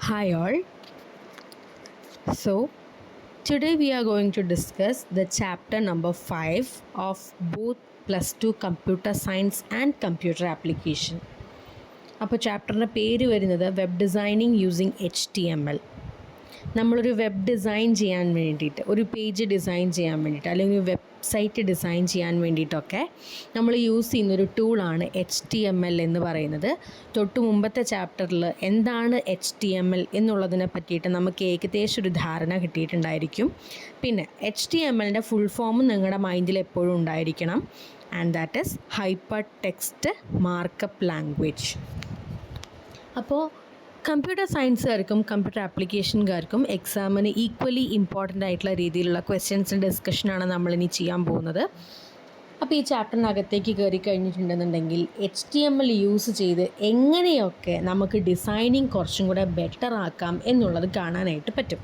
Hi all. So today we are going to discuss the chapter number 5 of both plus 2 computer science and computer application. അപ്പോൾ ചാപ്റ്ററിൻ്റെ പേര് വരുന്നത് web designing using HTML. നമ്മളൊരു web design ചെയ്യാൻ വേണ്ടിയിട്ട്, ഒരു page design ചെയ്യാൻ വേണ്ടിയിട്ട്, അല്ലെങ്കിൽ ഒരു വെബ്സൈറ്റ് ഡിസൈൻ ചെയ്യാൻ വേണ്ടിയിട്ടൊക്കെ നമ്മൾ യൂസ് ചെയ്യുന്നൊരു ടൂളാണ് HTML എന്ന് പറയുന്നത്. തൊട്ട് മുമ്പത്തെ ചാപ്റ്ററിൽ എന്താണ് HTML എന്നുള്ളതിനെ പറ്റിയിട്ട് നമുക്ക് ഏകദേശം ഒരു ധാരണ കിട്ടിയിട്ടുണ്ടായിരിക്കും. പിന്നെ HTMLൻ്റെ ഫുൾ ഫോം നിങ്ങളുടെ മൈൻഡിൽ എപ്പോഴും ഉണ്ടായിരിക്കണം. And that is hyper text markup language. അപ്പോൾ കമ്പ്യൂട്ടർ സയൻസുകാർക്കും കമ്പ്യൂട്ടർ ആപ്ലിക്കേഷൻകാർക്കും എക്സാമിന് ഈക്വലി ഇമ്പോർട്ടൻ്റ് ആയിട്ടുള്ള രീതിയിലുള്ള ക്വസ്റ്റ്യൻസിൻ്റെ ഡിസ്കഷനാണ് നമ്മളിനി ചെയ്യാൻ പോകുന്നത്. അപ്പോൾ ഈ ചാപ്റ്ററിനകത്തേക്ക് കയറി കഴിഞ്ഞിട്ടുണ്ടെന്നുണ്ടെങ്കിൽ HTML യൂസ് ചെയ്ത് എങ്ങനെയൊക്കെ നമുക്ക് ഡിസൈനിങ് കുറച്ചും കൂടെ ബെറ്റർ ആക്കാം എന്നുള്ളത് കാണാനായിട്ട് പറ്റും.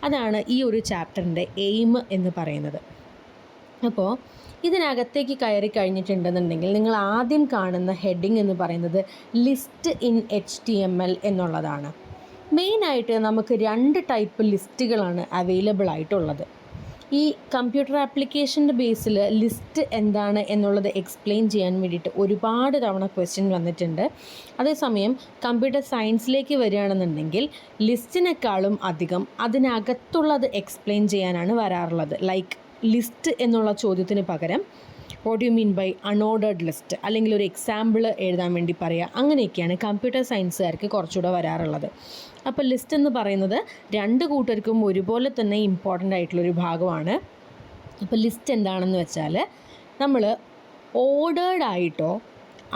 അതാണ് ഈ ഒരു ചാപ്റ്ററിൻ്റെ എയിം എന്ന് പറയുന്നത്. അപ്പോൾ ഇതിനകത്തേക്ക് കയറി കഴിഞ്ഞിട്ടുണ്ടെന്നുണ്ടെങ്കിൽ നിങ്ങൾ ആദ്യം കാണുന്ന ഹെഡിങ് എന്ന് പറയുന്നത് ലിസ്റ്റ് ഇൻ HTML എന്നുള്ളതാണ്. മെയിനായിട്ട് നമുക്ക് 2 ടൈപ്പ് ലിസ്റ്റുകളാണ് അവൈലബിൾ ആയിട്ടുള്ളത്. ഈ കമ്പ്യൂട്ടർ ആപ്ലിക്കേഷൻ്റെ ബേസിൽ ലിസ്റ്റ് എന്താണ് എന്നുള്ളത് എക്സ്പ്ലെയിൻ ചെയ്യാൻ വേണ്ടിയിട്ട് ഒരുപാട് തവണ ക്വസ്റ്റ്യൻ വന്നിട്ടുണ്ട്. അതേസമയം കമ്പ്യൂട്ടർ സയൻസിലേക്ക് വരികയാണെന്നുണ്ടെങ്കിൽ ലിസ്റ്റിനേക്കാളും അധികം അതിനകത്തുള്ളത് എക്സ്പ്ലെയിൻ ചെയ്യാനാണ് വരാറുള്ളത്. ലൈക്ക് ലിസ്റ്റ് എന്നുള്ള ചോദ്യത്തിന് പകരം what you mean by unordered list, അല്ലെങ്കിൽ ഒരു എക്സാമ്പിൾ എഴുതാൻ വേണ്ടി പറയുക, അങ്ങനെയൊക്കെയാണ് കമ്പ്യൂട്ടർ സയൻസുകാർക്ക് കുറച്ചുകൂടെ വരാറുള്ളത്. അപ്പോൾ ലിസ്റ്റ് എന്ന് പറയുന്നത് 2 കൂട്ടർക്കും ഒരുപോലെ തന്നെ ഇമ്പോർട്ടൻ്റ് ആയിട്ടുള്ളൊരു ഭാഗമാണ്. അപ്പോൾ ലിസ്റ്റ് എന്താണെന്ന് വെച്ചാൽ നമ്മൾ ഓർഡേർഡ് ആയിട്ടോ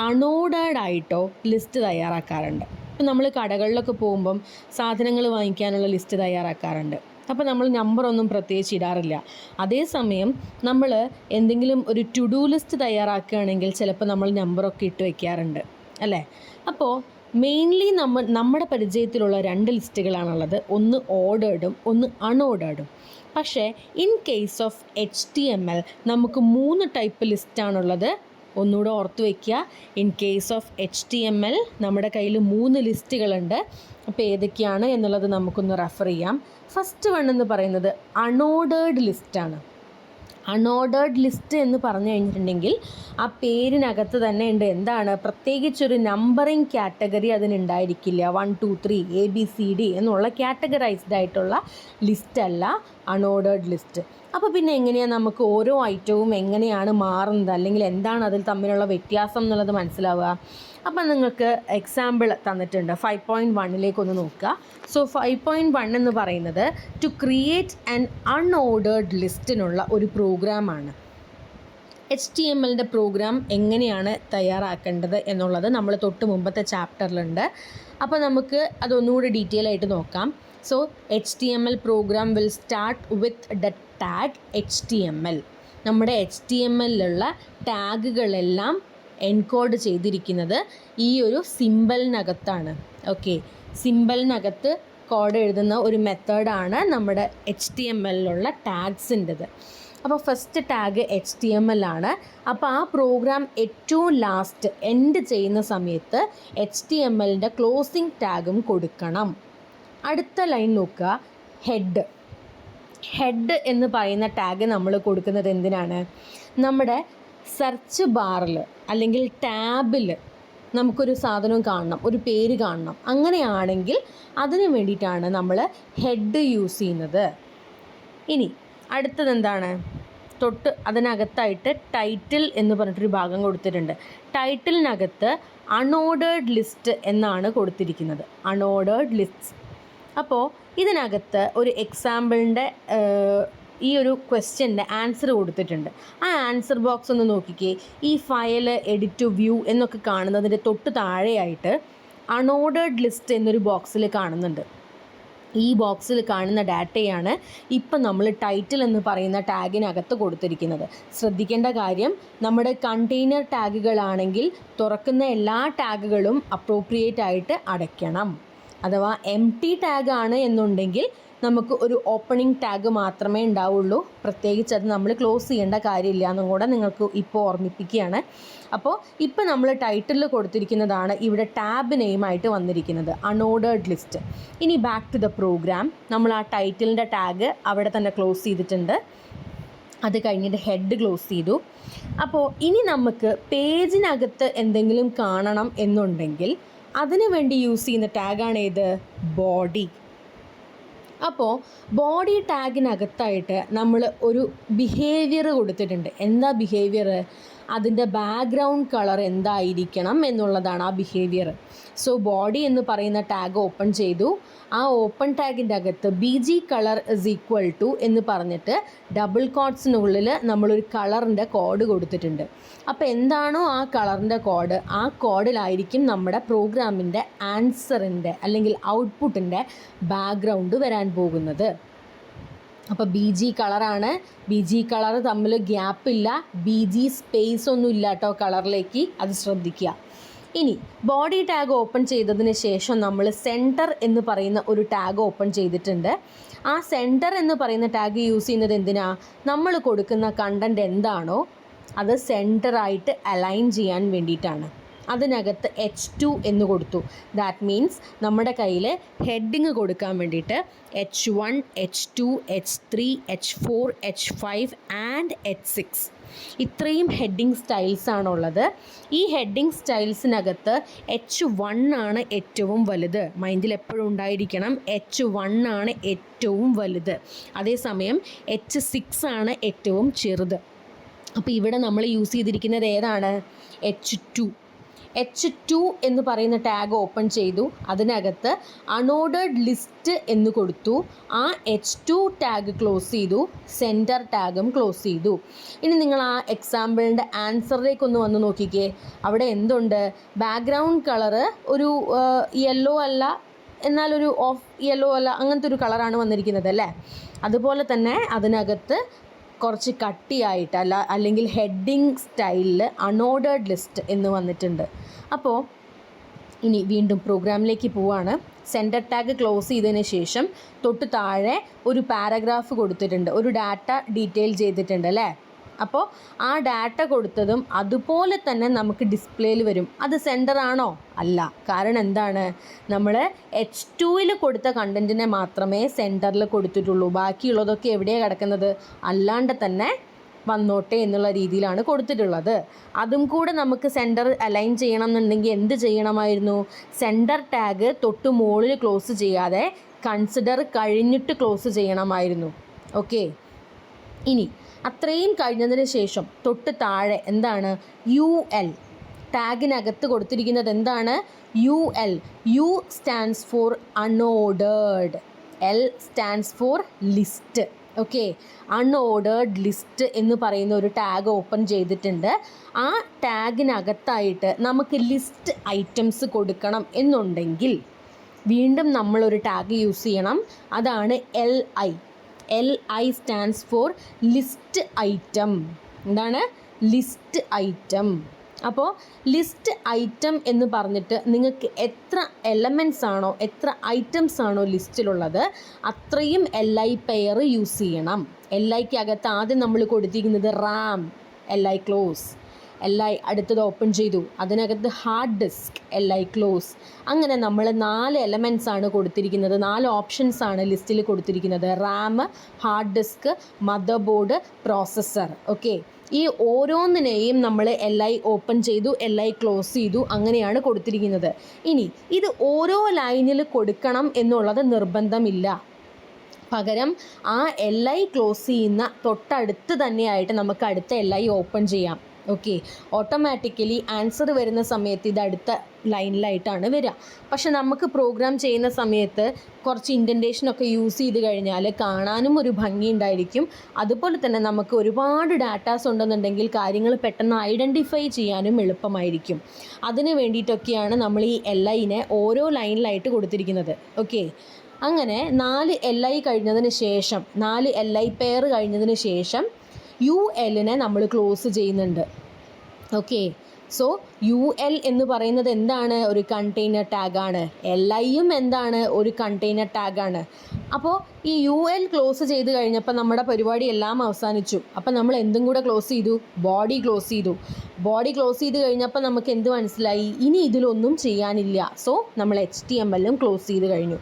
അൺഓർഡേർഡ് ആയിട്ടോ ലിസ്റ്റ് തയ്യാറാക്കാറുണ്ട്. ഇപ്പോൾ നമ്മൾ കടകളിലൊക്കെ പോകുമ്പം സാധനങ്ങൾ വാങ്ങിക്കാനുള്ള ലിസ്റ്റ് തയ്യാറാക്കാറുണ്ട്. അപ്പോൾ നമ്മൾ നമ്പറൊന്നും പ്രത്യേകിച്ച് ഇടാറില്ല. അതേസമയം നമ്മൾ എന്തെങ്കിലും ഒരു ടു ഡു ലിസ്റ്റ് തയ്യാറാക്കുകയാണെങ്കിൽ ചിലപ്പോൾ നമ്മൾ നമ്പറൊക്കെ ഇട്ട് വയ്ക്കാറുണ്ട് അല്ലേ. അപ്പോൾ മെയിൻലി നമ്മുടെ പരിചയത്തിലുള്ള 2 ലിസ്റ്റുകളാണുള്ളത്. ഒന്ന് ഓർഡേർഡും ഒന്ന് അൺഓർഡേർഡും. പക്ഷേ ഇൻ കേസ് ഓഫ് HTML നമുക്ക് 3 ടൈപ്പ് ലിസ്റ്റാണുള്ളത്. ഒന്നുകൂടെ ഓർത്ത് വയ്ക്കുക, ഇൻ കേസ് ഓഫ് HTML നമ്മുടെ കയ്യിൽ 3 ലിസ്റ്റുകളുണ്ട്. അപ്പോൾ ഏതൊക്കെയാണ് എന്നുള്ളത് നമുക്കൊന്ന് റെഫർ ചെയ്യാം. ഫസ്റ്റ് വൺ എന്ന് പറയുന്നത് അൺഓർഡേർഡ് ലിസ്റ്റാണ്. അൺഓർഡേർഡ് ലിസ്റ്റ് എന്ന് പറഞ്ഞു കഴിഞ്ഞിട്ടുണ്ടെങ്കിൽ ആ പേരിനകത്ത് തന്നെ ഉണ്ട് എന്താണ്, പ്രത്യേകിച്ചൊരു നമ്പറിങ് കാറ്റഗറി അതിനുണ്ടായിരിക്കില്ല. 1 2 3 ABCD എന്നുള്ള കാറ്റഗറൈസ്ഡ് ആയിട്ടുള്ള ലിസ്റ്റല്ല അൺഓർഡേർഡ് ലിസ്റ്റ്. അപ്പോൾ പിന്നെ എങ്ങനെയാണ് നമുക്ക് ഓരോ ഐറ്റവും എങ്ങനെയാണ് മാറുന്നത്, അല്ലെങ്കിൽ എന്താണ് അതിൽ തമ്മിലുള്ള വ്യത്യാസം എന്നുള്ളത് മനസ്സിലാവുക? അപ്പം നിങ്ങൾക്ക് എക്സാമ്പിൾ തന്നിട്ടുണ്ട്. 5.1 നോക്കുക. സോ 5.1 എന്ന് പറയുന്നത് ടു ക്രിയേറ്റ് ആൻ അൺഓർഡേർഡ് ലിസ്റ്റിനുള്ള ഒരു പ്രോഗ്രാമാണ്. HTMLൻ്റെ പ്രോഗ്രാം എങ്ങനെയാണ് തയ്യാറാക്കേണ്ടത് എന്നുള്ളത് നമ്മൾ തൊട്ട് മുമ്പത്തെ ചാപ്റ്ററിലുണ്ട്. അപ്പോൾ നമുക്ക് അതൊന്നുകൂടി ഡീറ്റെയിൽ ആയിട്ട് നോക്കാം. So HTML program will start with the tag HTML. നമ്മുടെ HTMLലുള്ള ടാഗുകളെല്ലാം എൻകോഡ് ചെയ്തിരിക്കുന്നത് ഈ ഒരു സിമ്പലിനകത്താണ്. ഓക്കെ, സിമ്പലിനകത്ത് കോഡ് എഴുതുന്ന ഒരു മെത്തേഡാണ് നമ്മുടെ HTMLലുള്ള ടാഗ്സിൻ്റെത്. അപ്പോൾ ഫസ്റ്റ് ടാഗ് HTML ആണ്. അപ്പോൾ ആ പ്രോഗ്രാം ഏറ്റവും ലാസ്റ്റ് എൻഡ് ചെയ്യുന്ന സമയത്ത് HTMLൻ്റെ ക്ലോസിംഗ് ടാഗും കൊടുക്കണം. അടുത്ത ലൈൻ നോക്കുക, ഹെഡ്. ഹെഡ് എന്ന് പറയുന്ന ടാഗ് നമ്മൾ കൊടുക്കുന്നത് എന്തിനാണ്? നമ്മുടെ സെർച്ച് ബാറിൽ അല്ലെങ്കിൽ ടാബിൽ നമുക്കൊരു സാധനം കാണണം, ഒരു പേര് കാണണം. അങ്ങനെയാണെങ്കിൽ അതിന് വേണ്ടിയിട്ടാണ് നമ്മൾ ഹെഡ് യൂസ് ചെയ്യുന്നത്. ഇനി അടുത്തത് എന്താണ്? തൊട്ട് അതിനകത്തായിട്ട് ടൈറ്റിൽ എന്ന് പറഞ്ഞിട്ടൊരു ഭാഗം കൊടുത്തിട്ടുണ്ട്. ടൈറ്റിലിനകത്ത് അൺഓർഡേർഡ് ലിസ്റ്റ് എന്നാണ് കൊടുത്തിരിക്കുന്നത്. Unordered list. അപ്പോൾ ഇതിനകത്ത് ഒരു എക്സാമ്പിളിൻ്റെ ഈ ഒരു ക്വസ്റ്റ്യൻ്റെ ആൻസർ കൊടുത്തിട്ടുണ്ട്. ആ ആൻസർ ബോക്സ് ഒന്ന് നോക്കിക്കേ. ഈ ഫയൽ എഡിറ്റ് ടു വ്യൂ എന്നൊക്കെ കാണുന്നതിൻ്റെ തൊട്ട് താഴെയായിട്ട് അൺഓർഡേർഡ് ലിസ്റ്റ് എന്നൊരു ബോക്സിൽ കാണുന്നുണ്ട്. ഈ ബോക്സിൽ കാണുന്ന ഡാറ്റയാണ് ഇപ്പം നമ്മൾ ടൈറ്റിൽ എന്ന് പറയുന്ന ടാഗിനകത്ത് കൊടുത്തിരിക്കുന്നത്. ശ്രദ്ധിക്കേണ്ട കാര്യം, നമ്മുടെ കണ്ടെയ്നർ ടാഗുകളാണെങ്കിൽ തുറക്കുന്ന എല്ലാ ടാഗുകളും അപ്രോപ്രിയേറ്റ് ആയിട്ട് അടയ്ക്കണം. അഥവാ എംപ്റ്റി ടാഗാണ് എന്നുണ്ടെങ്കിൽ നമുക്ക് ഒരു ഓപ്പണിംഗ് ടാഗ് മാത്രമേ ഉണ്ടാവുള്ളൂ. പ്രത്യേകിച്ച് അത് നമ്മൾ ക്ലോസ് ചെയ്യേണ്ട കാര്യമില്ല എന്നും കൂടെ നിങ്ങൾക്ക് ഇപ്പോൾ ഓർമ്മിപ്പിക്കുകയാണ്. അപ്പോൾ ഇപ്പോൾ നമ്മൾ ടൈറ്റിൽ കൊടുത്തിരിക്കുന്നതാണ് ഇവിടെ ടാബ് നെയിമായിട്ട് വന്നിരിക്കുന്നത്, അൺഓർഡേർഡ് ലിസ്റ്റ്. ഇനി ബാക്ക് ടു ദ പ്രോഗ്രാം. നമ്മൾ ആ ടൈറ്റിലിൻ്റെ ടാഗ് അവിടെ തന്നെ ക്ലോസ് ചെയ്തിട്ടുണ്ട്. അത് കഴിഞ്ഞിട്ട് ഹെഡ് ക്ലോസ് ചെയ്തു. അപ്പോൾ ഇനി നമുക്ക് പേജിനകത്ത് എന്തെങ്കിലും കാണണം എന്നുണ്ടെങ്കിൽ അതിന് വേണ്ടി യൂസ് ചെയ്യുന്ന ടാഗാണ് ഏത്? ബോഡി. അപ്പോൾ ബോഡി ടാഗിനകത്തായിട്ട് നമ്മൾ ഒരു ബിഹേവിയർ കൊടുത്തിട്ടുണ്ട്. എന്താ ബിഹേവിയർ? അതിൻ്റെ ബാക്ക്ഗ്രൗണ്ട് കളർ എന്തായിരിക്കണം എന്നുള്ളതാണ് ആ ബിഹേവിയർ. സോ ബോഡി എന്ന് പറയുന്ന ടാഗ് ഓപ്പൺ ചെയ്തു. ആ ഓപ്പൺ ടാഗിൻ്റെ അകത്ത് BG colour is equal to എന്ന് പറഞ്ഞിട്ട് ഡബിൾ കോട്ട്സിനുള്ളിൽ നമ്മളൊരു കളറിൻ്റെ കോഡ് കൊടുത്തിട്ടുണ്ട്. അപ്പോൾ എന്താണോ ആ കളറിൻ്റെ കോഡ്, ആ കോഡിലായിരിക്കും നമ്മുടെ പ്രോഗ്രാമിൻ്റെ ആൻസറിൻ്റെ അല്ലെങ്കിൽ ഔട്ട്പുട്ടിൻ്റെ ബാക്ക്ഗ്രൗണ്ട് വരാൻ പോകുന്നത്. അപ്പോൾ BG കളറാണ്. BG കളർ തമ്മിൽ ഗ്യാപ്പില്ല, BG സ്പേസ് ഒന്നും ഇല്ല കേട്ടോ കളറിലേക്ക്, അത് ശ്രദ്ധിക്കുക. ഇനി ബോഡി ടാഗ് ഓപ്പൺ ചെയ്തതിന് ശേഷം നമ്മൾ സെൻറ്റർ എന്ന് പറയുന്ന ഒരു ടാഗ് ഓപ്പൺ ചെയ്തിട്ടുണ്ട്. ആ സെൻറ്റർ എന്ന് പറയുന്ന ടാഗ് യൂസ് ചെയ്യുന്നത് എന്തിനാ? നമ്മൾ കൊടുക്കുന്ന കണ്ടൻറ്റ് എന്താണോ അത് സെൻറ്ററായിട്ട് അലൈൻ ചെയ്യാൻ വേണ്ടിയിട്ടാണ്. അതിനകത്ത് H2 എന്ന് കൊടുത്തു. ദാറ്റ് മീൻസ് നമ്മുടെ കയ്യിൽ ഹെഡിങ് കൊടുക്കാൻ വേണ്ടിയിട്ട് H1, H2, H3, H4, H5 and H6 ഇത്രയും ഹെഡിങ് സ്റ്റൈൽസാണുള്ളത്. ഈ ഹെഡിങ് സ്റ്റൈൽസിനകത്ത് H1 ആണ് ഏറ്റവും വലുത്. മൈൻഡിൽ എപ്പോഴും ഉണ്ടായിരിക്കണം, H1 ആണ് ഏറ്റവും വലുത്. അതേസമയം H6 ആണ് ഏറ്റവും ചെറുത്. അപ്പോൾ ഇവിടെ നമ്മൾ യൂസ് ചെയ്തിരിക്കുന്നത് ഏതാണ്? H2 എന്ന് പറയുന്ന ടാഗ് ഓപ്പൺ ചെയ്തു. അതിനകത്ത് അൺഓർഡേർഡ് ലിസ്റ്റ് എന്ന് കൊടുത്തു. ആ H2 ടാഗ് ക്ലോസ് ചെയ്തു. സെൻറ്റർ ടാഗും ക്ലോസ് ചെയ്തു. ഇനി നിങ്ങൾ ആ എക്സാമ്പിളിൻ്റെ ആൻസറിലേക്കൊന്ന് വന്ന് നോക്കിക്കേ. അവിടെ എന്തുണ്ട്? ബാക്ക്ഗ്രൗണ്ട് കളറ് ഒരു യെല്ലോ അല്ല, എന്നാലൊരു ഓഫ് യെല്ലോ അല്ല, അങ്ങനത്തെ ഒരു കളറാണ് വന്നിരിക്കുന്നത് അല്ലേ? അതുപോലെ തന്നെ അതിനകത്ത് കുറച്ച് കട്ടിയായിട്ട് അല്ലെങ്കിൽ ഹെഡിങ് സ്റ്റൈലിൽ അൺഓർഡേർഡ് ലിസ്റ്റ് എന്ന് വന്നിട്ടുണ്ട്. അപ്പോൾ ഇനി വീണ്ടും പ്രോഗ്രാമിലേക്ക് പോവാണ്. സെൻറ്റർ ടാഗ് ക്ലോസ് ചെയ്തതിന് ശേഷം തൊട്ട് താഴെ ഒരു പാരഗ്രാഫ് കൊടുത്തിട്ടുണ്ട്, ഒരു ഡാറ്റ ഡീറ്റെയിൽ ചെയ്തിട്ടുണ്ട് അല്ലേ? അപ്പോൾ ആ ഡാറ്റ കൊടുത്തതും അതുപോലെ തന്നെ നമുക്ക് ഡിസ്പ്ലേയിൽ വരും. അത് സെൻറ്റർ ആണോ? അല്ല. കാരണം എന്താണ്? നമ്മൾ H2 കൊടുത്ത കണ്ടൻറ്റിനെ മാത്രമേ സെൻറ്ററിൽ കൊടുത്തിട്ടുള്ളൂ. ബാക്കിയുള്ളതൊക്കെ എവിടെയാണ് കിടക്കുന്നത്? അല്ലാണ്ട് തന്നെ വന്നോട്ടെ എന്നുള്ള രീതിയിലാണ് കൊടുത്തിട്ടുള്ളത്. അതും കൂടെ നമുക്ക് സെൻറ്റർ അലൈൻ ചെയ്യണം എന്നുണ്ടെങ്കിൽ എന്ത് ചെയ്യണമായിരുന്നു? സെൻറ്റർ ടാഗ് തൊട്ട് മുകളിൽ ക്ലോസ് ചെയ്യാതെ കൺസിഡർ കഴിഞ്ഞിട്ട് ക്ലോസ് ചെയ്യണമായിരുന്നു. ഓക്കെ. ഇനി അത്രയും കഴിഞ്ഞതിന് ശേഷം തൊട്ട് താഴെ എന്താണ്? UL ടാഗിനകത്ത് കൊടുത്തിരിക്കുന്നത് എന്താണ്? UL. U stands for unordered, L stands for list. Okay. Unordered list എന്ന് പറയുന്ന ഒരു ടാഗ് ഓപ്പൺ ചെയ്തിട്ടുണ്ട്. ആ ടാഗിനകത്തായിട്ട് നമുക്ക് ലിസ്റ്റ് ഐറ്റംസ് കൊടുക്കണം എന്നുണ്ടെങ്കിൽ വീണ്ടും നമ്മളൊരു ടാഗ് യൂസ് ചെയ്യണം. അതാണ് LI stands for list item. എന്താണ്? List item. അപ്പോൾ ലിസ്റ്റ് ഐറ്റം എന്ന് പറഞ്ഞിട്ട് നിങ്ങൾക്ക് എത്ര എലമെൻറ്റ്സ് ആണോ, എത്ര ഐറ്റംസ് ആണോ ലിസ്റ്റിലുള്ളത് അത്രയും LI പെയർ യൂസ് ചെയ്യണം. LIക്ക് അകത്ത് ആദ്യം നമ്മൾ കൊടുത്തിരിക്കുന്നത് RAM, LI ക്ലോസ്. LI അടുത്തത് ഓപ്പൺ ചെയ്തു. അതിനകത്ത് ഹാർഡ് ഡിസ്ക്, LI ക്ലോസ്. അങ്ങനെ നമ്മൾ 4 എലമെൻറ്റ്സ് ആണ് കൊടുത്തിരിക്കുന്നത്, 4 ഓപ്ഷൻസ് ആണ് ലിസ്റ്റിൽ കൊടുത്തിരിക്കുന്നത്. RAM, hard disk, mother board, processor. Okay. ഈ ഓരോന്നിനെയും നമ്മൾ LI ഓപ്പൺ ചെയ്തു, LI ക്ലോസ് ചെയ്തു, അങ്ങനെയാണ് കൊടുത്തിരിക്കുന്നത്. ഇനി ഇത് ഓരോ ലൈനിൽ കൊടുക്കണം എന്നുള്ളത് നിർബന്ധമില്ല. പകരം ആ LI ക്ലോസ് ചെയ്യുന്ന തൊട്ടടുത്ത് തന്നെയായിട്ട് നമുക്ക് അടുത്ത LI ഓപ്പൺ ചെയ്യാം. ഓക്കെ. ഓട്ടോമാറ്റിക്കലി ആൻസർ വരുന്ന സമയത്ത് ഇത് അടുത്ത ലൈനിലായിട്ടാണ് വരിക. പക്ഷെ നമുക്ക് പ്രോഗ്രാം ചെയ്യുന്ന സമയത്ത് കുറച്ച് ഇൻഡൻറ്റേഷനൊക്കെ യൂസ് ചെയ്ത് കഴിഞ്ഞാൽ കാണാനും ഒരു ഭംഗി ഉണ്ടായിരിക്കും. അതുപോലെ തന്നെ നമുക്ക് ഒരുപാട് ഡാറ്റാസ് ഉണ്ടെന്നുണ്ടെങ്കിൽ കാര്യങ്ങൾ പെട്ടെന്ന് ഐഡൻറ്റിഫൈ ചെയ്യാനും എളുപ്പമായിരിക്കും. അതിന് വേണ്ടിയിട്ടൊക്കെയാണ് നമ്മൾ ഈ LIനെ ഓരോ ലൈനിലായിട്ട് കൊടുത്തിരിക്കുന്നത്. ഓക്കെ. അങ്ങനെ 4 LI കഴിഞ്ഞതിന് ശേഷം, 4 LI പെയർ കഴിഞ്ഞതിന് ശേഷം ULനെ നമ്മൾ ക്ലോസ് ചെയ്യുന്നുണ്ട്. ഓക്കെ. സോ UL എന്ന് പറയുന്നത് എന്താണ്? ഒരു കണ്ടെയ്നർ ടാഗാണ്. LIയും എന്താണ്? ഒരു കണ്ടെയ്നർ ടാഗാണ്. അപ്പോൾ ഈ UL ക്ലോസ് ചെയ്ത് കഴിഞ്ഞപ്പോൾ നമ്മുടെ പരിപാടി എല്ലാം അവസാനിച്ചു. അപ്പോൾ നമ്മൾ എന്തും കൂടെ ക്ലോസ് ചെയ്തു? ബോഡി ക്ലോസ് ചെയ്തു. ബോഡി ക്ലോസ് ചെയ്ത് കഴിഞ്ഞപ്പോൾ നമുക്ക് എന്ത് മനസ്സിലായി? ഇനി ഇതിലൊന്നും ചെയ്യാനില്ല. സോ നമ്മൾ HTMLഉം ക്ലോസ് ചെയ്ത് കഴിഞ്ഞു.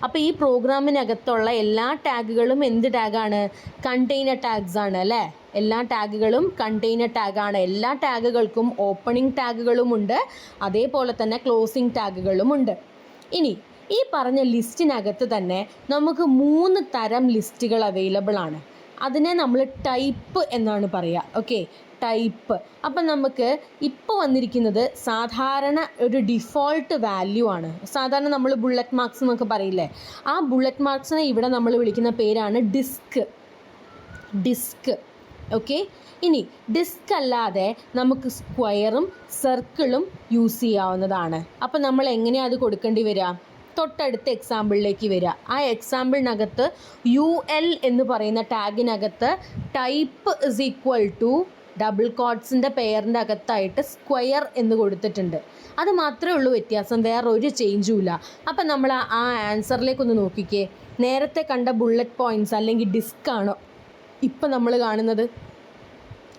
അപ്പോൾ ഈ പ്രോഗ്രാമിനകത്തുള്ള എല്ലാ ടാഗുകളും എന്ത് ടാഗാണ്? കണ്ടെയ്നർ ടാഗ്സ് ആണ് അല്ലേ? എല്ലാ ടാഗുകളും കണ്ടെയ്നർ ടാഗാണ്. എല്ലാ ടാഗുകൾക്കും ഓപ്പണിംഗ് ടാഗുകളുമുണ്ട്, അതേപോലെ തന്നെ ക്ലോസിംഗ് ടാഗുകളുമുണ്ട്. ഇനി ഈ പറഞ്ഞ ലിസ്റ്റിനകത്ത് തന്നെ നമുക്ക് 3 തരം ലിസ്റ്റുകൾ അവൈലബിൾ ആണ്. അതിനെ നമ്മൾ ടൈപ്പ് എന്നാണ് പറയുക. Okay, type. അപ്പം നമുക്ക് ഇപ്പോൾ വന്നിരിക്കുന്നത് സാധാരണ ഒരു ഡിഫോൾട്ട് വാല്യൂ ആണ്. സാധാരണ നമ്മൾ ബുള്ളറ്റ് മാർക്സ് എന്നൊക്കെ പറയില്ലേ, ആ ബുള്ളറ്റ് മാർക്സിനെ ഇവിടെ നമ്മൾ വിളിക്കുന്ന പേരാണ് ഡിസ്ക്. ഓക്കെ, ഇനി ഡിസ്ക് അല്ലാതെ നമുക്ക് സ്ക്വയറും സർക്കിളും യൂസ് ചെയ്യാവുന്നതാണ്. അപ്പം നമ്മൾ എങ്ങനെയാണ് അത് കൊടുക്കേണ്ടി വരിക? തൊട്ടടുത്ത എക്സാമ്പിളിലേക്ക് വരിക. ആ എക്സാമ്പിളിനകത്ത് UL എന്ന് പറയുന്ന ടാഗിനകത്ത് type is equal to double കോട്ട്സിൻ്റെ പെയറിൻ്റെ അകത്തായിട്ട് സ്ക്വയർ എന്ന് കൊടുത്തിട്ടുണ്ട്. അത് മാത്രമേ ഉള്ളൂ വ്യത്യാസം, വേറെ ഒരു ചേഞ്ചും ഇല്ല. അപ്പം നമ്മൾ ആ ആൻസറിലേക്കൊന്ന് നോക്കിക്കേ. നേരത്തെ കണ്ട ബുള്ളറ്റ് പോയിൻറ്റ്സ് അല്ലെങ്കിൽ ഡിസ്ക് ആണോ ഇപ്പം നമ്മൾ കാണുന്നത്?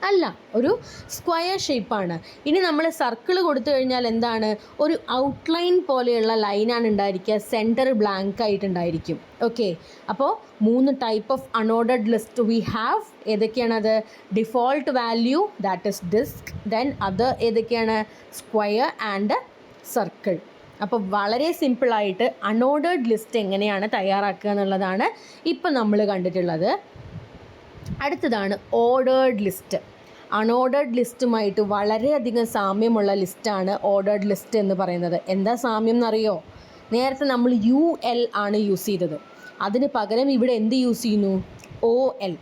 അല്ല, ഒരു സ്ക്വയർ ഷേപ്പാണ്. ഇനി നമ്മൾ സർക്കിൾ കൊടുത്തു കഴിഞ്ഞാൽ എന്താണ്? ഒരു ഔട്ട്ലൈൻ പോലെയുള്ള ലൈനാണ് ഉണ്ടായിരിക്കുക, സെൻറ്റർ ബ്ലാങ്ക് ആയിട്ടുണ്ടായിരിക്കും. ഓക്കെ, അപ്പോൾ 3 type of unordered list we have. ഏതൊക്കെയാണത്? Default value, that is disc. Then അത് ഏതൊക്കെയാണ്? Square and circle. അപ്പോൾ വളരെ സിമ്പിളായിട്ട് അൺഓർഡേർഡ് ലിസ്റ്റ് എങ്ങനെയാണ് തയ്യാറാക്കുക എന്നുള്ളതാണ് ഇപ്പം നമ്മൾ കണ്ടിട്ടുള്ളത്. അടുത്തതാണ് ഓർഡേർഡ് ലിസ്റ്റ്. അൺഓർഡേർഡ് ലിസ്റ്റുമായിട്ട് വളരെയധികം സാമ്യമുള്ള ലിസ്റ്റാണ് ഓർഡേർഡ് ലിസ്റ്റ് എന്ന് പറയുന്നത്. എന്താ സാമ്യം എന്നറിയോ? നേരത്തെ നമ്മൾ UL ആണ് യൂസ് ചെയ്തത്, അതിന് പകരം ഇവിടെ എന്ത് യൂസ് ചെയ്യുന്നു? OL.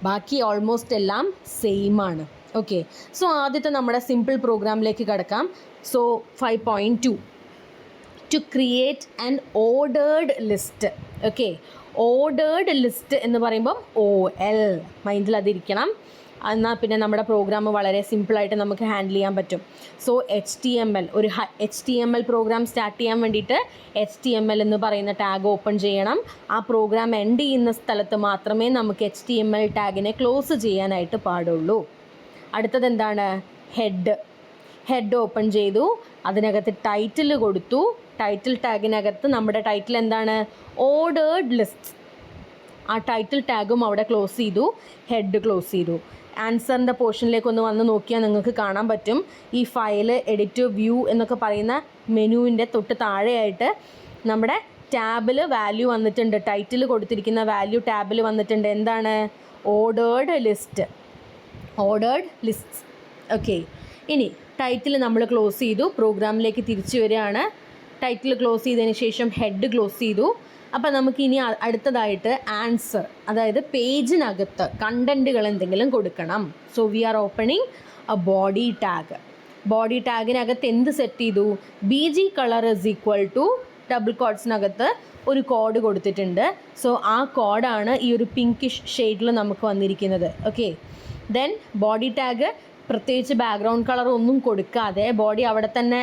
ബാക്കി ഓൾമോസ്റ്റ് എല്ലാം സെയിം ആണ്. ഓക്കെ, സോ ആദ്യത്തെ നമ്മുടെ സിമ്പിൾ പ്രോഗ്രാമിലേക്ക് കിടക്കാം. So 5.2 to create an ordered list. Okay, ordered list എന്ന് പറയുമ്പം OL മൈൻഡിൽ അതിരിക്കണം. എന്നാൽ പിന്നെ നമ്മുടെ പ്രോഗ്രാം വളരെ സിമ്പിളായിട്ട് നമുക്ക് ഹാൻഡിൽ ചെയ്യാൻ പറ്റും. സോ HTML, ഒരു HTML പ്രോഗ്രാം സ്റ്റാർട്ട് ചെയ്യാൻ വേണ്ടിയിട്ട് HTML എന്ന് പറയുന്ന ടാഗ് ഓപ്പൺ ചെയ്യണം. ആ പ്രോഗ്രാം എൻഡ് ചെയ്യുന്ന സ്ഥലത്ത് മാത്രമേ നമുക്ക് HTML ടാഗിനെ ക്ലോസ് ചെയ്യാനായിട്ട് പാടുള്ളൂ. അടുത്തത് എന്താണ്? ഹെഡ് ഓപ്പൺ ചെയ്തു, അതിനകത്ത് ടൈറ്റിൽ കൊടുത്തു. ടൈറ്റിൽ ടാഗിനകത്ത് നമ്മുടെ ടൈറ്റിൽ എന്താണ്? Ordered list. ആ ടൈറ്റിൽ ടാഗും അവിടെ ക്ലോസ് ചെയ്തു, ഹെഡ് ക്ലോസ് ചെയ്തു. ആൻസറിൻ്റെ പോർഷനിലേക്ക് ഒന്ന് വന്ന് നോക്കിയാൽ നിങ്ങൾക്ക് കാണാൻ പറ്റും. ഈ ഫയൽ എഡിറ്റ് വ്യൂ എന്നൊക്കെ പറയുന്ന മെനുവിൻ്റെ തൊട്ട് താഴെയായിട്ട് നമ്മുടെ ടാബിൽ വാല്യൂ വന്നിട്ടുണ്ട്. ടൈറ്റിൽ കൊടുത്തിരിക്കുന്ന വാല്യൂ ടാബിൽ വന്നിട്ടുണ്ട്. എന്താണ്? Ordered list. ഓക്കെ, ഇനി ടൈറ്റിൽ നമ്മൾ ക്ലോസ് ചെയ്തു, പ്രോഗ്രാമിലേക്ക് തിരിച്ചു വരികയാണ്. ടൈറ്റിൽ ക്ലോസ് ചെയ്തതിന് ശേഷം ഹെഡ് ക്ലോസ് ചെയ്തു. അപ്പോൾ നമുക്കിനി അടുത്തതായിട്ട് ആൻസർ, അതായത് പേജിനകത്ത് കണ്ടൻറ്റുകൾ എന്തെങ്കിലും കൊടുക്കണം. So we are opening a body tag. Body ടാഗിനകത്ത് എന്ത് സെറ്റ് ചെയ്തു? BG colour is equal to double കോട്ട്സിനകത്ത് ഒരു കോഡ് കൊടുത്തിട്ടുണ്ട്. സോ ആ കോഡാണ് ഈ ഒരു പിങ്കിഷ് ഷെയ്ഡിൽ നമുക്ക് വന്നിരിക്കുന്നത്. ഓക്കെ, ദെൻ ബോഡി ടാഗ് പ്രത്യേകിച്ച് ബാക്ക്ഗ്രൗണ്ട് കളർ ഒന്നും കൊടുക്കാതെ ബോഡി അവിടെ തന്നെ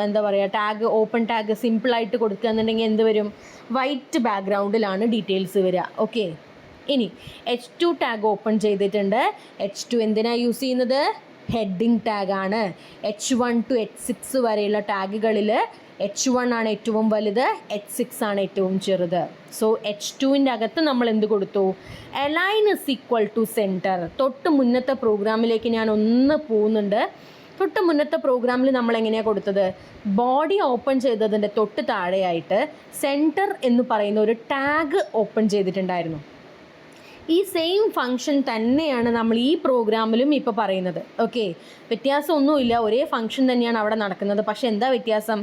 എന്താ പറയുക, ടാഗ് ഓപ്പൺ ടാഗ് സിമ്പിളായിട്ട് കൊടുക്കുക എന്നുണ്ടെങ്കിൽ എന്ത് വരും? വൈറ്റ് ബാക്ക്ഗ്രൗണ്ടിലാണ് ഡീറ്റെയിൽസ് വരിക. ഓക്കെ, ഇനി H2 ടാഗ് ഓപ്പൺ ചെയ്തിട്ടുണ്ട്. H2 എന്തിനാണ് യൂസ് ചെയ്യുന്നത്? ഹെഡിങ് ടാഗാണ്. H1 to H6 വരെയുള്ള ടാഗുകളിൽ H1 ആണ് ഏറ്റവും വലുത്, H6 ആണ് ഏറ്റവും ചെറുത്. സോ H2ൻ്റെ അകത്ത് നമ്മൾ എന്ത് കൊടുത്തു? Align is equal to centre. തൊട്ട് മുന്നത്തെ പ്രോഗ്രാമിലേക്ക് ഞാൻ ഒന്ന് പോകുന്നുണ്ട്. തൊട്ട് മുന്നത്തെ പ്രോഗ്രാമിൽ നമ്മൾ എങ്ങനെയാണ് കൊടുത്തത്? ബോഡി ഓപ്പൺ ചെയ്തതിൻ്റെ തൊട്ട് താഴെയായിട്ട് സെൻറ്റർ എന്ന് പറയുന്ന ഒരു ടാഗ് ഓപ്പൺ ചെയ്തിട്ടുണ്ടായിരുന്നു. ഈ സെയിം ഫങ്ഷൻ തന്നെയാണ് നമ്മൾ ഈ പ്രോഗ്രാമിലും ഇപ്പോൾ പറയുന്നത്. ഓക്കെ, വ്യത്യാസമൊന്നുമില്ല, ഒരേ ഫങ്ഷൻ തന്നെയാണ് അവിടെ നടക്കുന്നത്. പക്ഷേ എന്താ വ്യത്യാസം?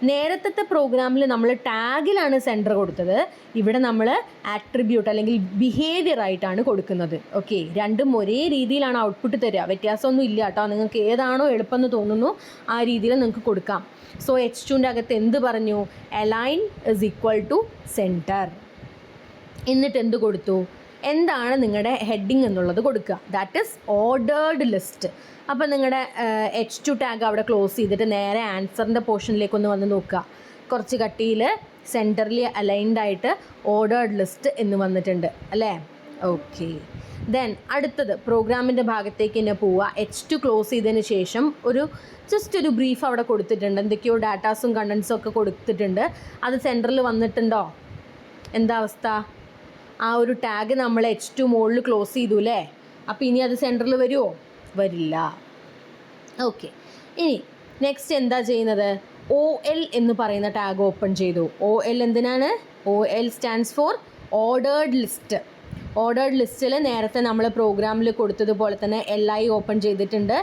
നേരത്തെ പ്രോഗ്രാമിൽ നമ്മൾ ടാഗിലാണ് സെൻറ്റർ കൊടുത്തത്, ഇവിടെ നമ്മൾ ആട്രിബ്യൂട്ട് അല്ലെങ്കിൽ ബിഹേവിയർ ആയിട്ടാണ് കൊടുക്കുന്നത്. ഓക്കെ, രണ്ടും ഒരേ രീതിയിലാണ് ഔട്ട്പുട്ട് തരിക, വ്യത്യാസമൊന്നും ഇല്ല കേട്ടോ. നിങ്ങൾക്ക് ഏതാണോ എളുപ്പമെന്ന് തോന്നുന്നു ആ രീതിയിൽ നിങ്ങൾക്ക് കൊടുക്കാം. സോ H2ൻ്റെ അകത്ത് എന്ത് പറഞ്ഞു? Align is equal to centre. എന്നിട്ട് എന്ത് കൊടുത്തു? എന്താണ് നിങ്ങളുടെ ഹെഡിങ് എന്നുള്ളത് കൊടുക്കുക. That is ordered list. അപ്പോൾ നിങ്ങളുടെ H2 ടാഗ് അവിടെ ക്ലോസ് ചെയ്തിട്ട് നേരെ ആൻസറിൻ്റെ പോർഷനിലേക്കൊന്ന് വന്ന് നോക്കുക. കുറച്ച് കട്ടിയിൽ സെൻറ്ററിൽ അലൈൻഡ് ആയിട്ട് ഓർഡേർഡ് ലിസ്റ്റ് എന്ന് വന്നിട്ടുണ്ട് അല്ലേ? ഓക്കെ. ദെൻ അടുത്തത് പ്രോഗ്രാമിൻ്റെ ഭാഗത്തേക്ക് തന്നെ പോവുക. H2 ക്ലോസ് ചെയ്തതിന് ശേഷം ജസ്റ്റ് ഒരു ബ്രീഫ് അവിടെ കൊടുത്തിട്ടുണ്ട്. എന്തൊക്കെയോ ഡാറ്റാസും കണ്ടൻസും ഒക്കെ കൊടുത്തിട്ടുണ്ട്. അത് സെൻറ്ററിൽ വന്നിട്ടുണ്ടോ? എന്താ അവസ്ഥ? ആ ഒരു ടാഗ് നമ്മൾ H2 മുകളിൽ ക്ലോസ് ചെയ്തു അല്ലേ? അപ്പോൾ ഇനി അത് സെൻറ്ററിൽ വരുമോ? വരില്ല. ഓക്കെ. ഇനി നെക്സ്റ്റ് എന്താ ചെയ്യുന്നത്? OL എന്ന് പറയുന്ന ടാഗ് ഓപ്പൺ ചെയ്തു. OL എന്തിനാണ്? OL stands for ordered list. ഓർഡേർഡ് ലിസ്റ്റിൽ നേരത്തെ നമ്മൾ പ്രോഗ്രാമിൽ കൊടുത്തതുപോലെ തന്നെ LI ഓപ്പൺ ചെയ്തിട്ടുണ്ട്.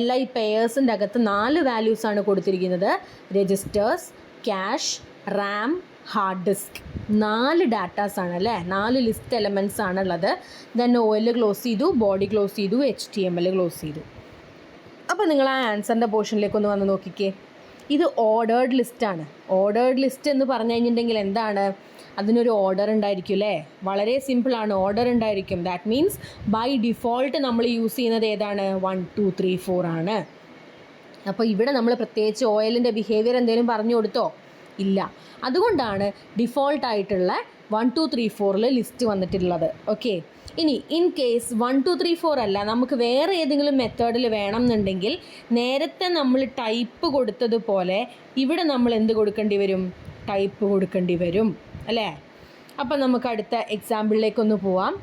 LI പെയേഴ്സിൻ്റെ അകത്ത് 4 വാല്യൂസാണ് കൊടുത്തിരിക്കുന്നത്. Registers, cache, RAM, hard disk. 4 ഡാറ്റാസാണ് അല്ലേ? 4 ലിസ്റ്റ് എലമെൻറ്റ്സ് ആണുള്ളത്. ദെൻ OL ക്ലോസ് ചെയ്തു, ബോഡി ക്ലോസ് ചെയ്തു, HTML ക്ലോസ് ചെയ്തു. അപ്പോൾ നിങ്ങൾ ആ ആൻസറിൻ്റെ പോർഷനിലേക്കൊന്ന് വന്ന് നോക്കിക്കേ. ഇത് ഓർഡേർഡ് ലിസ്റ്റാണ്. ഓർഡേർഡ് ലിസ്റ്റ് എന്ന് പറഞ്ഞു കഴിഞ്ഞിട്ടുണ്ടെങ്കിൽ എന്താണ്? അതിനൊരു ഓർഡർ ഉണ്ടായിരിക്കും അല്ലേ? വളരെ സിമ്പിളാണ്, ഓർഡർ ഉണ്ടായിരിക്കും. ദാറ്റ് മീൻസ് ബൈ ഡിഫോൾട്ട് നമ്മൾ യൂസ് ചെയ്യുന്നത് ഏതാണ്? 1 2 3 4 ആണ്. അപ്പോൾ ഇവിടെ നമ്മൾ പ്രത്യേകിച്ച് OLൻ്റെ ബിഹേവിയർ എന്തെങ്കിലും പറഞ്ഞു കൊടുത്തോ? ഇല്ല. അതുകൊണ്ടാണ് ഡിഫോൾട്ടായിട്ടുള്ള 1 2 3 4 ലിസ്റ്റ് വന്നിട്ടുള്ളത്. ഓക്കെ. ഇനി ഇൻ കേസ് 1 2 3 4 അല്ല, നമുക്ക് വേറെ ഏതെങ്കിലും മെത്തേഡിൽ വേണം എന്നുണ്ടെങ്കിൽ നേരത്തെ നമ്മൾ ടൈപ്പ് കൊടുത്തതുപോലെ ഇവിടെ നമ്മൾ എന്ത് കൊടുക്കേണ്ടി വരും? ടൈപ്പ് കൊടുക്കേണ്ടി വരും അല്ലേ? അപ്പം നമുക്ക് അടുത്ത എക്സാമ്പിളിലേക്കൊന്ന് പോവാം.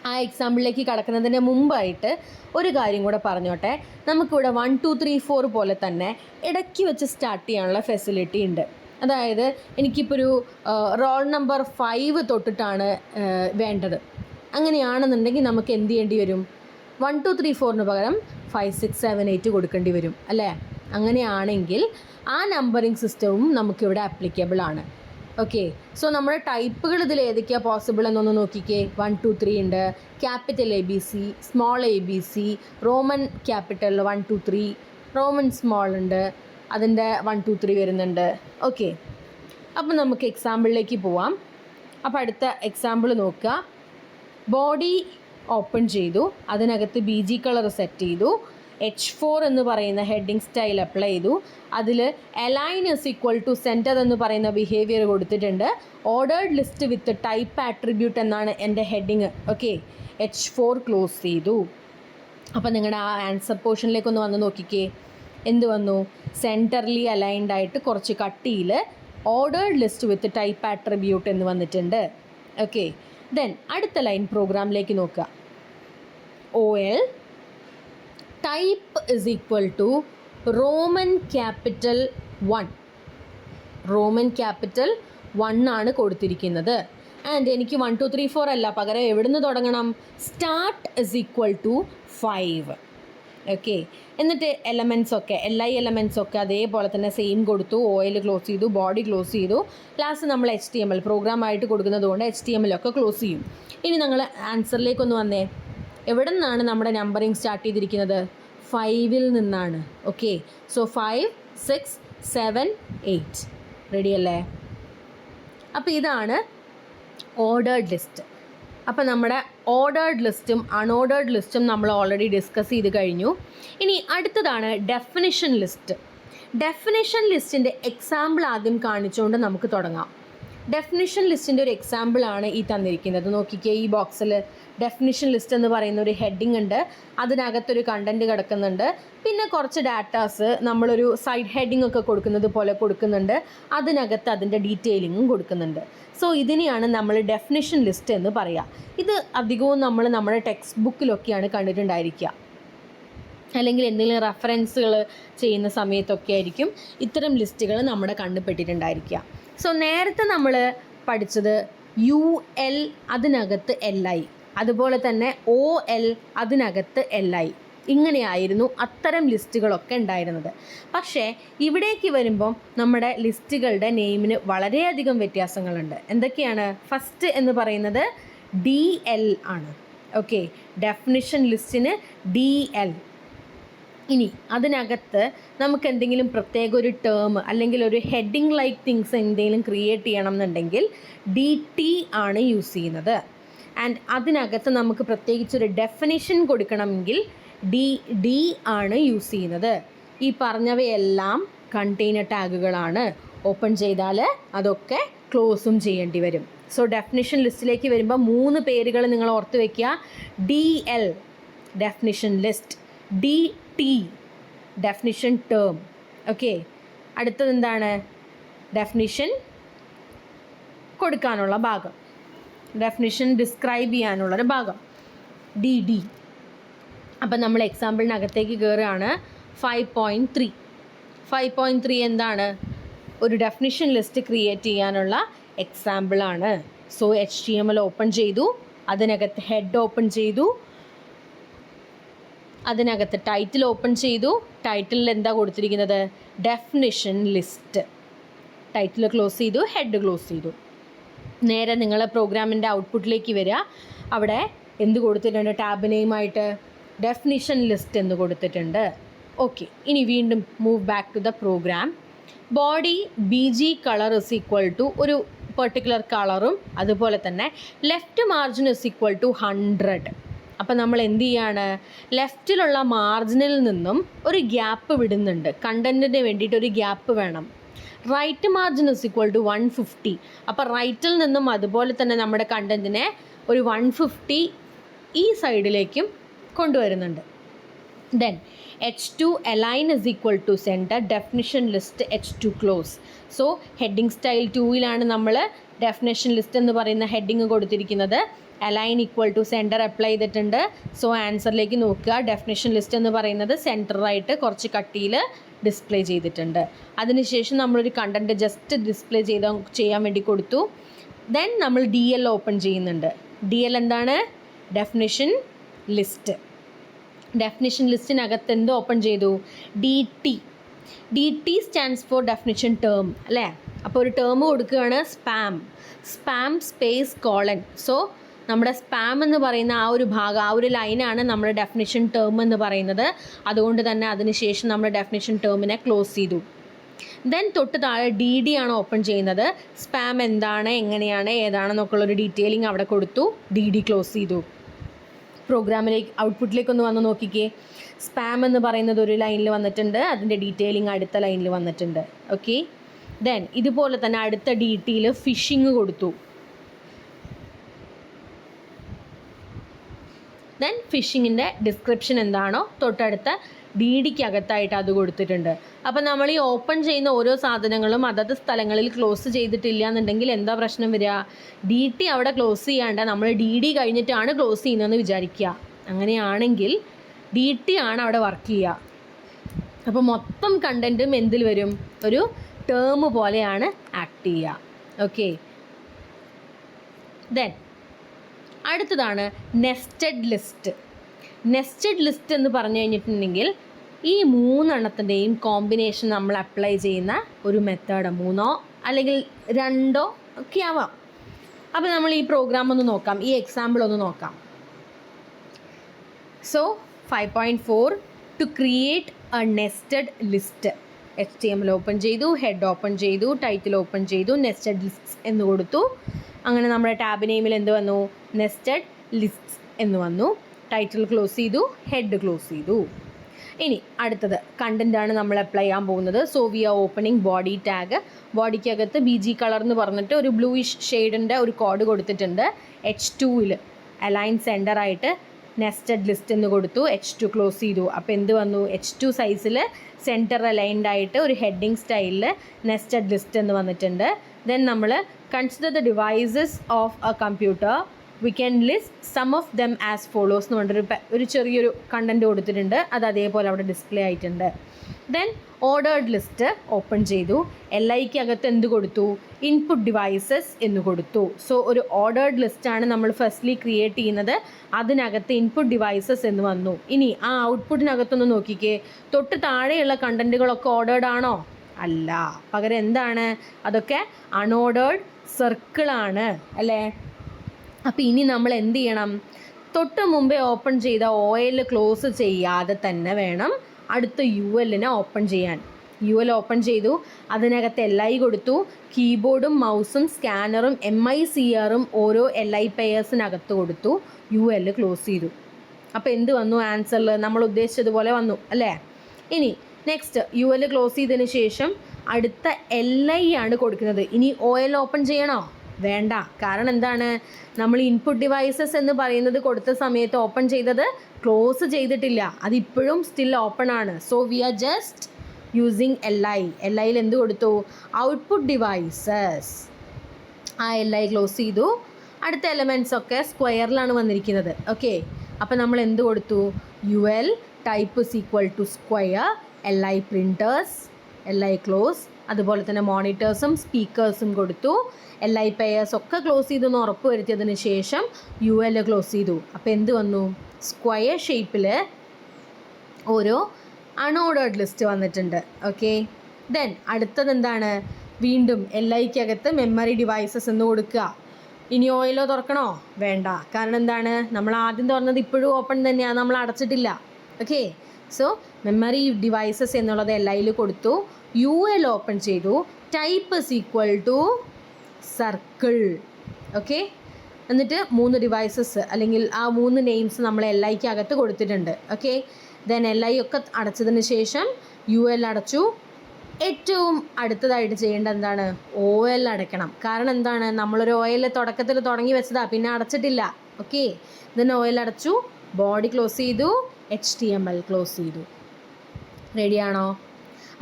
ആ എക്സാമ്പിളിലേക്ക് കടക്കുന്നതിന് മുമ്പായിട്ട് ഒരു കാര്യം കൂടെ പറഞ്ഞോട്ടെ. നമുക്കിവിടെ 1 2 3 4 പോലെ തന്നെ ഇടയ്ക്ക് വെച്ച് സ്റ്റാർട്ട് ചെയ്യാനുള്ള ഫെസിലിറ്റി ഉണ്ട്. അതായത് എനിക്കിപ്പോൾ ഒരു റോൾ നമ്പർ 5 തൊട്ടിട്ടാണ് വേണ്ടത്. അങ്ങനെയാണെന്നുണ്ടെങ്കിൽ നമുക്ക് എന്ത് ചെയ്യേണ്ടി വരും? 1 2 3 4ന് പകരം 5 6 7 8 കൊടുക്കേണ്ടി വരും അല്ലേ? അങ്ങനെയാണെങ്കിൽ ആ നമ്പറിങ് സിസ്റ്റവും നമുക്കിവിടെ ആപ്ലിക്കബിൾ ആണ്. ഓക്കെ. സോ നമ്മുടെ ടൈപ്പുകൾ ഇതിൽ ഏതൊക്കെയാണ് പോസിബിൾ എന്നൊന്ന് നോക്കിക്കേ. 1 2 3 ഉണ്ട്, capital ABC, small ABC, Roman capital 1 2 3, Roman small ഉണ്ട്, അതിൻ്റെ 1 2 3 വരുന്നുണ്ട്. ഓക്കെ. അപ്പം നമുക്ക് എക്സാമ്പിളിലേക്ക് പോവാം. അപ്പോൾ അടുത്ത എക്സാമ്പിൾ നോക്കുക. ബോഡി ഓപ്പൺ ചെയ്തു, അതിനകത്ത് BG കളർ സെറ്റ് ചെയ്തു, H4 എന്ന് പറയുന്ന ഹെഡിങ് സ്റ്റൈൽ അപ്ലൈ ചെയ്തു. അതിൽ align is equal to centre എന്ന് പറയുന്ന ബിഹേവിയർ കൊടുത്തിട്ടുണ്ട്. Ordered list with type attribute എന്നാണ് എൻ്റെ ഹെഡിങ്. ഓക്കെ. H4 ക്ലോസ് ചെയ്തു. അപ്പോൾ നിങ്ങളുടെ ആ ആൻസർ പോർഷനിലേക്കൊന്ന് വന്ന് നോക്കിക്കേ. എന്ത് വന്നു? സെൻറ്റർലി അലൈൻഡ് ആയിട്ട് കുറച്ച് കട്ടിയിൽ ordered list with type attribute എന്ന് വന്നിട്ടുണ്ട്. ഓക്കെ. ദെൻ അടുത്ത ലൈൻ പ്രോഗ്രാമിലേക്ക് നോക്കുക. OL type is equal to Roman capital 1. Roman capital 1 ആണ് കൊടുത്തിരിക്കുന്നത്. ആൻഡ് എനിക്ക് 1 2 3 4 അല്ല, പകരം എവിടുന്ന് തുടങ്ങണം? Start is equal to 5. Okay. എന്നിട്ട് എലമെൻറ്റ്സ് ഒക്കെ LI എലമെൻറ്റ്സ് ഒക്കെ അതേപോലെ തന്നെ സെയിം കൊടുത്തു. OL ക്ലോസ് ചെയ്തു, ബോഡി ക്ലോസ് ചെയ്തു. ലാസ്റ്റ് നമ്മൾ HTML പ്രോഗ്രാമായിട്ട് കൊടുക്കുന്നത് കൊണ്ട് HTML ഒക്കെ ക്ലോസ് ചെയ്യും. ഇനി നിങ്ങൾ ആൻസറിലേക്കൊന്ന് വന്നേ. എവിടെ നിന്നാണ് നമ്മുടെ നമ്പറിങ് സ്റ്റാർട്ട് ചെയ്തിരിക്കുന്നത്? 5ൽ നിന്നാണ്. ഓക്കെ. സോ 5 6 7 8. റെഡി അല്ലേ? അപ്പോൾ ഇതാണ് ഓർഡേർഡ് ലിസ്റ്റ്. അപ്പോൾ നമ്മുടെ ഓർഡേർഡ് ലിസ്റ്റും അൺഓർഡേർഡ് ലിസ്റ്റും നമ്മൾ ഓൾറെഡി ഡിസ്കസ് ചെയ്ത് കഴിഞ്ഞു. ഇനി അടുത്തതാണ് ഡെഫിനിഷൻ ലിസ്റ്റ്. ഡെഫിനിഷൻ ലിസ്റ്റിൻ്റെ എക്സാമ്പിൾ ആദ്യം കാണിച്ചുകൊണ്ട് നമുക്ക് തുടങ്ങാം. ഡെഫിനിഷൻ ലിസ്റ്റിൻ്റെ ഒരു എക്സാമ്പിളാണ് ഈ തന്നിരിക്കുന്നത്. നോക്കിക്കേ, ഈ ബോക്സിൽ ഡെഫിനിഷൻ ലിസ്റ്റ് എന്ന് പറയുന്ന ഒരു ഹെഡിങ് ഉണ്ട്. അതിനകത്തൊരു കണ്ടൻറ്റ് കിടക്കുന്നുണ്ട്. പിന്നെ കുറച്ച് ഡാറ്റാസ് നമ്മളൊരു സൈഡ് ഹെഡിങ് ഒക്കെ കൊടുക്കുന്നത് പോലെ കൊടുക്കുന്നുണ്ട്. അതിനകത്ത് അതിൻ്റെ ഡീറ്റെയിലിങ്ങും കൊടുക്കുന്നുണ്ട്. സോ ഇതിനെയാണ് നമ്മൾ ഡെഫിനിഷൻ ലിസ്റ്റ് എന്ന് പറയുക. ഇത് അധികവും നമ്മൾ നമ്മുടെ ടെക്സ്റ്റ് ബുക്കിലൊക്കെയാണ് കണ്ടിട്ടുണ്ടായിരിക്കുക, അല്ലെങ്കിൽ എന്തെങ്കിലും റെഫറൻസുകൾ ചെയ്യുന്ന സമയത്തൊക്കെ ആയിരിക്കും ഇത്തരം ലിസ്റ്റുകൾ നമ്മുടെ കണ്ടുപെട്ടിട്ടുണ്ടായിരിക്കുക. സോ നേരത്തെ നമ്മൾ പഠിച്ചത് UL അതിനകത്ത് LI, അതുപോലെ തന്നെ OL അതിനകത്ത് LI, ഇങ്ങനെയായിരുന്നു അത്തരം ലിസ്റ്റുകളൊക്കെ ഉണ്ടായിരുന്നത്. പക്ഷേ ഇവിടേക്ക് വരുമ്പം നമ്മുടെ ലിസ്റ്റുകളുടെ നെയിമിന് വളരെയധികം വ്യത്യാസങ്ങളുണ്ട്. എന്തൊക്കെയാണ്? ഫസ്റ്റ് എന്ന് പറയുന്നത് DL ആണ്. ഓക്കെ. ഡെഫിനിഷൻ ലിസ്റ്റിന് DL. ഇനി അതിനകത്ത് നമുക്ക് എന്തെങ്കിലും പ്രത്യേക ഒരു ടേം അല്ലെങ്കിൽ ഒരു ഹെഡിങ് ലൈക്ക് തിങ്സ് എന്തെങ്കിലും ക്രിയേറ്റ് ചെയ്യണം എന്നുണ്ടെങ്കിൽ DT ആണ് യൂസ് ചെയ്യുന്നത്. ആൻഡ് അതിനകത്ത് നമുക്ക് പ്രത്യേകിച്ചൊരു ഡെഫിനിഷൻ കൊടുക്കണമെങ്കിൽ ഡി ആണ് യൂസ് ചെയ്യുന്നത്. ഈ പറഞ്ഞവയെല്ലാം കണ്ടെയ്നർ ടാഗുകളാണ്. ഓപ്പൺ ചെയ്താൽ അതൊക്കെ ക്ലോസും ചെയ്യേണ്ടി വരും. സോ ഡെഫിനിഷൻ ലിസ്റ്റിലേക്ക് വരുമ്പോൾ 3 പേരുകൾ നിങ്ങൾ ഓർത്ത് വയ്ക്കുക. DL definition list, DT definition term. Okay, അടുത്തത് എന്താണ്? ഡെഫിനിഷൻ കൊടുക്കാനുള്ള ഭാഗം, ഡെഫിനിഷൻ ഡിസ്ക്രൈബ് ചെയ്യാനുള്ളൊരു ഭാഗം DD. അപ്പം നമ്മൾ എക്സാമ്പിളിനകത്തേക്ക് കയറുകയാണ്. 5.3. 5.3 എന്താണ്? ഒരു ഡെഫിനിഷൻ ലിസ്റ്റ് ക്രിയേറ്റ് ചെയ്യാനുള്ള എക്സാമ്പിളാണ്. സോ HTML ഓപ്പൺ ചെയ്തു, അതിനകത്ത് ഹെഡ് ഓപ്പൺ ചെയ്തു, അതിനകത്ത് ടൈറ്റിൽ ഓപ്പൺ ചെയ്തു. ടൈറ്റിലിൽ എന്താ കൊടുത്തിരിക്കുന്നത്? Definition list. ടൈറ്റിൽ ക്ലോസ് ചെയ്തു, ഹെഡ് ക്ലോസ് ചെയ്തു. നേരെ നിങ്ങൾ പ്രോഗ്രാമിൻ്റെ ഔട്ട്പുട്ടിലേക്ക് വരിക. അവിടെ എന്ത് കൊടുത്തിട്ടുണ്ട്? ടാബ് നെയിമായിട്ട് ഡെഫിനിഷൻ ലിസ്റ്റ് എന്ന് കൊടുത്തിട്ടുണ്ട്. ഓക്കെ, ഇനി വീണ്ടും move back to the program. Body BG colour is equal to ഒരു പെർട്ടിക്കുലർ കളറും അതുപോലെ തന്നെ left margin is equal to 100. അപ്പം നമ്മൾ എന്ത് ചെയ്യാണ്? ലെഫ്റ്റിലുള്ള മാർജിനിൽ നിന്നും ഒരു ഗ്യാപ്പ് വിടുന്നുണ്ട്. കണ്ടൻറ്റിന് വേണ്ടിയിട്ട് ഒരു ഗ്യാപ്പ് വേണം. Right margin is equal to 150. അപ്പോൾ റൈറ്റിൽ നിന്നും അതുപോലെ തന്നെ നമ്മുടെ കണ്ടൻറ്റിനെ ഒരു 150 ഈ സൈഡിലേക്കും കൊണ്ടുവരുന്നുണ്ട്. Then H2 align is equal to center, definition list H2 close. So heading style 2ലാണ് നമ്മൾ ഡെഫിനേഷൻ ലിസ്റ്റ് എന്ന് പറയുന്ന ഹെഡിങ് കൊടുത്തിരിക്കുന്നത്. Align equal to centre apply ചെയ്തിട്ടുണ്ട്. സോ ആൻസറിലേക്ക് നോക്കുക. ഡെഫിനേഷൻ ലിസ്റ്റ് എന്ന് പറയുന്നത് സെൻറ്ററായിട്ട് കുറച്ച് കട്ടിയിൽ ഡിസ്പ്ലേ ചെയ്തിട്ടുണ്ട്. അതിനുശേഷം നമ്മളൊരു കണ്ടൻറ്റ് ജസ്റ്റ് ഡിസ്പ്ലേ ചെയ്യാൻ വേണ്ടി കൊടുത്തു. ദെൻ നമ്മൾ DL ഓപ്പൺ ചെയ്യുന്നുണ്ട്. DL എന്താണ്? Definition list. ഡെഫിനിഷൻ ലിസ്റ്റിനകത്ത് എന്ത് ഓപ്പൺ ചെയ്തു? DT stands for definition term അല്ലേ? അപ്പോൾ ഒരു ടേം കൊടുക്കുകയാണ്, സ്പാം സ്പേസ് കോളൻ. സോ നമ്മുടെ സ്പാം എന്ന് പറയുന്ന ആ ഒരു ഭാഗം, ആ ഒരു ലൈനാണ് നമ്മുടെ ഡെഫിനിഷൻ ടേം എന്ന് പറയുന്നത്. അതുകൊണ്ട് തന്നെ അതിനുശേഷം നമ്മൾ ഡെഫിനിഷൻ ടേമിനെ ക്ലോസ് ചെയ്തു. ദെൻ തൊട്ട് താഴെ DD ആണ് ഓപ്പൺ ചെയ്യുന്നത്. സ്പാം എന്താണ്, എങ്ങനെയാണ്, ഏതാണെന്നൊക്കെയുള്ളൊരു ഡീറ്റെയിലിംഗ് അവിടെ കൊടുത്തു. DD ക്ലോസ് ചെയ്തു. പ്രോഗ്രാമിലേക്ക് ഔട്ട്പുട്ടിലേക്കൊന്ന് വന്ന് നോക്കിക്കേ. സ്പാം എന്ന് പറയുന്നത് ഒരു ലൈനിൽ വന്നിട്ടുണ്ട്, അതിൻ്റെ ഡീറ്റെയിലിംഗ് അടുത്ത ലൈനിൽ വന്നിട്ടുണ്ട്. ഓക്കെ, ദെൻ ഇതുപോലെ തന്നെ അടുത്ത DTയിൽ ഫിഷിങ് കൊടുത്തു. ദെൻ ഫിഷിങ്ങിൻ്റെ ഡിസ്ക്രിപ്ഷൻ എന്താണോ തൊട്ടടുത്ത DDക്കകത്തായിട്ട് അത് കൊടുത്തിട്ടുണ്ട്. അപ്പോൾ നമ്മൾ ഈ ഓപ്പൺ ചെയ്യുന്ന ഓരോ സാധനങ്ങളും അതത് സ്ഥലങ്ങളിൽ ക്ലോസ് ചെയ്തിട്ടില്ല എന്നുണ്ടെങ്കിൽ എന്താ പ്രശ്നം വരിക? DT അവിടെ ക്ലോസ് ചെയ്യാണ്ട് നമ്മൾ DD കഴിഞ്ഞിട്ടാണ് ക്ലോസ് ചെയ്യുന്നതെന്ന് വിചാരിക്കുക. അങ്ങനെയാണെങ്കിൽ DT ആണ് അവിടെ വർക്ക് ചെയ്യുക. അപ്പോൾ മൊത്തം കണ്ടൻറ്റും എന്തിൽ വരും? ഒരു ടേം പോലെയാണ് ആക്ട് ചെയ്യുക. ഓക്കെ, ദെൻ അടുത്തതാണ് നെസ്റ്റഡ് ലിസ്റ്റ്. നെസ്റ്റഡ് ലിസ്റ്റ് എന്ന് പറഞ്ഞു കഴിഞ്ഞിട്ടുണ്ടെങ്കിൽ ഈ 3 എണ്ണത്തിൻ്റെയും കോമ്പിനേഷൻ നമ്മൾ അപ്ലൈ ചെയ്യുന്ന ഒരു മെത്തേഡ്. 3 അല്ലെങ്കിൽ 2 ഒക്കെ ആവാം. അപ്പോൾ നമ്മൾ ഈ പ്രോഗ്രാം ഒന്ന് നോക്കാം, ഈ എക്സാമ്പിൾ ഒന്ന് നോക്കാം. So 5.4 to create a nested list. HTML open ചെയ്തു, ഹെഡ് ഓപ്പൺ ചെയ്തു, ടൈറ്റിൽ ഓപ്പൺ ചെയ്തു, നെസ്റ്റഡ് ലിസ്റ്റ്സ് എന്ന് കൊടുത്തു. അങ്ങനെ നമ്മുടെ ടാബ് നെയിമിൽ എന്ത് വന്നു? നെസ്റ്റഡ് ലിസ്റ്റ്സ് എന്ന് വന്നു. ടൈറ്റിൽ ക്ലോസ് ചെയ്തു, ഹെഡ് ക്ലോസ് ചെയ്തു. ഇനി അടുത്തത് കണ്ടൻറ്റാണ് നമ്മൾ അപ്ലൈ ചെയ്യാൻ പോകുന്നത്. So we are opening body tag. ബോഡിക്കകത്ത് BG കളർ എന്ന് പറഞ്ഞിട്ട് ഒരു ബ്ലൂയിഷ് ഷെയ്ഡിൻ്റെ ഒരു കോഡ് കൊടുത്തിട്ടുണ്ട്. H2ൽ അലൈൻ സെൻറ്ററായിട്ട് നെസ്റ്റഡ് ലിസ്റ്റ് എന്ന് കൊടുത്തു. H2 ക്ലോസ് ചെയ്തു. അപ്പോൾ എന്ത് വന്നു? H2 സൈസിൽ സെൻറ്റർ അലൈൻഡ് ആയിട്ട് ഒരു ഹെഡിങ് സ്റ്റൈലിൽ നെസ്റ്റഡ് ലിസ്റ്റ് എന്ന് വന്നിട്ടുണ്ട്. ദെൻ നമ്മൾ consider the devices of a computer, we can list some of them as follows എന്ന് പറഞ്ഞിട്ട് ഒരു ചെറിയൊരു കണ്ടൻറ്റ് കൊടുത്തിട്ടുണ്ട്. അത് അതേപോലെ അവിടെ ഡിസ്പ്ലേ ആയിട്ടുണ്ട്. ദെൻ ഓർഡേർഡ് ലിസ്റ്റ് ഓപ്പൺ ചെയ്തു. LIക്കകത്ത് എന്ത് കൊടുത്തു? ഇൻപുട്ട് ഡിവൈസസ് എന്ന് കൊടുത്തു. സോ ഒരു ഓർഡേർഡ് ലിസ്റ്റാണ് നമ്മൾ ഫസ്റ്റ്ലി ക്രിയേറ്റ് ചെയ്യുന്നത്. അതിനകത്ത് ഇൻപുട്ട് ഡിവൈസസ് എന്ന് വന്നു. ഇനി ആ ഔട്ട്പുട്ടിനകത്തൊന്ന് നോക്കിക്കേ. തൊട്ട് താഴെയുള്ള കണ്ടൻറ്റുകളൊക്കെ ഓർഡേർഡ് ആണോ? അല്ല, പകരം എന്താണ്? അതൊക്കെ അൺഓർഡേർഡ് സർക്കിളാണ് അല്ലേ? അപ്പോൾ ഇനി നമ്മൾ എന്ത് ചെയ്യണം? തൊട്ട് മുമ്പേ ഓപ്പൺ ചെയ്ത OL ക്ലോസ് ചെയ്യാതെ തന്നെ വേണം അടുത്ത ULനെ ഓപ്പൺ ചെയ്യാൻ. UL ഓപ്പൺ ചെയ്തു, അതിനകത്ത് LI കൊടുത്തു, കീബോർഡും മൗസും സ്കാനറും MICRും ഓരോ LI പെയേഴ്സിനകത്ത് കൊടുത്തു, UL ക്ലോസ് ചെയ്തു. അപ്പോൾ എന്ത് വന്നു ആൻസറിൽ? നമ്മൾ ഉദ്ദേശിച്ചതുപോലെ വന്നു അല്ലേ? ഇനി നെക്സ്റ്റ് UL ക്ലോസ് ചെയ്തതിന് ശേഷം അടുത്ത LI ആണ് കൊടുക്കുന്നത്. ഇനി OL ഓപ്പൺ ചെയ്യണോ? വേണ്ട. കാരണം എന്താണ്? നമ്മൾ ഇൻപുട്ട് ഡിവൈസസ് എന്ന് പറയുന്നത് കൊടുത്ത സമയത്ത് ഓപ്പൺ ചെയ്തത് ക്ലോസ് ചെയ്തിട്ടില്ല, അതിപ്പോഴും സ്റ്റിൽ ഓപ്പൺ ആണ്. So we are just using LI. LIയിൽ എന്ത് കൊടുത്തു? Output devices. ആ LI ക്ലോസ് ചെയ്തു. അടുത്ത എലമെൻറ്റ്സ് ഒക്കെ സ്ക്വയറിലാണ് വന്നിരിക്കുന്നത്. ഓക്കെ, അപ്പോൾ നമ്മൾ എന്ത് കൊടുത്തു? UL type is equal to square, LI printers, LI close. അതുപോലെ തന്നെ മോണിറ്റേഴ്സും സ്പീക്കേഴ്സും കൊടുത്തു. LI പെയേഴ്സ് ഒക്കെ ക്ലോസ് ചെയ്തെന്ന് ഉറപ്പ് വരുത്തിയതിന് ശേഷം UL ക്ലോസ് ചെയ്തു. അപ്പോൾ എന്ത് വന്നു? സ്ക്വയർ ഷേപ്പിൽ ഓരോ അൺഓർഡേർഡ് ലിസ്റ്റ് വന്നിട്ടുണ്ട്. ഓക്കെ, ദെൻ അടുത്തത് എന്താണ്? വീണ്ടും LIക്കകത്ത് മെമ്മറി ഡിവൈസസ് എന്ന് കൊടുക്കുക. ഇനി OL തുറക്കണോ? വേണ്ട. കാരണം എന്താണ്? നമ്മൾ ആദ്യം തുറന്നത് ഇപ്പോഴും ഓപ്പൺ തന്നെയാണ്, നമ്മൾ അടച്ചിട്ടില്ല. ഓക്കെ, സോ മെമ്മറി ഡിവൈസസ് എന്നുള്ളത് LIയിൽ കൊടുത്തു. UL ഓപ്പൺ ചെയ്തു. Type is equal to circle. Okay, എന്നിട്ട് 3 ഡിവൈസസ് അല്ലെങ്കിൽ ആ 3 നെയിംസ് നമ്മൾ LIക്കകത്ത് കൊടുത്തിട്ടുണ്ട്. ഓക്കെ, ദെൻ LI ഒക്കെ അടച്ചതിന് ശേഷം UL അടച്ചു. ഏറ്റവും അടുത്തതായിട്ട് ചെയ്യേണ്ടത് എന്താണ്? OL അടയ്ക്കണം. കാരണം എന്താണ്? നമ്മളൊരു OL തുടക്കത്തിൽ തുടങ്ങി വെച്ചതാണ്, പിന്നെ അടച്ചിട്ടില്ല. ഓക്കെ, ദെൻ OL അടച്ചു, ബോഡി ക്ലോസ് ചെയ്തു, HTML ക്ലോസ് ചെയ്തു. റെഡിയാണോ?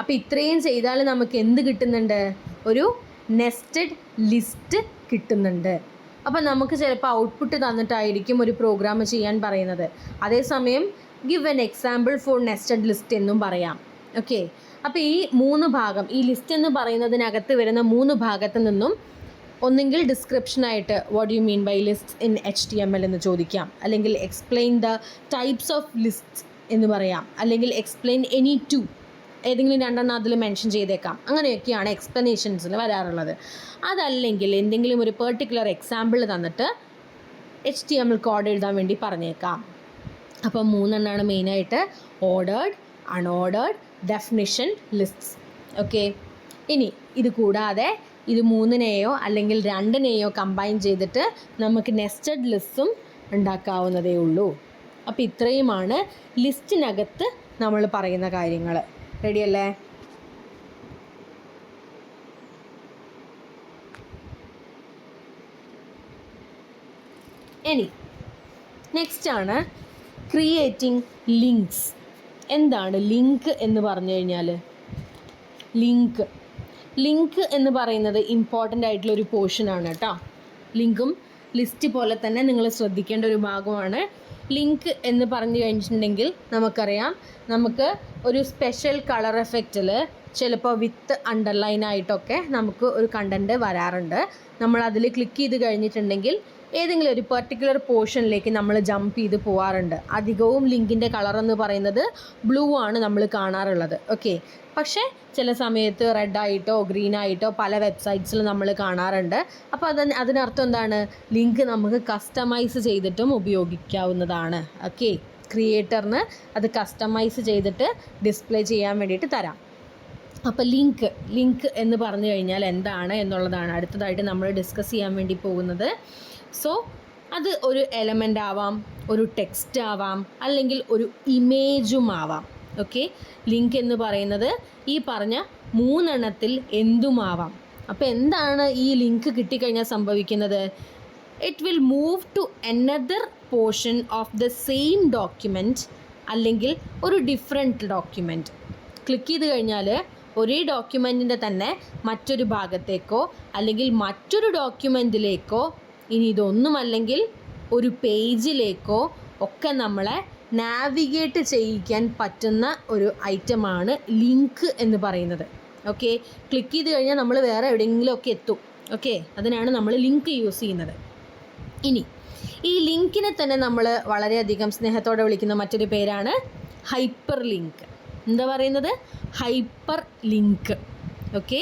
അപ്പോൾ ഇത്രയും ചെയ്താൽ നമുക്ക് എന്ത് കിട്ടുന്നുണ്ട്? ഒരു നെസ്റ്റഡ് ലിസ്റ്റ് കിട്ടുന്നുണ്ട്. അപ്പോൾ നമുക്ക് ചിലപ്പോൾ ഔട്ട്പുട്ട് തന്നിട്ടായിരിക്കും ഒരു പ്രോഗ്രാം ചെയ്യാൻ പറയുന്നത്. അതേസമയം give an example for nested list എന്നും പറയാം. ഓക്കെ, അപ്പോൾ ഈ 3 ഭാഗം, ഈ ലിസ്റ്റ് എന്ന് പറയുന്നതിനകത്ത് വരുന്ന 3 ഭാഗത്ത് നിന്നും ഒന്നെങ്കിൽ ഡിസ്ക്രിപ്ഷനായിട്ട് what you mean by list in HTML എന്ന് ചോദിക്കാം, അല്ലെങ്കിൽ explain the types of list എന്ന് പറയാം, അല്ലെങ്കിൽ എക്സ്പ്ലെയിൻ എനി 2, ഏതെങ്കിലും 2 അതിൽ മെൻഷൻ ചെയ്തേക്കാം. അങ്ങനെയൊക്കെയാണ് എക്സ്പ്ലനേഷൻസിൽ വരാറുള്ളത്. അതല്ലെങ്കിൽ എന്തെങ്കിലും ഒരു പെർട്ടിക്കുലർ എക്സാമ്പിൾ തന്നിട്ട് HTML കോഡ് എഴുതാൻ വേണ്ടി പറഞ്ഞേക്കാം. അപ്പം 3 മെയിനായിട്ട്: ordered, unordered, definition, lists. Okay, ഇനി ഇത് കൂടാതെ ഇത് 3നെയോ അല്ലെങ്കിൽ 2നെയോ കമ്പൈൻ ചെയ്തിട്ട് നമുക്ക് നെസ്റ്റഡ് ലിസ്റ്റും ഉണ്ടാക്കാവുന്നതേ ഉള്ളൂ. അപ്പോൾ ഇത്രയുമാണ് ലിസ്റ്റിനകത്ത് നമ്മൾ പറയുന്ന കാര്യങ്ങൾ. റെഡിയല്ലേ? ഇനി നെക്സ്റ്റ് ആണ് ക്രിയേറ്റിംഗ് ലിങ്ക്സ്. എന്താണ് ലിങ്ക് എന്ന് പറഞ്ഞു കഴിഞ്ഞാൽ? ലിങ്ക് എന്ന് പറയുന്നത് ഇമ്പോർട്ടൻ്റ് ആയിട്ടുള്ളൊരു പോർഷനാണ് കേട്ടോ. ലിങ്കും ലിസ്റ്റ് പോലെ തന്നെ നിങ്ങൾ ശ്രദ്ധിക്കേണ്ട ഒരു ഭാഗമാണ്. ലിങ്ക് എന്ന് പറഞ്ഞു കഴിഞ്ഞിട്ടുണ്ടെങ്കിൽ നമുക്കറിയാം, നമുക്ക് ഒരു സ്പെഷ്യൽ കളർ എഫക്റ്റിൽ ചിലപ്പോൾ വിത്ത് അണ്ടർലൈൻ ആയിട്ടൊക്കെ നമുക്ക് ഒരു കണ്ടൻറ്റ് വരാറുണ്ട്. നമ്മൾ അതിൽ ക്ലിക്ക് ചെയ്ത് കഴിഞ്ഞിട്ടുണ്ടെങ്കിൽ ഏതെങ്കിലും ഒരു പെർട്ടിക്കുലർ പോർഷനിലേക്ക് നമ്മൾ ജമ്പ് ചെയ്ത് പോകാറുണ്ട്. അധികവും ലിങ്കിൻ്റെ കളർ എന്ന് പറയുന്നത് ബ്ലൂ ആണ് നമ്മൾ കാണാറുള്ളത്. ഓക്കെ, പക്ഷേ ചില സമയത്ത് റെഡായിട്ടോ ഗ്രീനായിട്ടോ പല വെബ്സൈറ്റ്സിൽ നമ്മൾ കാണാറുണ്ട്. അപ്പോൾ അതിനർത്ഥം എന്താണ്? ലിങ്ക് നമുക്ക് കസ്റ്റമൈസ് ചെയ്തിട്ടും ഉപയോഗിക്കാവുന്നതാണ്. ഓക്കെ, ക്രിയേറ്ററിന് അത് കസ്റ്റമൈസ് ചെയ്തിട്ട് ഡിസ്പ്ലേ ചെയ്യാൻ വേണ്ടിയിട്ട് തരാം. അപ്പോൾ ലിങ്ക് എന്ന് പറഞ്ഞു കഴിഞ്ഞാൽ എന്താണ് എന്നുള്ളതാണ് അടുത്തതായിട്ട് നമ്മൾ ഡിസ്കസ് ചെയ്യാൻ വേണ്ടി പോകുന്നത്. സോ അത് ഒരു എലമെൻ്റ് ആവാം, ഒരു ടെക്സ്റ്റ് ആവാം, അല്ലെങ്കിൽ ഒരു ഇമേജും ആവാം. ഓക്കെ, ലിങ്ക് എന്ന് പറയുന്നത് ഈ പറഞ്ഞ 3 എന്തുമാവാം. അപ്പോൾ എന്താണ് ഈ ലിങ്ക് കിട്ടിക്കഴിഞ്ഞാൽ സംഭവിക്കുന്നത്? It will move to another portion of the same document, അല്ലെങ്കിൽ ഒരു ഡിഫറെൻറ്റ് ഡോക്യുമെൻറ്റ്. ക്ലിക്ക് ചെയ്ത് കഴിഞ്ഞാൽ ഒരേ ഡോക്യുമെൻറ്റിൻ്റെ തന്നെ മറ്റൊരു ഭാഗത്തേക്കോ അല്ലെങ്കിൽ മറ്റൊരു ഡോക്യുമെൻറ്റിലേക്കോ, ഇനി ഇതൊന്നുമല്ലെങ്കിൽ ഒരു പേജിലേക്കോ ഒക്കെ നമ്മളെ നാവിഗേറ്റ് ചെയ്യിക്കാൻ പറ്റുന്ന ഒരു ഐറ്റമാണ് ലിങ്ക് എന്ന് പറയുന്നത്. ഓക്കെ, ക്ലിക്ക് ചെയ്ത് കഴിഞ്ഞാൽ നമ്മൾ വേറെ എവിടെയെങ്കിലുമൊക്കെ എത്തും. ഓക്കെ, അതിനാണ് നമ്മൾ ലിങ്ക് യൂസ് ചെയ്യുന്നത്. ഇനി ഈ ലിങ്കിനെ തന്നെ നമ്മൾ വളരെയധികം സ്നേഹത്തോടെ വിളിക്കുന്ന മറ്റൊരു പേരാണ് ഹൈപ്പർ ലിങ്ക്. എന്താ പറയുന്നത്? Hyper link. ഓക്കെ,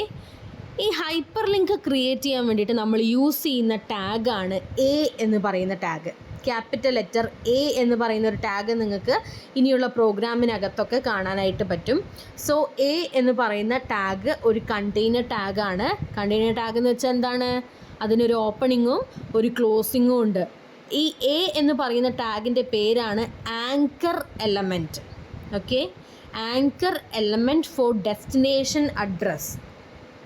ഈ ഹൈപ്പർ ലിങ്ക് ക്രിയേറ്റ് ചെയ്യാൻ വേണ്ടിയിട്ട് നമ്മൾ യൂസ് ചെയ്യുന്ന ടാഗാണ് A എന്ന് പറയുന്ന ടാഗ്. ക്യാപിറ്റൽ ലെറ്റർ എ എന്ന് പറയുന്ന ഒരു ടാഗ് നിങ്ങൾക്ക് ഇനിയുള്ള പ്രോഗ്രാമിനകത്തൊക്കെ കാണാനായിട്ട് പറ്റും. സോ എ എന്ന് പറയുന്ന ടാഗ് ഒരു കണ്ടെയ്നർ ടാഗാണ്. കണ്ടെയ്നർ ടാഗ് എന്ന് വെച്ചാൽ എന്താണ്? അതിനൊരു ഓപ്പണിങ്ങും ഒരു ക്ലോസിങ്ങും ഉണ്ട്. ഈ എ എന്ന് പറയുന്ന ടാഗിൻ്റെ പേരാണ് anchor element. Okay, anchor element for destination address.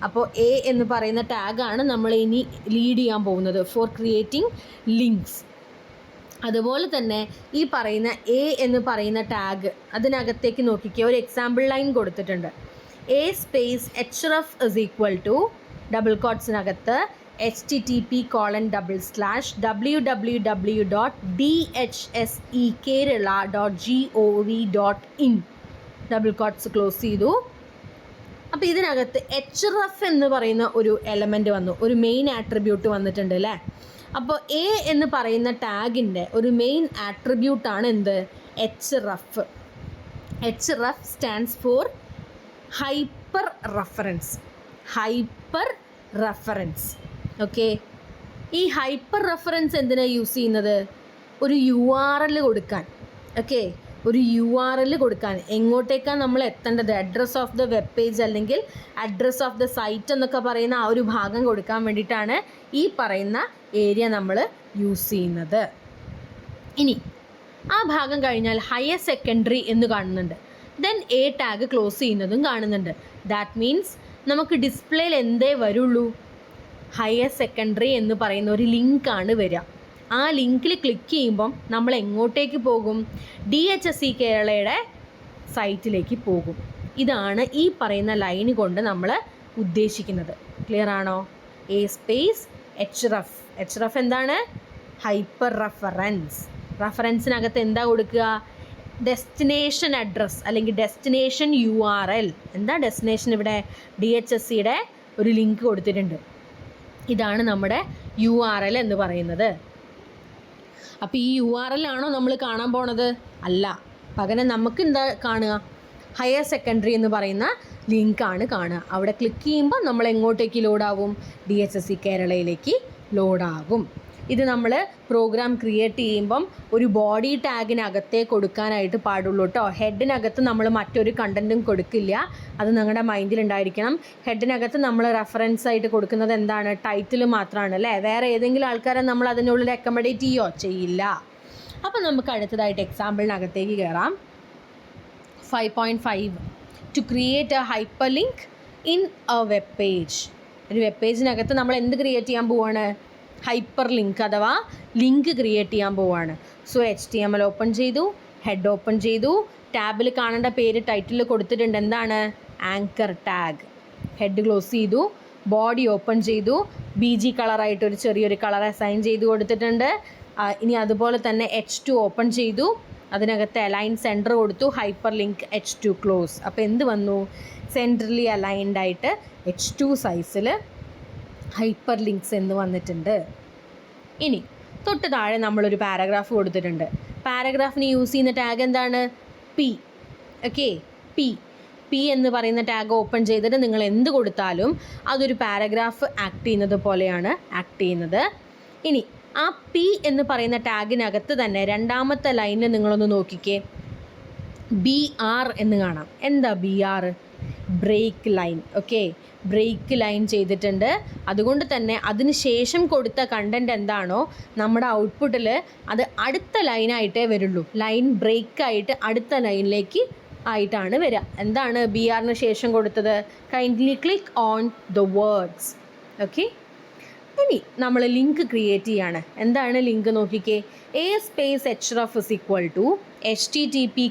അപ്പോൾ എ എന്ന് പറയുന്ന ടാഗാണ് നമ്മൾ ഇനി ലീഡ് ചെയ്യാൻ പോകുന്നത് ഫോർ ക്രിയേറ്റിംഗ് ലിങ്ക്സ്. അതുപോലെ തന്നെ ഈ പറയുന്ന എ എന്ന് പറയുന്ന ടാഗ് അതിനകത്തേക്ക് നോക്കിക്കുക, ഒരു എക്സാമ്പിൾ ലൈൻ കൊടുത്തിട്ടുണ്ട്. A space href is equal to double കോട്ട്സിനകത്ത് http://www.dhsekerala.gov.in ഡബിൾ കോട്ട്സ് ക്ലോസ് ചെയ്തു. അപ്പോൾ ഇതിനകത്ത് href എന്ന് പറയുന്ന ഒരു എലമെൻറ്റ് വന്നു, ഒരു മെയിൻ ആട്രിബ്യൂട്ട് വന്നിട്ടുണ്ട് അല്ലേ. അപ്പോൾ എ എന്ന് പറയുന്ന ടാഗിൻ്റെ ഒരു മെയിൻ ആട്രിബ്യൂട്ടാണ് എന്ത്? href. href stands for hyper reference. Hyper reference. Okay, ഈ ഹൈപ്പർ റെഫറൻസ് എന്തിനാണ് യൂസ് ചെയ്യുന്നത്? ഒരു URL കൊടുക്കാൻ. ഓക്കെ, ഒരു URL കൊടുക്കാൻ. എങ്ങോട്ടേക്കാണ് നമ്മൾ എത്തേണ്ടത്? Address of the web page അല്ലെങ്കിൽ അഡ്രസ് ഓഫ് ദ സൈറ്റ് എന്നൊക്കെ പറയുന്ന ആ ഒരു ഭാഗം കൊടുക്കാൻ വേണ്ടിയിട്ടാണ് ഈ പറയുന്ന ഏരിയ നമ്മൾ യൂസ് ചെയ്യുന്നത്. ഇനി ആ ഭാഗം കഴിഞ്ഞാൽ ഹയർ സെക്കൻഡറി എന്ന് കാണുന്നുണ്ട്. ദെൻ എ ടാഗ് ക്ലോസ് ചെയ്യുന്നതും കാണുന്നുണ്ട്. ദാറ്റ് മീൻസ് നമുക്ക് ഡിസ്പ്ലേയിൽ എന്തേ വരുള്ളൂ? ഹയർ സെക്കൻഡറി എന്ന് പറയുന്ന ഒരു ലിങ്കാണ് വരിക. ആ ലിങ്കിൽ ക്ലിക്ക് ചെയ്യുമ്പം നമ്മൾ എങ്ങോട്ടേക്ക് പോകും? DHSE കേരളയുടെ സൈറ്റിലേക്ക് പോകും. ഇതാണ് ഈ പറയുന്ന ലൈന് കൊണ്ട് നമ്മൾ ഉദ്ദേശിക്കുന്നത്. ക്ലിയർ ആണോ? A space href. href എന്താണ്? Hyper reference. റെഫറൻസിനകത്ത് എന്താ കൊടുക്കുക? ഡെസ്റ്റിനേഷൻ അഡ്രസ് അല്ലെങ്കിൽ ഡെസ്റ്റിനേഷൻ URL. എന്താ ഡെസ്റ്റിനേഷൻ? ഇവിടെ DHSEയുടെ ഒരു ലിങ്ക് കൊടുത്തിട്ടുണ്ട്. ഇതാണ് നമ്മുടെ URL എന്ന് പറയുന്നത്. അപ്പോൾ ഈ URL ആണോ നമ്മൾ കാണാൻ പോണത്? അല്ല. പകരം നമുക്ക് എന്താ കാണുക? ഹയർ സെക്കൻഡറി എന്ന് പറയുന്ന ലിങ്കാണ് കാണുക. അവിടെ ക്ലിക്ക് ചെയ്യുമ്പോൾ നമ്മൾ എങ്ങോട്ടേക്ക് ലോഡാവും? DHSE കേരളയിലേക്ക് ലോഡാകും. ഇത് നമ്മൾ പ്രോഗ്രാം ക്രിയേറ്റ് ചെയ്യുമ്പം ഒരു ബോഡി ടാഗിനകത്തേ കൊടുക്കാനായിട്ട് പാടുള്ളൂ കേട്ടോ. ഹെഡിനകത്ത് നമ്മൾ മറ്റൊരു കണ്ടൻറ്റും കൊടുക്കില്ല. അത് നിങ്ങളുടെ മൈൻഡിലുണ്ടായിരിക്കണം. ഹെഡിനകത്ത് നമ്മൾ റെഫറൻസ് ആയിട്ട് കൊടുക്കുന്നത് എന്താണ്? ടൈറ്റിൽ മാത്രമാണ് അല്ലേ. വേറെ ഏതെങ്കിലും ആൾക്കാരെ നമ്മൾ അതിനുള്ളിൽ അക്കമഡേറ്റ് ചെയ്യുകയോ ചെയ്യില്ല. അപ്പോൾ നമുക്ക് അടുത്തതായിട്ട് എക്സാമ്പിളിനകത്തേക്ക് കയറാം. 5.5 to create a hyper link in a web page. ഒരു വെബ് പേജിനകത്ത് നമ്മൾ എന്ത് ക്രിയേറ്റ് ചെയ്യാൻ പോവാണ്? ഹൈപ്പർ ലിങ്ക് അഥവാ ലിങ്ക് ക്രിയേറ്റ് ചെയ്യാൻ പോവാണ്. സോ HTML ഓപ്പൺ ചെയ്തു, ഹെഡ് ഓപ്പൺ ചെയ്തു, ടാബിൽ കാണേണ്ട പേര് ടൈറ്റിൽ കൊടുത്തിട്ടുണ്ട്. എന്താണ്? Anchor tag. ഹെഡ് ക്ലോസ് ചെയ്തു, ബോഡി ഓപ്പൺ ചെയ്തു, BG കളറായിട്ട് ഒരു ചെറിയൊരു കളർ അസൈൻ ചെയ്ത് കൊടുത്തിട്ടുണ്ട്. ഇനി അതുപോലെ തന്നെ H2 ഓപ്പൺ ചെയ്തു, അതിനകത്ത് അലൈൻ സെൻറ്റർ കൊടുത്തു, ഹൈപ്പർ ലിങ്ക് H2 ക്ലോസ്. അപ്പോൾ എന്ത് വന്നു? സെൻട്രലി അലൈൻഡ് ആയിട്ട് H2 സൈസിൽ ഹൈപ്പർ ലിങ്ക്സ് എന്ന് വന്നിട്ടുണ്ട്. ഇനി തൊട്ട് താഴെ നമ്മളൊരു പാരഗ്രാഫ് കൊടുത്തിട്ടുണ്ട്. പാരഗ്രാഫിന് യൂസ് ചെയ്യുന്ന ടാഗ് എന്താണ്? P. ഓക്കെ, P എന്ന് പറയുന്ന ടാഗ് ഓപ്പൺ ചെയ്തിട്ട് നിങ്ങൾ എന്ത് കൊടുത്താലും അതൊരു പാരഗ്രാഫ് ആക്ട് ചെയ്യുന്നത് പോലെയാണ് ആക്ട് ചെയ്യുന്നത്. ഇനി ആ P എന്ന് പറയുന്ന ടാഗിനകത്ത് തന്നെ രണ്ടാമത്തെ ലൈനിൽ നിങ്ങളൊന്ന് നോക്കിക്കേ, BR എന്ന് കാണാം. എന്താ BR? Break line. Okay, break line ചെയ്തിട്ടുണ്ട്. അതുകൊണ്ട് തന്നെ അതിന് ശേഷം കൊടുത്ത കണ്ടൻറ്റ് എന്താണോ നമ്മുടെ ഔട്ട്പുട്ടിൽ അത് അടുത്ത ലൈനായിട്ടേ വരുള്ളൂ. ലൈൻ ബ്രേക്കായിട്ട് അടുത്ത ലൈനിലേക്ക് ആയിട്ടാണ് വരിക. എന്താണ് BRന് ശേഷം കൊടുത്തത്? Kindly click on the words. Okay, ഇനി നമ്മൾ ലിങ്ക് ക്രിയേറ്റ് ചെയ്യാണ്. എന്താണ് ലിങ്ക്? നോക്കിക്കേ, A space href is equal to http://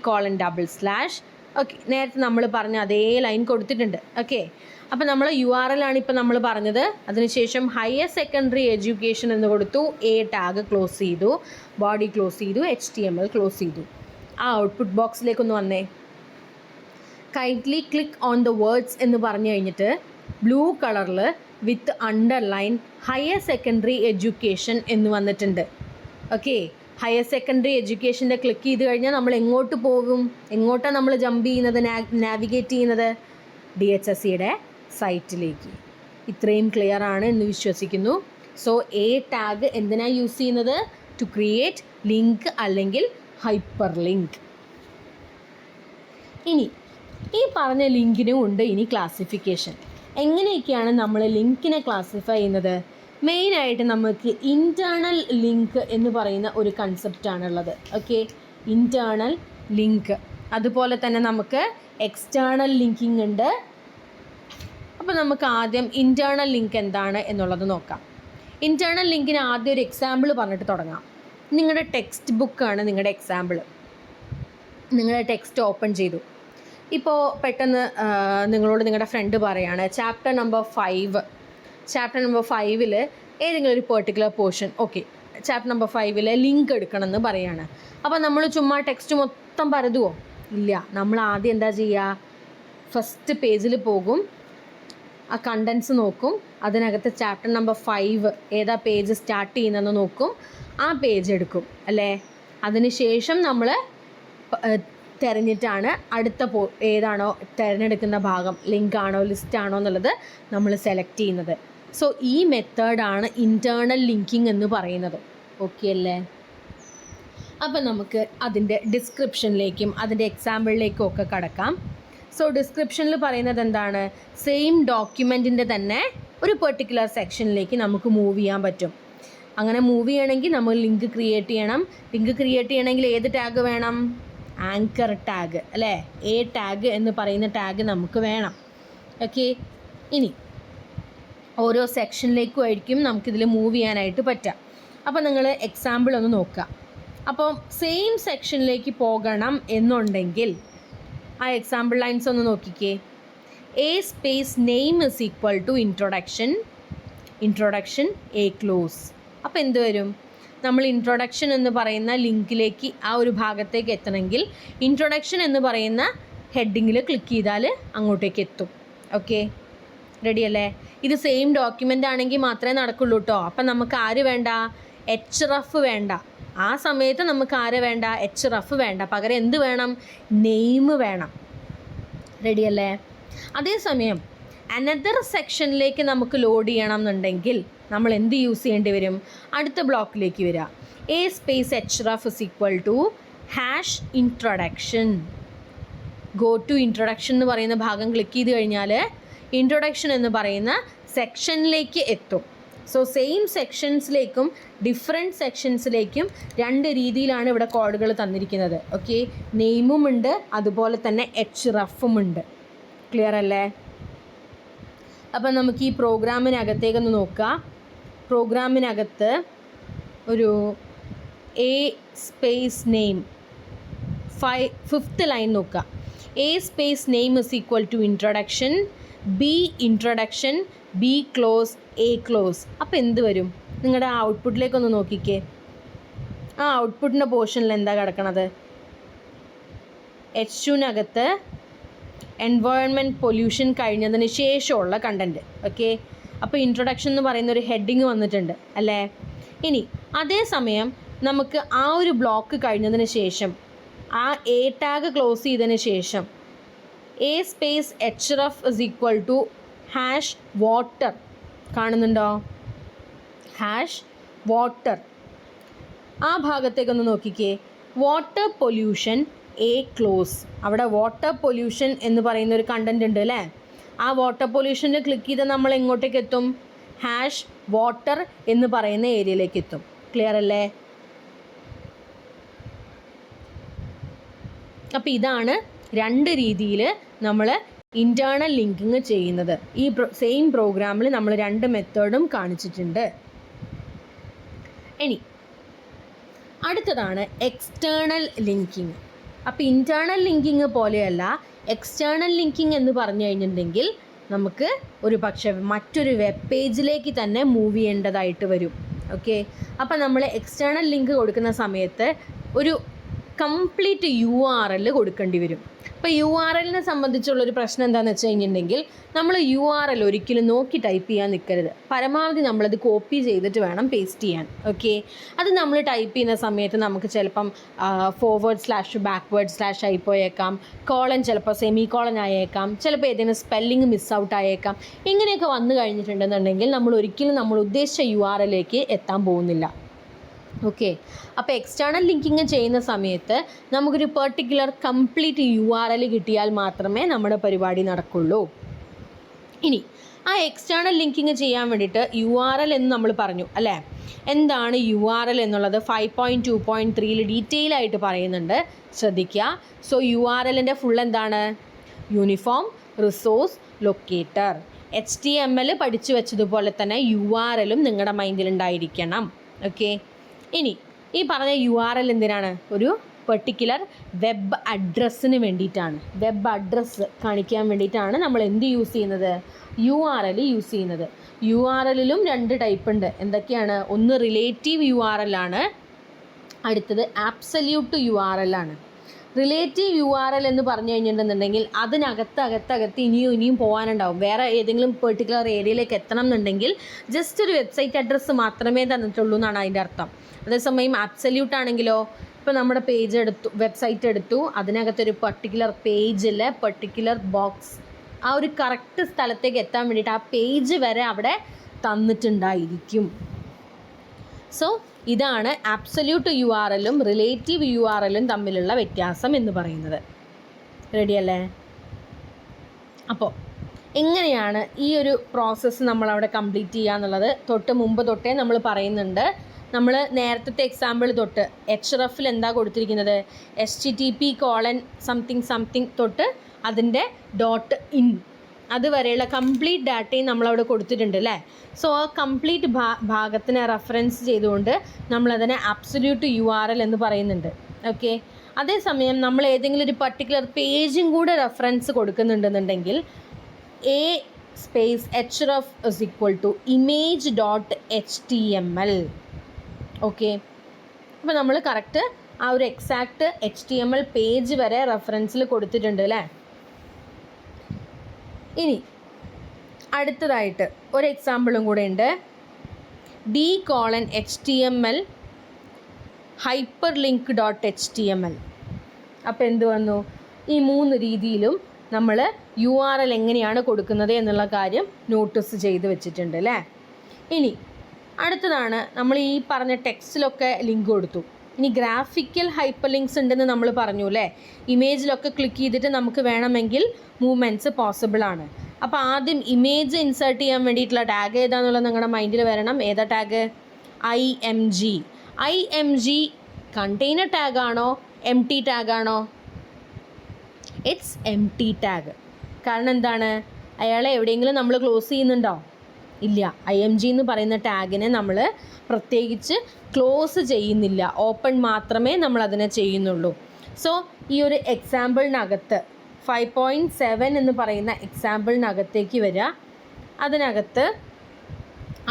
okay, നേരത്തെ നമ്മൾ പറഞ്ഞ അതേ ലൈൻ കൊടുത്തിട്ടുണ്ട്. ഓക്കെ, അപ്പോൾ നമ്മൾ URL ആണ് ഇപ്പോൾ നമ്മൾ പറഞ്ഞത്. അതിനുശേഷം ഹയർ സെക്കൻഡറി എഡ്യൂക്കേഷൻ എന്ന് കൊടുത്തു, A ടാഗ് ക്ലോസ് ചെയ്തു, ബോഡി ക്ലോസ് ചെയ്തു, HTML ക്ലോസ് ചെയ്തു. ആ ഔട്ട്പുട്ട് ബോക്സിലേക്കൊന്ന് വന്നേ. Kindly click on the words എന്ന് പറഞ്ഞു കഴിഞ്ഞിട്ട് ബ്ലൂ കളറിൽ വിത്ത് അണ്ടർലൈൻ ഹയർ സെക്കൻഡറി എഡ്യൂക്കേഷൻ എന്ന് വന്നിട്ടുണ്ട്. ഓക്കെ, ഹയർ സെക്കൻഡറി എഡ്യൂക്കേഷൻ്റെ ക്ലിക്ക് ചെയ്ത് കഴിഞ്ഞാൽ നമ്മൾ എങ്ങോട്ട് പോകും? എങ്ങോട്ടാണ് നമ്മൾ ജമ്പ് ചെയ്യുന്നത്, നാവിഗേറ്റ് ചെയ്യുന്നത്? DHSEയുടെ സൈറ്റിലേക്ക്. ഇത്രയും ക്ലിയർ ആണ് എന്ന് വിശ്വസിക്കുന്നു. സോ A ടാഗ് എന്തിനാണ് യൂസ് ചെയ്യുന്നത്? ടു ക്രിയേറ്റ് ലിങ്ക് അല്ലെങ്കിൽ ഹൈപ്പർ ലിങ്ക്. ഇനി ഈ പറഞ്ഞ ലിങ്കിനും ഉണ്ട് ഇനി ക്ലാസിഫിക്കേഷൻ. എങ്ങനെയൊക്കെയാണ് നമ്മൾ ലിങ്കിനെ ക്ലാസിഫൈ ചെയ്യുന്നത്? മെയിനായിട്ട് നമുക്ക് ഇൻറ്റേർണൽ ലിങ്ക് എന്ന് പറയുന്ന ഒരു കൺസെപ്റ്റാണുള്ളത്. Okay, internal link. അതുപോലെ തന്നെ നമുക്ക് എക്സ്റ്റേർണൽ ലിങ്കിങ് ഉണ്ട്. അപ്പോൾ നമുക്ക് ആദ്യം ഇൻറ്റേർണൽ ലിങ്ക് എന്താണ് എന്നുള്ളത് നോക്കാം. ഇൻറ്റേർണൽ ലിങ്കിന് ആദ്യം ഒരു എക്സാമ്പിൾ പറഞ്ഞിട്ട് തുടങ്ങാം. നിങ്ങളുടെ ടെക്സ്റ്റ് ബുക്കാണ് നിങ്ങളുടെ എക്സാമ്പിൾ. നിങ്ങളുടെ ടെക്സ്റ്റ് ഓപ്പൺ ചെയ്തു. ഇപ്പോൾ പെട്ടെന്ന് നിങ്ങളോട് നിങ്ങളുടെ ഫ്രണ്ട് പറയാണ് ചാപ്റ്റർ നമ്പർ 5 ഏതെങ്കിലും ഒരു particular portion, okay, chapter number 5 link എടുക്കണമെന്ന് പറയുകയാണ്. അപ്പോൾ നമ്മൾ ചുമ്മാ ടെക്സ്റ്റ് മൊത്തം പരതുമോ? ഇല്ല. നമ്മൾ ആദ്യം എന്താ ചെയ്യുക? ഫസ്റ്റ് പേജിൽ പോകും, ആ കണ്ടൻസ് നോക്കും, അതിനകത്ത് ചാപ്റ്റർ നമ്പർ 5 ഏതാ പേജ് സ്റ്റാർട്ട് ചെയ്യുന്നതെന്ന് നോക്കും, ആ പേജ് എടുക്കും അല്ലേ. അതിനുശേഷം നമ്മൾ തിരഞ്ഞിട്ടാണ് അടുത്ത ഏതാണോ തിരഞ്ഞെടുക്കുന്ന ഭാഗം, ലിങ്ക് ആണോ ലിസ്റ്റ് ആണോ എന്നുള്ളത് നമ്മൾ സെലക്ട് ചെയ്യുന്നത്. സോ ഈ മെത്തേഡാണ് ഇൻറ്റേർണൽ ലിങ്കിങ് എന്ന് പറയുന്നത്. ഓക്കെ അല്ലേ? അപ്പം നമുക്ക് അതിൻ്റെ ഡിസ്ക്രിപ്ഷനിലേക്കും അതിൻ്റെ എക്സാമ്പിളിലേക്കും ഒക്കെ കടക്കാം. സോ ഡിസ്ക്രിപ്ഷനിൽ പറയുന്നത് എന്താണ്? സെയിം ഡോക്യുമെൻറ്റിൻ്റെ തന്നെ ഒരു പെർട്ടിക്കുലർ സെക്ഷനിലേക്ക് നമുക്ക് മൂവ് ചെയ്യാൻ പറ്റും. അങ്ങനെ മൂവ് ചെയ്യണമെങ്കിൽ നമ്മൾ ലിങ്ക് ക്രിയേറ്റ് ചെയ്യണം. ലിങ്ക് ക്രിയേറ്റ് ചെയ്യണമെങ്കിൽ ഏത് ടാഗ് വേണം? ആങ്കർ ടാഗ് അല്ലേ? എ ടാഗ് എന്ന് പറയുന്ന ടാഗ് നമുക്ക് വേണം. ഓക്കെ, ഇനി ഓരോ സെക്ഷനിലേക്കും ആയിരിക്കും നമുക്കിതിൽ മൂവ് ചെയ്യാനായിട്ട് പറ്റുക. അപ്പോൾ നിങ്ങൾ എക്സാമ്പിൾ ഒന്ന് നോക്കുക. അപ്പം സെയിം സെക്ഷനിലേക്ക് പോകണം എന്നുണ്ടെങ്കിൽ ആ എക്സാമ്പിൾ ലൈൻസ് ഒന്ന് നോക്കിക്കേ. A space name is equal to introduction A close. അപ്പോൾ എന്ത് വരും? നമ്മൾ ഇൻട്രൊഡക്ഷൻ എന്ന് പറയുന്ന ലിങ്കിലേക്ക് ആ ഒരു ഭാഗത്തേക്ക് എത്തണമെങ്കിൽ ഇൻട്രൊഡക്ഷൻ എന്ന് പറയുന്ന ഹെഡിങ്ങിൽ ക്ലിക്ക് ചെയ്താൽ അങ്ങോട്ടേക്ക് എത്തും. ഓക്കെ, റെഡി അല്ലേ? ഇത് സെയിം ഡോക്യുമെൻ്റ് ആണെങ്കിൽ മാത്രമേ നടക്കുള്ളൂ കേട്ടോ. അപ്പം നമുക്ക് ആര് വേണ്ട? href വേണ്ട. ആ സമയത്ത് നമുക്ക് ആര് വേണ്ട? href വേണ്ട. പകരം എന്ത് വേണം? നെയിം വേണം. റെഡി അല്ലേ? അതേസമയം അനദർ സെക്ഷനിലേക്ക് നമുക്ക് ലോഡ് ചെയ്യണം എന്നുണ്ടെങ്കിൽ നമ്മൾ എന്ത് യൂസ് ചെയ്യേണ്ടി വരും? അടുത്ത ബ്ലോക്കിലേക്ക് വരിക. A space href is equal to #introduction. Go to introduction എന്ന് പറയുന്ന ഭാഗം ക്ലിക്ക് ചെയ്ത് കഴിഞ്ഞാൽ ഇൻട്രൊഡക്ഷൻ എന്ന് പറയുന്ന സെക്ഷനിലേക്ക് എത്തും. സോ സെയിം സെക്ഷൻസിലേക്കും ഡിഫറെൻറ്റ് സെക്ഷൻസിലേക്കും രണ്ട് രീതിയിലാണ് ഇവിടെ കോഡുകൾ തന്നിരിക്കുന്നത്. ഓക്കെ, നെയിമും ഉണ്ട്, അതുപോലെ തന്നെ hrefഉം ഉണ്ട്. ക്ലിയർ അല്ലേ? അപ്പം നമുക്ക് ഈ പ്രോഗ്രാമിനകത്തേക്കൊന്ന് നോക്കാം. പ്രോഗ്രാമിനകത്ത് ഒരു a space name 5th line നോക്കുക. A space name is equal to introduction, b introduction, b close, a close. അപ്പോൾ എന്ത് വരും? നിങ്ങളുടെ ഔട്ട്പുട്ടിലേക്കൊന്ന് നോക്കിക്കേ. ആ ഔട്ട്പുട്ടിൻ്റെ പോർഷനിൽ എന്താ കിടക്കണത്? H2-നകത്ത് എൻവയോൺമെൻറ്റ് പൊല്യൂഷൻ കഴിഞ്ഞതിന് ശേഷമുള്ള കണ്ടൻറ്റ്. ഓക്കെ, അപ്പോൾ ഇൻട്രൊഡക്ഷൻ എന്ന് പറയുന്ന ഒരു ഹെഡിങ് വന്നിട്ടുണ്ട് അല്ലേ? ഇനി അതേസമയം നമുക്ക് ആ ഒരു ബ്ലോക്ക് കഴിഞ്ഞതിന് ശേഷം ആ എ ടാഗ് ക്ലോസ് ചെയ്തതിന് ശേഷം a space href is equal to #water കാണുന്നുണ്ടോ? #water. ആ ഭാഗത്തേക്കൊന്ന് നോക്കിക്കേ. Water pollution a close. അവിടെ വാട്ടർ പൊല്യൂഷൻ എന്ന് പറയുന്ന ഒരു കണ്ടൻറ് ഉണ്ട് അല്ലേ? ആ വാട്ടർ പൊല്യൂഷനിൽ ക്ലിക്ക് ചെയ്താൽ നമ്മൾ എങ്ങോട്ടേക്ക് എത്തും? #water എന്ന് പറയുന്ന ഏരിയയിലേക്ക് എത്തും. ക്ലിയർ അല്ലേ? അപ്പോൾ ഇതാണ് രണ്ട് രീതിയിൽ നമ്മൾ ഇൻറ്റേർണൽ ലിങ്കിങ് ചെയ്യുന്നത്. ഈ സെയിം പ്രോഗ്രാമിൽ നമ്മൾ രണ്ട് മെത്തേഡും കാണിച്ചിട്ടുണ്ട്. ഇനി അടുത്തതാണ് എക്സ്റ്റേർണൽ ലിങ്കിങ്. അപ്പോൾ ഇൻറ്റേർണൽ ലിങ്കിങ് പോലെയല്ല എക്സ്റ്റേർണൽ ലിങ്കിങ് എന്ന് പറഞ്ഞു കഴിഞ്ഞിട്ടുണ്ടെങ്കിൽ നമുക്ക് ഒരു പക്ഷേ മറ്റൊരു വെബ് പേജിലേക്ക് തന്നെ മൂവ് ചെയ്യേണ്ടതായിട്ട് വരും. ഓക്കെ, അപ്പോൾ നമ്മൾ എക്സ്റ്റേർണൽ ലിങ്ക് കൊടുക്കുന്ന സമയത്ത് ഒരു കംപ്ലീറ്റ് URL കൊടുക്കേണ്ടി വരും. ഇപ്പോൾ URLനെ സംബന്ധിച്ചുള്ളൊരു പ്രശ്നം എന്താണെന്ന് വെച്ച് കഴിഞ്ഞിട്ടുണ്ടെങ്കിൽ നമ്മൾ URL ഒരിക്കലും നോക്കി ടൈപ്പ് ചെയ്യാൻ നിൽക്കരുത്. പരമാവധി നമ്മളത് കോപ്പി ചെയ്തിട്ട് വേണം പേസ്റ്റ് ചെയ്യാൻ. ഓക്കെ, അത് നമ്മൾ ടൈപ്പ് ചെയ്യുന്ന സമയത്ത് നമുക്ക് ചിലപ്പം // ആയിപ്പോയേക്കാം, കോളൻ ചിലപ്പോൾ സെമികോളൻ ആയേക്കാം, ചിലപ്പോൾ ഏതെങ്കിലും സ്പെല്ലിങ് മിസ് ഔട്ട് ആയേക്കാം. ഇങ്ങനെയൊക്കെ വന്നു കഴിഞ്ഞിട്ടുണ്ടെന്നുണ്ടെങ്കിൽ നമ്മൾ ഒരിക്കലും നമ്മൾ ഉദ്ദേശിച്ച URLലേക്ക് എത്താൻ പോകുന്നില്ല. ഓക്കെ, അപ്പോൾ എക്സ്റ്റേണൽ ലിങ്കിങ് ചെയ്യുന്ന സമയത്ത് നമുക്കൊരു പെർട്ടിക്കുലർ കംപ്ലീറ്റ് URL കിട്ടിയാൽ മാത്രമേ നമ്മുടെ പരിപാടി നടക്കുള്ളൂ. ഇനി ആ എക്സ്റ്റേണൽ ലിങ്കിങ് ചെയ്യാൻ വേണ്ടിയിട്ട് URL എന്ന് നമ്മൾ പറഞ്ഞു അല്ലേ. എന്താണ് URL എന്നുള്ളത് 5.2.3 ഡീറ്റെയിൽ ആയിട്ട് പറയുന്നുണ്ട്, ശ്രദ്ധിക്കുക. സോ URLൻ്റെ ഫുൾ എന്താണ്? Uniform resource locator. HTML പഠിച്ചു വെച്ചതുപോലെ തന്നെ URLും നിങ്ങളുടെ മൈൻഡിലുണ്ടായിരിക്കണം. ഓക്കെ, ഇനി ഈ പറഞ്ഞ URL എന്തിനാണ്? ഒരു പെർട്ടിക്കുലർ വെബ് അഡ്രസ്സിന് വേണ്ടിയിട്ടാണ്. വെബ് അഡ്രസ്സ് കാണിക്കാൻ വേണ്ടിയിട്ടാണ് നമ്മൾ എന്ത് യൂസ് ചെയ്യുന്നത്? URL യൂസ് ചെയ്യുന്നത്. URLിലും 2 ടൈപ്പ് ഉണ്ട്. എന്തൊക്കെയാണ്? ഒന്ന് റിലേറ്റീവ് URL ആണ്, അടുത്തത് ആബ്സല്യൂട്ട് URL ആണ്. റിലേറ്റീവ് URL എന്ന് പറഞ്ഞു കഴിഞ്ഞിട്ടുണ്ടെന്നുണ്ടെങ്കിൽ അതിനകത്ത് ഇനിയും പോകാനുണ്ടാവും. വേറെ ഏതെങ്കിലും പെർട്ടിക്കുലർ ഏരിയയിലേക്ക് എത്തണം എന്നുണ്ടെങ്കിൽ ജസ്റ്റ് ഒരു വെബ്സൈറ്റ് അഡ്രസ്സ് മാത്രമേ തന്നിട്ടുള്ളൂ എന്നാണ് അതിൻ്റെ അർത്ഥം. അതേസമയം ആബ്സല്യൂട്ട് ആണെങ്കിലോ, ഇപ്പോൾ നമ്മുടെ പേജ് എടുത്തു, വെബ്സൈറ്റ് എടുത്തു, അതിനകത്തൊരു പെർട്ടിക്കുലർ പേജിൽ പെർട്ടിക്കുലർ ബോക്സ് ആ ഒരു കറക്റ്റ് സ്ഥലത്തേക്ക് എത്താൻ വേണ്ടിയിട്ട് ആ പേജ് വരെ അവിടെ തന്നിട്ടുണ്ടായിരിക്കും. സോ ഇതാണ് ആബ്സല്യൂട്ട് URLും റിലേറ്റീവ് URLും തമ്മിലുള്ള വ്യത്യാസം എന്ന് പറയുന്നത്. റെഡിയല്ലേ? അപ്പോൾ എങ്ങനെയാണ് ഈ ഒരു പ്രോസസ്സ് നമ്മളവിടെ കംപ്ലീറ്റ് ചെയ്യുക എന്നുള്ളത് മുമ്പ് തൊട്ടേ നമ്മൾ പറയുന്നുണ്ട്. നമ്മൾ നേരത്തെ എക്സാമ്പിൾ തൊട്ട് hrefൽ എന്താ കൊടുത്തിരിക്കുന്നത്? http:// തൊട്ട് അതിൻ്റെ .in അതുവരെയുള്ള കംപ്ലീറ്റ് ഡാറ്റയും നമ്മളവിടെ കൊടുത്തിട്ടുണ്ട് അല്ലേ. സോ ആ കംപ്ലീറ്റ് ഭാഗത്തിനെ റെഫറൻസ് ചെയ്തുകൊണ്ട് നമ്മളതിനെ ആബ്സല്യൂട്ട് URL എന്ന് പറയുന്നുണ്ട്. ഓക്കെ, അതേസമയം നമ്മൾ ഏതെങ്കിലും ഒരു പർട്ടിക്കുലർ പേജും കൂടെ റെഫറൻസ് കൊടുക്കുന്നുണ്ടെന്നുണ്ടെങ്കിൽ href = image.html. ഓക്കെ, അപ്പോൾ നമ്മൾ കറക്റ്റ് ആ ഒരു എക്സാക്റ്റ് HTML പേജ് വരെ റെഫറൻസിൽ കൊടുത്തിട്ടുണ്ട് അല്ലേ. ഇനി അടുത്തതായിട്ട് ഒരു എക്സാമ്പിളും കൂടെ ഉണ്ട്. d:/html hyperlink.html. അപ്പോൾ എന്ത് വന്നു? ഈ 3 രീതിയിലും നമ്മൾ URL എങ്ങനെയാണ് കൊടുക്കുന്നത് എന്നുള്ള കാര്യം നോട്ടീസ് ചെയ്ത് വെച്ചിട്ടുണ്ട് അല്ലേ. ഇനി അടുത്തതാണ് നമ്മൾ ഈ പറഞ്ഞ ടെക്സ്റ്റിലൊക്കെ ലിങ്ക് കൊടുത്തു. ഇനി ഗ്രാഫിക്കൽ ഹൈപ്പർ ലിങ്ക്സ് ഉണ്ടെന്ന് നമ്മൾ പറഞ്ഞു അല്ലേ. ഇമേജിലൊക്കെ ക്ലിക്ക് ചെയ്തിട്ട് നമുക്ക് വേണമെങ്കിൽ മൂവ്മെൻറ്റ്സ് പോസിബിൾ ആണ്. അപ്പോൾ ആദ്യം ഇമേജ് ഇൻസേർട്ട് ചെയ്യാൻ വേണ്ടിയിട്ടുള്ള ടാഗ് ഏതാണെന്നുള്ളത് നിങ്ങളുടെ മൈൻഡിൽ വരണം. ഏതാ ടാഗ്? IMG കണ്ടെയ്നർ ടാഗാണോ empty ടാഗാണോ? It's empty tag. കാരണം എന്താണ്? അയാളെ എവിടെയെങ്കിലും നമ്മൾ ക്ലോസ് ചെയ്യുന്നുണ്ടോ? ഇല്ല. IMG എന്ന് പറയുന്ന ടാഗിനെ നമ്മൾ പ്രത്യേകിച്ച് ക്ലോസ് ചെയ്യുന്നില്ല, ഓപ്പൺ മാത്രമേ നമ്മൾ അതിനെ ചെയ്യുന്നുള്ളൂ. സോ ഈ ഒരു എക്സാമ്പിളിനകത്ത് 5.7 എന്ന് പറയുന്ന എക്സാമ്പിളിനകത്തേക്ക് വരിക. അതിനകത്ത്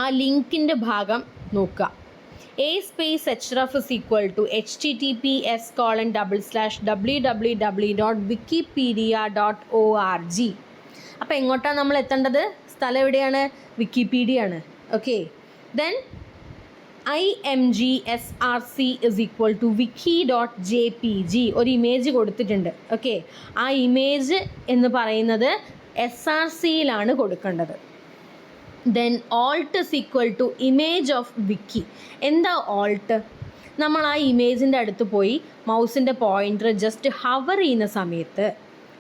ആ ലിങ്കിൻ്റെ ഭാഗം നോക്കുക. href = https://www.wikipedia.org. അപ്പോൾ എങ്ങോട്ടാണ് നമ്മൾ എത്തേണ്ടത്? സ്ഥലം എവിടെയാണ്? വിക്കിപീഡിയ ആണ്. Okay, then imgsrc = wiki.jpg. ഒരു ഇമേജ് കൊടുത്തിട്ടുണ്ട്. ഓക്കെ, ആ ഇമേജ് എന്ന് പറയുന്നത് srcയിലാണ് കൊടുക്കേണ്ടത്. Then alt = image of wiki. എന്താ alt? നമ്മൾ ആ ഇമേജിൻ്റെ അടുത്ത് പോയി മൗസിൻ്റെ പോയിൻ്റർ ജസ്റ്റ് ഹവർ ചെയ്യുന്ന സമയത്ത്,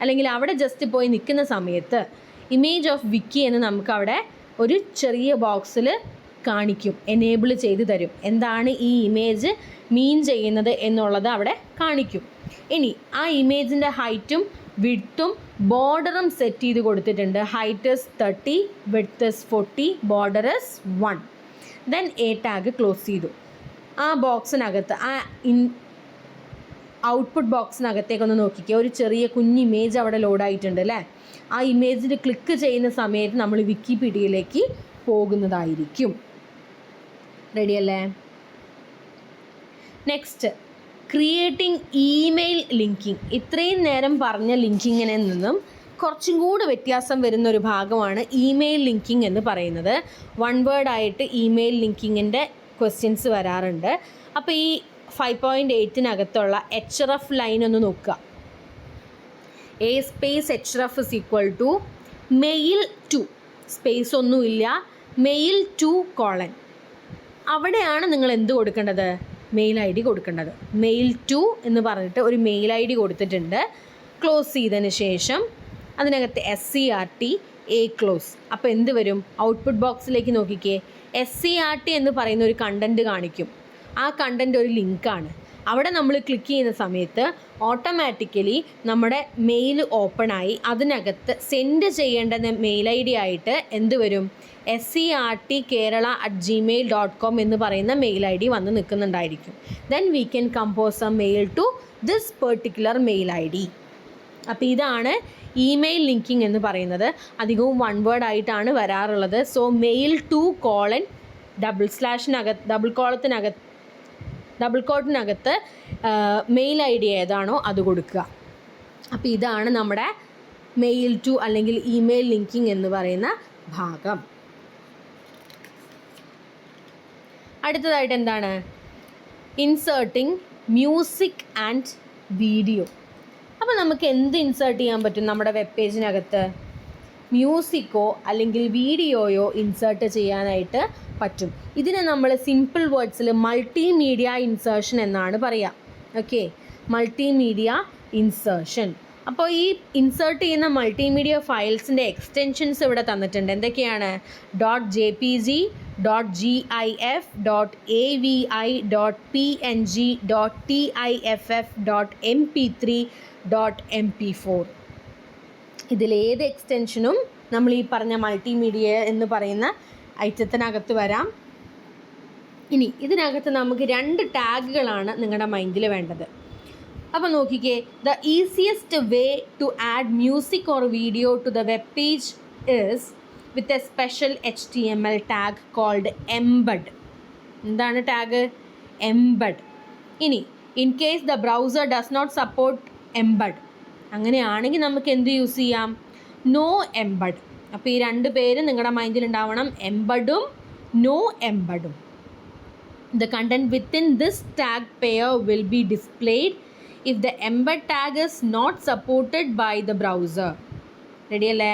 അല്ലെങ്കിൽ അവിടെ ജസ്റ്റ് പോയി നിൽക്കുന്ന സമയത്ത് ഇമേജ് ഓഫ് വിക്കി എന്ന് നമുക്കവിടെ ഒരു ചെറിയ ബോക്സിൽ കാണിക്കും, എനേബിൾ ചെയ്ത് തരും. എന്താണ് ഈ ഇമേജ് മീൻ ചെയ്യുന്നത് എന്നുള്ളത് അവിടെ കാണിക്കും. ഇനി ആ ഇമേജിൻ്റെ ഹൈറ്റും വിഡ്ത്തും ബോർഡറും സെറ്റ് ചെയ്ത് കൊടുത്തിട്ടുണ്ട്. Height is 30, width is 40, border is 1. Then tag close ചെയ്തു. ആ ബോക്സിനകത്ത് ആ ഔട്ട്പുട്ട് ബോക്സിനകത്തേക്കൊന്ന് നോക്കിക്കുക. ഒരു ചെറിയ കുഞ്ഞ് ഇമേജ് അവിടെ ലോഡായിട്ടുണ്ട് അല്ലേ. ആ ഇമേജിൽ ക്ലിക്ക് ചെയ്യുന്ന സമയത്ത് നമ്മൾ വിക്കിപീഡിയയിലേക്ക് പോകുന്നതായിരിക്കും. റെഡിയല്ലേ? Next, creating email linking. ഇത്രയും നേരം പറഞ്ഞ ലിങ്കിങ്ങിനെ നിന്നും കുറച്ചും കൂടെ വ്യത്യാസം വരുന്നൊരു ഭാഗമാണ് ഇമെയിൽ ലിങ്കിങ് എന്ന് പറയുന്നത്. വൺ വേർഡായിട്ട് ഇമെയിൽ ലിങ്കിങ്ങിൻ്റെ ക്വസ്റ്റ്യൻസ് വരാറുണ്ട്. അപ്പോൾ ഈ 5.8-നകത്തുള്ള href ലൈൻ ഒന്ന് നോക്കുക. href = mail to സ്പേസ് ഒന്നുമില്ല, mail to : അവിടെയാണ് നിങ്ങൾ എന്ത് കൊടുക്കേണ്ടത്? മെയിൽ ഐ ഡി കൊടുക്കേണ്ടത്. മെയിൽ ടു എന്ന് പറഞ്ഞിട്ട് ഒരു മെയിൽ ഐ ഡി കൊടുത്തിട്ടുണ്ട്. ക്ലോസ് ചെയ്തതിന് ശേഷം അതിനകത്ത് SCRT A ക്ലോസ്. അപ്പോൾ എന്ത് വരും? ഔട്ട്പുട്ട് ബോക്സിലേക്ക് നോക്കിക്കേ, SCRT എന്ന് പറയുന്ന ഒരു കണ്ടൻറ്റ് കാണിക്കും. ആ കണ്ടൻറ്റ് ഒരു ലിങ്കാണ്. അവിടെ നമ്മൾ ക്ലിക്ക് ചെയ്യുന്ന സമയത്ത് ഓട്ടോമാറ്റിക്കലി നമ്മുടെ മെയിൽ ഓപ്പണായി അതിനകത്ത് സെൻഡ് ചെയ്യേണ്ട മെയിൽ ഐ ഡി ആയിട്ട് എന്ത് വരും? SCRTkerala@gmail.com എന്ന് പറയുന്ന മെയിൽ ഐ ഡി വന്ന് നിൽക്കുന്നുണ്ടായിരിക്കും. Then we can compose a mail to this particular mail I D. അപ്പോൾ ഇതാണ് ഇമെയിൽ ലിങ്കിങ് എന്ന് പറയുന്നത്. അധികവും വൺ വേർഡ് ആയിട്ടാണ് വരാറുള്ളത്. സോ മെയിൽ ടു : ഡബിൾ കോട്ടിനകത്ത് മെയിൽ ഐ ഡി ഏതാണോ അത് കൊടുക്കുക. അപ്പോൾ ഇതാണ് നമ്മുടെ മെയിൽ ടു അല്ലെങ്കിൽ ഇമെയിൽ ലിങ്കിങ് എന്ന് പറയുന്ന ഭാഗം. അടുത്തതായിട്ട് എന്താണ്? Inserting music and video. അപ്പോൾ നമുക്ക് എന്ത് ഇൻസേർട്ട് ചെയ്യാൻ പറ്റും നമ്മുടെ വെബ് പേജിനകത്ത്? മ്യൂസിക്കോ അല്ലെങ്കിൽ വീഡിയോയോ ഇൻസേർട്ട് ചെയ്യാനായിട്ട് പറ്റും. ഇതിനെ നമ്മൾ സിമ്പിൾ വേർഡ്സിൽ മൾട്ടിമീഡിയ ഇൻസേർഷൻ എന്നാണ് പറയുക. Okay, multimedia insertion. അപ്പോൾ ഈ ഇൻസേർട്ട് ചെയ്യുന്ന മൾട്ടിമീഡിയ ഫയൽസിൻ്റെ എക്സ്റ്റെൻഷൻസ് ഇവിടെ തന്നിട്ടുണ്ട്. എന്തൊക്കെയാണ്? .jpg, .gif, .avi, .png, .tiff, .mp3, .mp4. ഇതിലേത് എക്സ്റ്റൻഷനും നമ്മൾ ഈ പറഞ്ഞ മൾട്ടിമീഡിയ എന്ന് പറയുന്ന ഐറ്റത്തിനകത്ത് വരാം. ഇനി ഇതിനകത്ത് നമുക്ക് 2 ടാഗുകളാണ് നിങ്ങളുടെ മൈൻഡിൽ വേണ്ടത്. അപ്പോൾ നോക്കിക്കേ, the easiest way to add music or video to the web page is with a special HTML tag called embed. എന്താണ് ടാഗ്? എംബഡ്. ഇനി in case the browser does not support embed, അങ്ങനെയാണെങ്കിൽ നമുക്ക് എന്ത് യൂസ് ചെയ്യാം? No embed. അപ്പോൾ ഈ 2 പേര് നിങ്ങളുടെ മൈൻഡിൽ ഉണ്ടാവണം, എംബഡും നോ എംബഡും. The content within this tag pair will be displayed if the embed tag is not supported by the browser. Ready അല്ലേ?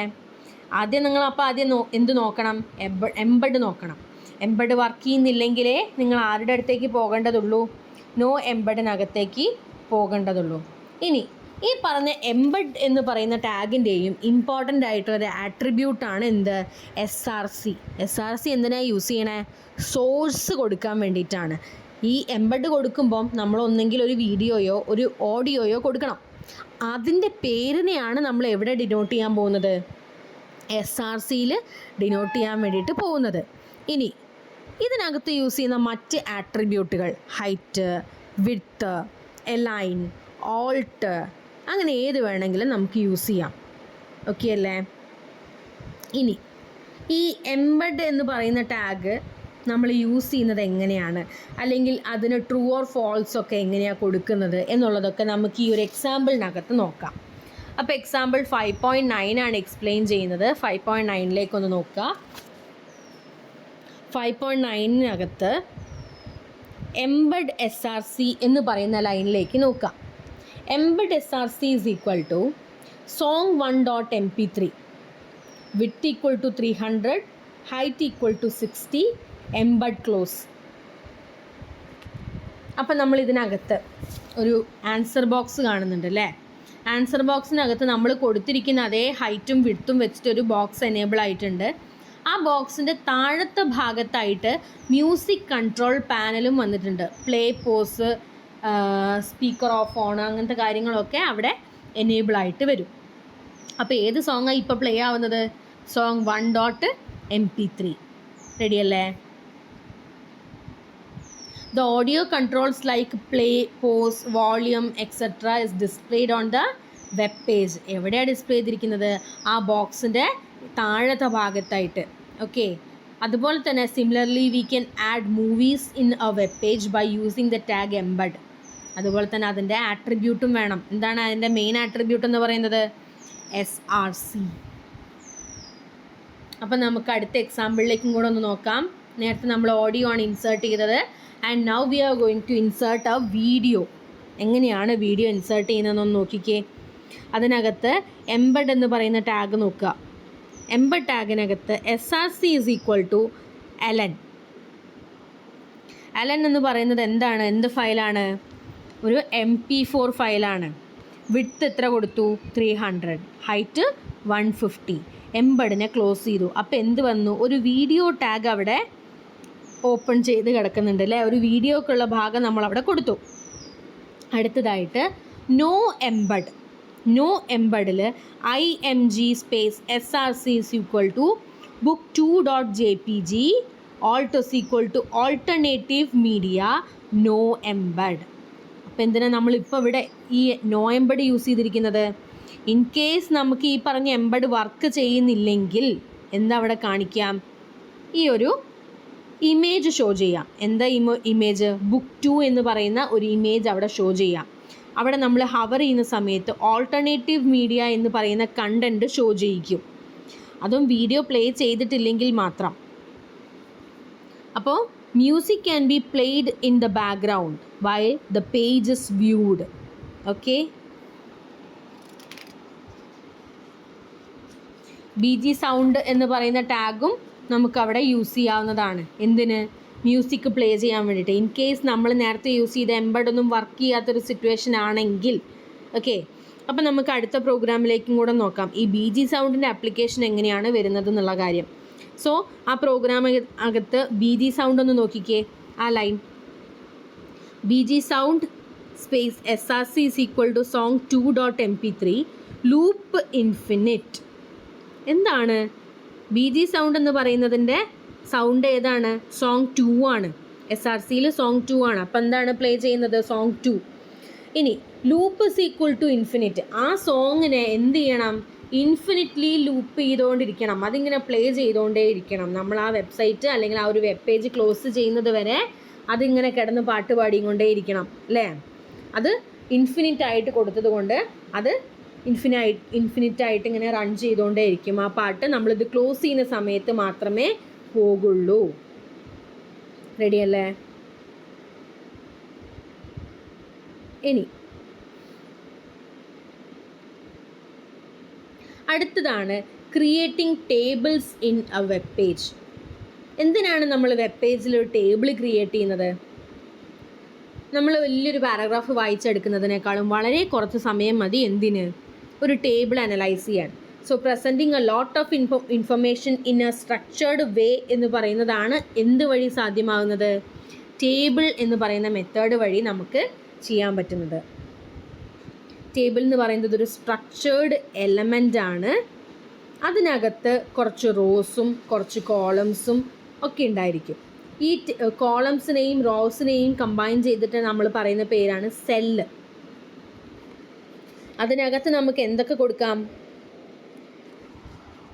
ആദ്യം നിങ്ങൾ എന്ത് നോക്കണം? എംബഡ് നോക്കണം. എംബഡ് വർക്ക് ചെയ്യുന്നില്ലെങ്കിലേ നിങ്ങൾ ആരുടെ അടുത്തേക്ക് പോകേണ്ടതുള്ളൂ? നോ എംബഡിനകത്തേക്ക് പോകേണ്ടതുള്ളൂ. ഇനി ഈ പറഞ്ഞ എംബഡ് എന്ന് പറയുന്ന ടാഗിൻ്റെയും ഇമ്പോർട്ടൻ്റ് ആയിട്ടൊരു ആട്രിബ്യൂട്ടാണ് എന്ത്? SRC. SRC എന്തിനാണ് യൂസ് ചെയ്യണേ? സോഴ്സ് കൊടുക്കാൻ വേണ്ടിയിട്ടാണ്. ഈ എംബഡ് കൊടുക്കുമ്പം നമ്മൾ ഒന്നെങ്കിൽ ഒരു വീഡിയോയോ ഒരു ഓഡിയോയോ കൊടുക്കണം. അതിൻ്റെ പേരിനെയാണ് നമ്മൾ എവിടെ ഡിനോട്ട് ചെയ്യാൻ പോകുന്നത്? SRCയിൽ ഡിനോട്ട് ചെയ്യാൻ വേണ്ടിയിട്ട് പോകുന്നത്. ഇനി ഇതിനകത്ത് യൂസ് ചെയ്യുന്ന മറ്റ് ആട്രിബ്യൂട്ടുകൾ ഹൈറ്റ്, വിഡ്ത്ത്, അലൈൻ, ഓൾട്ട്, അങ്ങനെ ഏത് വേണമെങ്കിലും നമുക്ക് യൂസ് ചെയ്യാം. ഓക്കെ അല്ലേ? ഇനി ഈ എംബഡ് എന്ന് പറയുന്ന ടാഗ് നമ്മൾ യൂസ് ചെയ്യുന്നത് എങ്ങനെയാണ്, അല്ലെങ്കിൽ അതിന് ട്രൂ ഓർ ഫോൾസ് ഒക്കെ എങ്ങനെയാണ് കൊടുക്കുന്നത് എന്നുള്ളതൊക്കെ നമുക്ക് ഈ ഒരു എക്സാമ്പിളിനകത്ത് നോക്കാം. അപ്പോൾ എക്സാമ്പിൾ 5.9 ആണ് എക്സ്പ്ലെയിൻ ചെയ്യുന്നത്. 5.9 നോക്കുക. 5.9 എംബഡ് SRC എന്ന് പറയുന്ന ലൈനിലേക്ക് നോക്കാം. Embed SRC is equal to song1.mp3, width equal to 300, height equal to 60, embed close. അപ്പം നമ്മൾ ഇതിനകത്ത് ഒരു ആൻസർ ബോക്സ് കാണുന്നുണ്ട് അല്ലേ? ആൻസർ ബോക്സിനകത്ത് നമ്മൾ കൊടുത്തിരിക്കുന്ന അതേ ഹൈറ്റും വിഡ്ത്തും വെച്ചിട്ടൊരു ബോക്സ് എനേബിൾ ആയിട്ടുണ്ട്. ആ ബോക്സിൻ്റെ താഴത്തെ ഭാഗത്തായിട്ട് മ്യൂസിക് കൺട്രോൾ പാനലും വന്നിട്ടുണ്ട്. Play, pause, speaker off on, അങ്ങനത്തെ കാര്യങ്ങളൊക്കെ അവിടെ എനേബിൾ ആയിട്ട് വരും. അപ്പോൾ ഏത് സോങ്ങാണ് ഇപ്പോൾ പ്ലേ ആവുന്നത്? song1.mp3. റെഡി അല്ലേ? The audio controls like play, pause, volume, etc. is displayed on the web page. എവിടെയാണ് ഡിസ്പ്ലേ ചെയ്തിരിക്കുന്നത്? ആ ബോക്സിൻ്റെ താഴത്തെ ഭാഗത്തായിട്ട്. ഓക്കെ, അതുപോലെ തന്നെ similarly we can add movies in a web page by using the tag embed. അതുപോലെ തന്നെ അതിൻ്റെ ആട്രിബ്യൂട്ടും വേണം. എന്താണ് അതിൻ്റെ മെയിൻ ആട്രിബ്യൂട്ട് എന്ന് പറയുന്നത്? SRC. അപ്പം നമുക്ക് അടുത്ത എക്സാമ്പിളിലേക്കും കൂടെ ഒന്ന് നോക്കാം. നേരത്തെ നമ്മൾ ഓഡിയോ ആണ് ഇൻസേർട്ട് ചെയ്തത്. And now we are going to insert a video. എങ്ങനെയാണ് വീഡിയോ ഇൻസേർട്ട് ചെയ്യുന്നതെന്നൊന്ന് നോക്കിക്കേ. അതിനകത്ത് എംബഡ് എന്ന് പറയുന്ന ടാഗ് നോക്കുക. എംബഡ് ടാഗിനകത്ത് SRC is equal to ln. ln എന്ന് പറയുന്നത് എന്താണ്, എന്ത് ഫയലാണ്? ഒരു MP4 ഫയലാണ്. വിഡ്ത്ത് എത്ര കൊടുത്തു? 300, ഹൈറ്റ് 150. എംബഡിനെ ക്ലോസ് ചെയ്തു. അപ്പോൾ എന്ത് വന്നു? ഒരു വീഡിയോ ടാഗ് അവിടെ ഓപ്പൺ ചെയ്ത് കിടക്കുന്നുണ്ട് അല്ലേ? ഒരു വീഡിയോക്കുള്ള ഭാഗം നമ്മളവിടെ കൊടുത്തു. അടുത്തതായിട്ട് നോ എംബഡ്. നോ എംബഡിൽ IMG space SRC is equal to book2.jpg alt is equal to alternative media no embed. അപ്പോൾ എന്തിനാണ് നമ്മളിപ്പോൾ ഇവിടെ ഈ നോ എംബഡ് യൂസ് ചെയ്തിരിക്കുന്നത്? ഇൻ കേസ് നമുക്ക് ഈ പറഞ്ഞ എംബഡ് വർക്ക് ചെയ്യുന്നില്ലെങ്കിൽ എന്താ അവിടെ കാണിക്കാം? ഈ ഒരു ഇമേജ് ഷോ ചെയ്യാം. എന്താ ഇമേജ്? book2 എന്ന് പറയുന്ന ഒരു ഇമേജ് അവിടെ ഷോ ചെയ്യാം. അവിടെ നമ്മൾ ഹവർ ചെയ്യുന്ന സമയത്ത് ഓൾട്ടർനേറ്റീവ് മീഡിയ എന്ന് പറയുന്ന കണ്ടൻറ്റ് ഷോ ചെയ്യിക്കും. അതും വീഡിയോ പ്ലേ ചെയ്തിട്ടില്ലെങ്കിൽ മാത്രം. അപ്പോൾ music can be played in the background while the page is viewed. Okay, BG sound എന്ന് പറയുന്ന ടാഗും നമുക്കവിടെ യൂസ് ചെയ്യാവുന്നതാണ്. എന്തിന്? മ്യൂസിക് പ്ലേ ചെയ്യാൻ വേണ്ടിയിട്ട്. ഇൻ കേസ് നമ്മൾ നേരത്തെ യൂസ് ചെയ്ത എംബഡൊന്നും വർക്ക് ചെയ്യാത്തൊരു സിറ്റുവേഷൻ ആണെങ്കിൽ. ഓക്കെ, അപ്പോൾ നമുക്ക് അടുത്ത പ്രോഗ്രാമിലേക്കും കൂടെ നോക്കാം ഈ BG സൗണ്ടിൻ്റെ ആപ്ലിക്കേഷൻ എങ്ങനെയാണ് വരുന്നത് എന്നുള്ള കാര്യം. സോ ആ പ്രോഗ്രാം അകത്ത് BG സൗണ്ട് ഒന്ന് നോക്കിക്കേ. ആ line BG sound space SRC is equal to song2.mp3 loop infinite. എന്താണ് BG സൗണ്ട് എന്ന് പറയുന്നതിൻ്റെ സൗണ്ട് ഏതാണ്? സോങ് 2 ആണ്. SRCയിൽ സോങ് 2 ആണ്. അപ്പം എന്താണ് പ്ലേ ചെയ്യുന്നത്? സോങ് 2. ഇനി loop is equal to infinite. ആ സോങ്ങിനെ എന്ത് ചെയ്യണം? ഇൻഫിനിറ്റ്ലി ലൂപ്പ് ചെയ്തുകൊണ്ടിരിക്കണം. അതിങ്ങനെ പ്ലേ ചെയ്തുകൊണ്ടേ ഇരിക്കണം. നമ്മൾ ആ വെബ്സൈറ്റ് അല്ലെങ്കിൽ ആ ഒരു വെബ് പേജ് ക്ലോസ് ചെയ്യുന്നത് വരെ അതിങ്ങനെ കിടന്ന് പാട്ട് പാടിക്കൊണ്ടേ ഇരിക്കണം അല്ലേ? അത് ഇൻഫിനിറ്റ് ആയിട്ട് കൊടുത്തത് കൊണ്ട് അത് ഇൻഫിനിറ്റായിട്ട് ഇങ്ങനെ റൺ ചെയ്തുകൊണ്ടേ ഇരിക്കും. ആ പാട്ട് നമ്മളിത് ക്ലോസ് ചെയ്യുന്ന സമയത്ത് മാത്രമേ പോകുള്ളൂ. റെഡിയല്ലേ? ഇനി അടുത്തതാണ് creating tables in a web page. എന്തിനാണ് നമ്മൾ വെബ് പേജിൽ ഒരു ടേബിൾ ക്രിയേറ്റ് ചെയ്യുന്നത്? നമ്മൾ വലിയൊരു പാരഗ്രാഫ് വായിച്ചെടുക്കുന്നതിനേക്കാളും വളരെ കുറച്ച് സമയം മതി എന്തിന്? ഒരു ടേബിൾ അനലൈസ് ചെയ്യാൻ. So presenting a lot of information in a structured way എന്ന് പറയുന്നതാണ് എന്ത് വഴി സാധ്യമാകുന്നത്? ടേബിൾ എന്ന് പറയുന്ന മെത്തേഡ് വഴി നമുക്ക് ചെയ്യാൻ പറ്റുന്നത്. ടേബിൾ എന്ന് പറയുന്നത് ഒരു സ്ട്രക്ചേർഡ് എലമെൻ്റ് ആണ്. അതിനകത്ത് കുറച്ച് റോസും കുറച്ച് കോളംസും ഒക്കെ ഉണ്ടായിരിക്കും. ഈ കോളംസിനെയും റോസിനെയും കമ്പൈൻ ചെയ്തിട്ട് നമ്മൾ പറയുന്ന പേരാണ് സെല്ല്. അതിനകത്ത് നമുക്ക് എന്തൊക്കെ കൊടുക്കാം?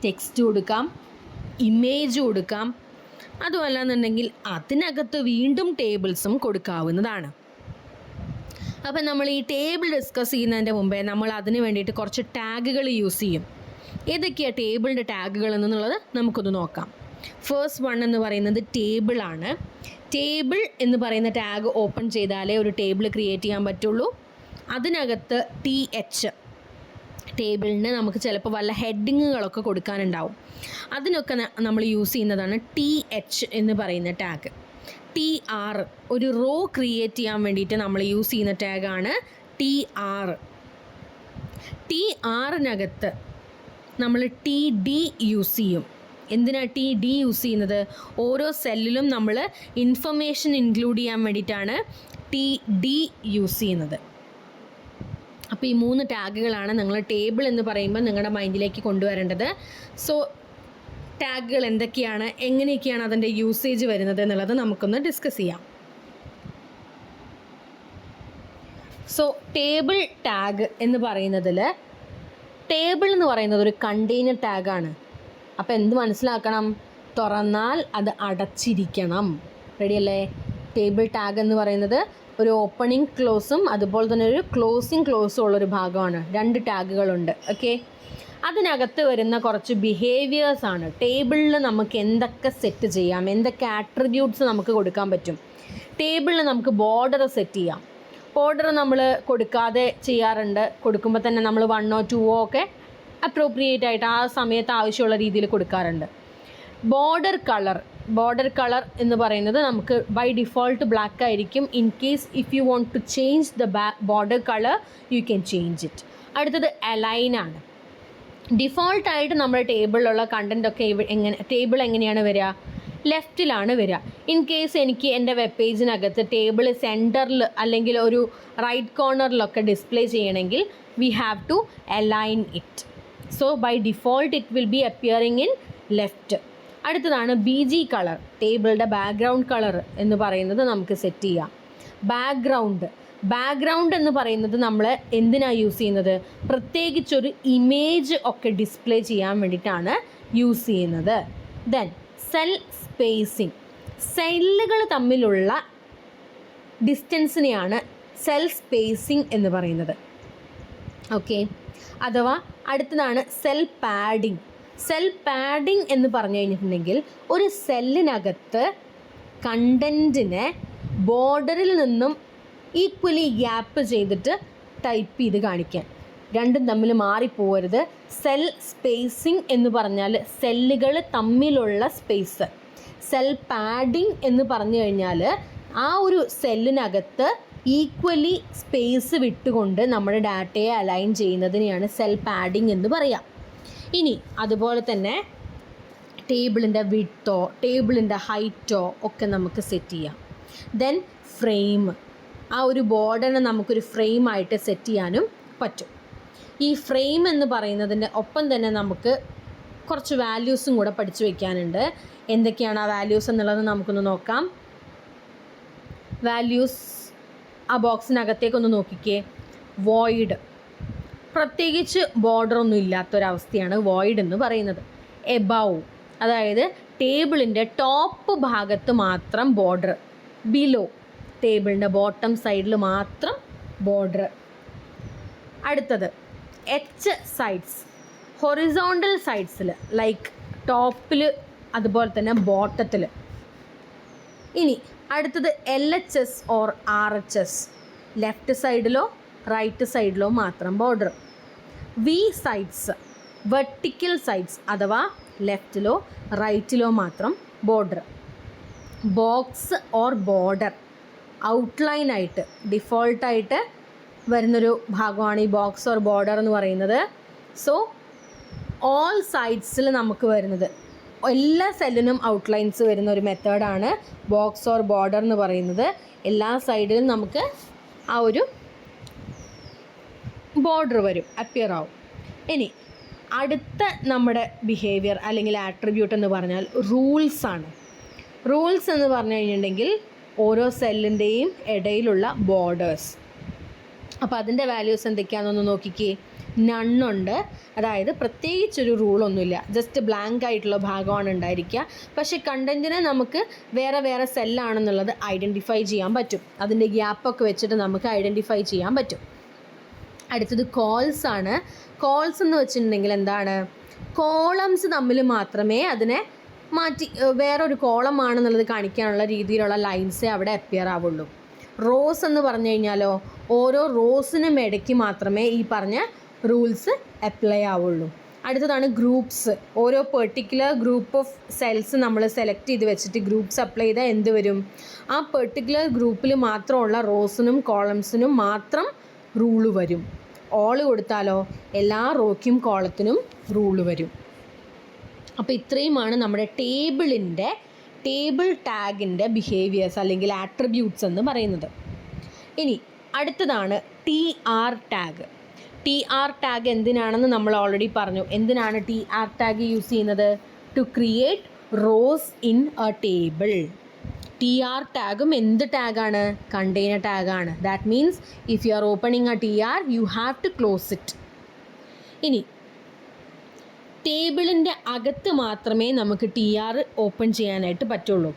ടെക്സ്റ്റ് കൊടുക്കാം, ഇമേജ് കൊടുക്കാം, അതുമല്ലെന്നുണ്ടെങ്കിൽ അതിനകത്ത് വീണ്ടും ടേബിൾസും കൊടുക്കാവുന്നതാണ്. അപ്പം നമ്മൾ ഈ ടേബിൾ ഡിസ്കസ് ചെയ്യുന്നതിൻ്റെ മുമ്പേ നമ്മൾ അതിന് വേണ്ടിയിട്ട് കുറച്ച് ടാഗുകൾ യൂസ് ചെയ്യും. ഏതൊക്കെയാണ് ടേബിളിൻ്റെ ടാഗുകൾ എന്നുള്ളത് നമുക്കൊന്ന് നോക്കാം. ഫസ്റ്റ് വൺ എന്ന് പറയുന്നത് ടേബിളാണ്. ടേബിൾ എന്ന് പറയുന്ന ടാഗ് ഓപ്പൺ ചെയ്താലേ ഒരു ടേബിൾ ക്രിയേറ്റ് ചെയ്യാൻ പറ്റുള്ളൂ. അതിനകത്ത് TH, ടേബിളിന് നമുക്ക് ചിലപ്പോൾ വല്ല ഹെഡിങ്ങുകളൊക്കെ കൊടുക്കാനുണ്ടാവും. അതിനൊക്കെ നമ്മൾ യൂസ് ചെയ്യുന്നതാണ് TH എന്ന് പറയുന്ന ടാഗ്. TR, ഒരു റോ ക്രിയേറ്റ് ചെയ്യാൻ വേണ്ടിയിട്ട് നമ്മൾ യൂസ് ചെയ്യുന്ന ടാഗാണ് TR. TRനകത്ത് നമ്മൾ TD യൂസ് ചെയ്യും. എന്തിനാണ് TD യൂസ് ചെയ്യുന്നത്? ഓരോ സെല്ലിലും നമ്മൾ ഇൻഫർമേഷൻ ഇൻക്ലൂഡ് ചെയ്യാൻ വേണ്ടിയിട്ടാണ് TD യൂസ് ചെയ്യുന്നത്. അപ്പോൾ ഈ 3 ടാഗുകളാണ് നിങ്ങൾ ടേബിൾ എന്ന് പറയുമ്പോൾ നിങ്ങളുടെ മൈൻഡിലേക്ക് കൊണ്ടുവരേണ്ടത്. സോ ടാഗുകൾ എന്തൊക്കെയാണ്, എങ്ങനെയൊക്കെയാണ് അതിൻ്റെ യൂസേജ് വരുന്നത് എന്നുള്ളത് നമുക്കൊന്ന് ഡിസ്കസ് ചെയ്യാം. സോ ടേബിൾ ടാഗ് എന്ന് പറയുന്നതിൽ ടേബിൾ എന്ന് പറയുന്നത് ഒരു കണ്ടെയ്നർ ടാഗാണ്. അപ്പോൾ എന്ത് മനസ്സിലാക്കണം? തുറന്നാൽ അത് അടച്ചിരിക്കണം. റെഡിയല്ലേ? ടേബിൾ ടാഗ് എന്ന് പറയുന്നത് ഒരു ഓപ്പണിംഗ് ക്ലോസും അതുപോലെ തന്നെ ഒരു ക്ലോസിങ് ക്ലോസും ഉള്ളൊരു ഭാഗമാണ്. 2 ടാഗുകളുണ്ട്. ഓക്കെ, അതിനകത്ത് വരുന്ന കുറച്ച് ബിഹേവിയേഴ്സാണ്. ടേബിളിൽ നമുക്ക് എന്തൊക്കെ സെറ്റ് ചെയ്യാം, എന്തൊക്കെ ആട്രിബ്യൂട്ട്സ് നമുക്ക് കൊടുക്കാൻ പറ്റും. ടേബിളിൽ നമുക്ക് ബോർഡർ സെറ്റ് ചെയ്യാം. ബോർഡർ നമ്മൾ കൊടുക്കാതെ ചെയ്യാറുണ്ട്. കൊടുക്കുമ്പോൾ തന്നെ നമ്മൾ 1 or 2 ഒക്കെ അപ്രോപ്രിയേറ്റ് ആയിട്ട് ആ സമയത്ത് ആവശ്യമുള്ള രീതിയിൽ കൊടുക്കാറുണ്ട്. ബോർഡർ കളർ ബോർഡർ കളർ എന്ന് പറയുന്നത് നമുക്ക് ബൈ ഡിഫോൾട്ട് ബ്ലാക്ക് ആയിരിക്കും. In case if you want to change the border colour you can change it. അടുത്തത് അലൈനാണ്. ഡിഫോൾട്ടായിട്ട് നമ്മുടെ ടേബിളിലുള്ള കണ്ടൻറ്റൊക്കെ ടേബിൾ എങ്ങനെയാണ് വരിക? ലെഫ്റ്റിലാണ് വരിക. ഇൻ കേസ് എനിക്ക് എൻ്റെ വെബ് പേജിനകത്ത് ടേബിൾ സെൻറ്ററിൽ അല്ലെങ്കിൽ ഒരു റൈറ്റ് കോർണറിലൊക്കെ ഡിസ്പ്ലേ ചെയ്യണമെങ്കിൽ we have to align it. So by default it will be appearing in left. അടുത്തതാണ് BG കളർ, ടേബിളിൻ്റെ ബാക്ക്ഗ്രൗണ്ട് കളർ എന്ന് പറയുന്നത് നമുക്ക് സെറ്റ് ചെയ്യാം. ബാക്ക്ഗ്രൗണ്ട് എന്ന് പറയുന്നത് നമ്മൾ എന്തിനാണ് യൂസ് ചെയ്യുന്നത്? പ്രത്യേകിച്ചൊരു ഇമേജ് ഒക്കെ ഡിസ്പ്ലേ ചെയ്യാൻ വേണ്ടിയിട്ടാണ് യൂസ് ചെയ്യുന്നത്. ദെൻ സെൽ സ്പേസിങ്, സെല്ലുകൾ തമ്മിലുള്ള ഡിസ്റ്റൻസിനെയാണ് സെൽ സ്പേസിങ് എന്ന് പറയുന്നത്. ഓക്കെ, അഥവാ അടുത്തതാണ് സെൽ പാഡിങ്. സെൽ പാഡിങ് എന്ന് പറഞ്ഞു കഴിഞ്ഞിട്ടുണ്ടെങ്കിൽ ഒരു സെല്ലിനകത്ത് കണ്ടൻറ്റിനെ ബോർഡറിൽ നിന്നും ഈക്വലി ഗ്യാപ്പ് ചെയ്തിട്ട് ടൈപ്പ് ചെയ്ത് കാണിക്കാൻ. രണ്ടും തമ്മിൽ മാറിപ്പോകരുത്. സെൽ സ്പേസിങ് എന്ന് പറഞ്ഞാൽ സെല്ലുകൾ തമ്മിലുള്ള സ്പേസ്. സെൽ പാഡിങ് എന്ന് പറഞ്ഞു കഴിഞ്ഞാൽ ആ ഒരു സെല്ലിനകത്ത് ഈക്വലി സ്പേസ് വിട്ടുകൊണ്ട് നമ്മുടെ ഡാറ്റയെ അലൈൻ ചെയ്യുന്നതിനെയാണ് സെൽ പാഡിങ് എന്ന് പറയുക. ഇനി അതുപോലെ തന്നെ ടേബിളിൻ്റെ വിഡ്ത്തോ ടേബിളിൻ്റെ ഹൈറ്റോ ഒക്കെ നമുക്ക് സെറ്റ് ചെയ്യാം. ദെൻ ഫ്രെയിം, ആ ഒരു ബോർഡറിനെ നമുക്കൊരു ഫ്രെയിമായിട്ട് സെറ്റ് ചെയ്യാനും പറ്റും. ഈ ഫ്രെയിം എന്ന് പറയുന്നതിൻ്റെ ഒപ്പം തന്നെ നമുക്ക് കുറച്ച് വാല്യൂസും കൂടെ പഠിച്ചു വയ്ക്കാനുണ്ട്. എന്തൊക്കെയാണ് ആ വാല്യൂസ് എന്നുള്ളത് നമുക്കൊന്ന് നോക്കാം. വാല്യൂസ് ആ ബോക്സിനകത്തേക്കൊന്ന് നോക്കിക്കേ. വോയിഡ്, പ്രത്യേകിച്ച് ബോർഡറൊന്നും ഇല്ലാത്തൊരവസ്ഥയാണ് വോയിഡ് എന്ന് പറയുന്നത്. എബവ്, അതായത് ടേബിളിൻ്റെ ടോപ്പ് ഭാഗത്ത് മാത്രം ബോർഡർ, ബിലോ ടേബിളിൻ്റെ ബോട്ടം സൈഡിൽ മാത്രം ബോർഡർ. അടുത്തത് എച്ച് സൈഡ്സ്, ഹൊറിസോണ്ടൽ സൈഡ്സിൽ ലൈക്ക് ടോപ്പിൽ അതുപോലെ തന്നെ ബോട്ടത്തിൽ. ഇനി അടുത്തത് LHS ഓർ RHS, ലെഫ്റ്റ് സൈഡിലോ റൈറ്റ് സൈഡിലോ മാത്രം border. V sides, vertical sides അഥവാ ലെഫ്റ്റിലോ റൈറ്റിലോ മാത്രം ബോർഡർ. ബോക്സ് ഓർ ബോർഡർ, ഔട്ട്ലൈനായിട്ട് ഡിഫോൾട്ടായിട്ട് വരുന്നൊരു ഭാഗമാണ് ഈ ബോക്സ് ഓർ ബോർഡർ എന്ന് പറയുന്നത്. സോ ഓൾ സൈഡ്സിൽ നമുക്ക് വരുന്നത്, എല്ലാ സെല്ലിനും ഔട്ട്ലൈൻസ് വരുന്ന ഒരു മെത്തേഡാണ് ബോക്സ് ഓർ ബോർഡർ എന്ന് പറയുന്നത്. എല്ലാ സൈഡിലും നമുക്ക് ആ ഒരു ബോർഡർ വരും, അപ്പിയർ ആവും. ഇനി അടുത്ത നമ്മുടെ ബിഹേവിയർ അല്ലെങ്കിൽ ആട്രിബ്യൂട്ട് എന്ന് പറഞ്ഞാൽ റൂൾസാണ്. റൂൾസ് എന്ന് പറഞ്ഞു കഴിഞ്ഞിട്ടുണ്ടെങ്കിൽ ഓരോ സെല്ലിൻ്റെയും ഇടയിലുള്ള ബോർഡേഴ്സ്. അപ്പോൾ അതിൻ്റെ വാല്യൂസ് എന്തൊക്കെയാണെന്നൊന്ന് നോക്കിക്കേ. നണ്ണുണ്ട്, അതായത് പ്രത്യേകിച്ചൊരു റൂളൊന്നുമില്ല, ജസ്റ്റ് ബ്ലാങ്ക് ആയിട്ടുള്ള ഭാഗമാണ് ഉണ്ടായിരിക്കുക. പക്ഷേ കണ്ടൻറ്റിനെ നമുക്ക് വേറെ വേറെ സെല്ലാണെന്നുള്ളത് ഐഡൻറ്റിഫൈ ചെയ്യാൻ പറ്റും. അതിൻ്റെ ഗ്യാപ്പൊക്കെ വെച്ചിട്ട് നമുക്ക് ഐഡൻറ്റിഫൈ ചെയ്യാൻ പറ്റും. അടുത്തത് കോൾസ് ആണ്. കോൾസ് എന്ന് വെച്ചിട്ടുണ്ടെങ്കിൽ എന്താണ്? കോളംസ് തമ്മിൽ മാത്രമേ അതിനെ മാറ്റി വേറൊരു കോളം ആണെന്നുള്ളത് കാണിക്കാനുള്ള രീതിയിലുള്ള ലൈൻസേ അവിടെ അപ്പിയർ ആവുള്ളൂ. റോസ് എന്ന് പറഞ്ഞു കഴിഞ്ഞാലോ ഓരോ റോസിനും ഇടയ്ക്ക് മാത്രമേ ഈ പറഞ്ഞ റൂൾസ് അപ്ലൈ ആവുള്ളൂ. അടുത്തതാണ് ഗ്രൂപ്പ്സ്. ഓരോ പെർട്ടിക്കുലർ ഗ്രൂപ്പ് ഓഫ് സെൽസ് നമ്മൾ സെലക്ട് ചെയ്ത് വെച്ചിട്ട് ഗ്രൂപ്പ്സ് അപ്ലൈ ചെയ്താൽ എന്ത് വരും? ആ പെർട്ടിക്കുലർ ഗ്രൂപ്പിൽ മാത്രമുള്ള റോസിനും കോളംസിനും മാത്രം റൂള് വരും. ഓള് കൊടുത്താലോ എല്ലാ റോയ്ക്കും കോളത്തിനും റൂള് വരും. അപ്പോൾ ഇത്രയുമാണ് നമ്മുടെ ടേബിൾ ടാഗിൻ്റെ ബിഹേവിയേഴ്സ് അല്ലെങ്കിൽ ആട്രിബ്യൂട്ട്സ് എന്ന് പറയുന്നത്. ഇനി അടുത്തതാണ് TR ടാഗ്. TR ടാഗ് എന്തിനാണെന്ന് നമ്മൾ ഓൾറെഡി പറഞ്ഞു. എന്തിനാണ് TR ടാഗ് യൂസ് ചെയ്യുന്നത്? To create rows in a table. TR ടാഗും എന്ത് ടാഗാണ്? കണ്ടെയ്നർ ടാഗാണ്. That means if you are opening a TR you have to close it. ഇനി ടേബിളിൻ്റെ അകത്ത് മാത്രമേ നമുക്ക് TR ഓപ്പൺ ചെയ്യാനായിട്ട് പറ്റുള്ളൂ.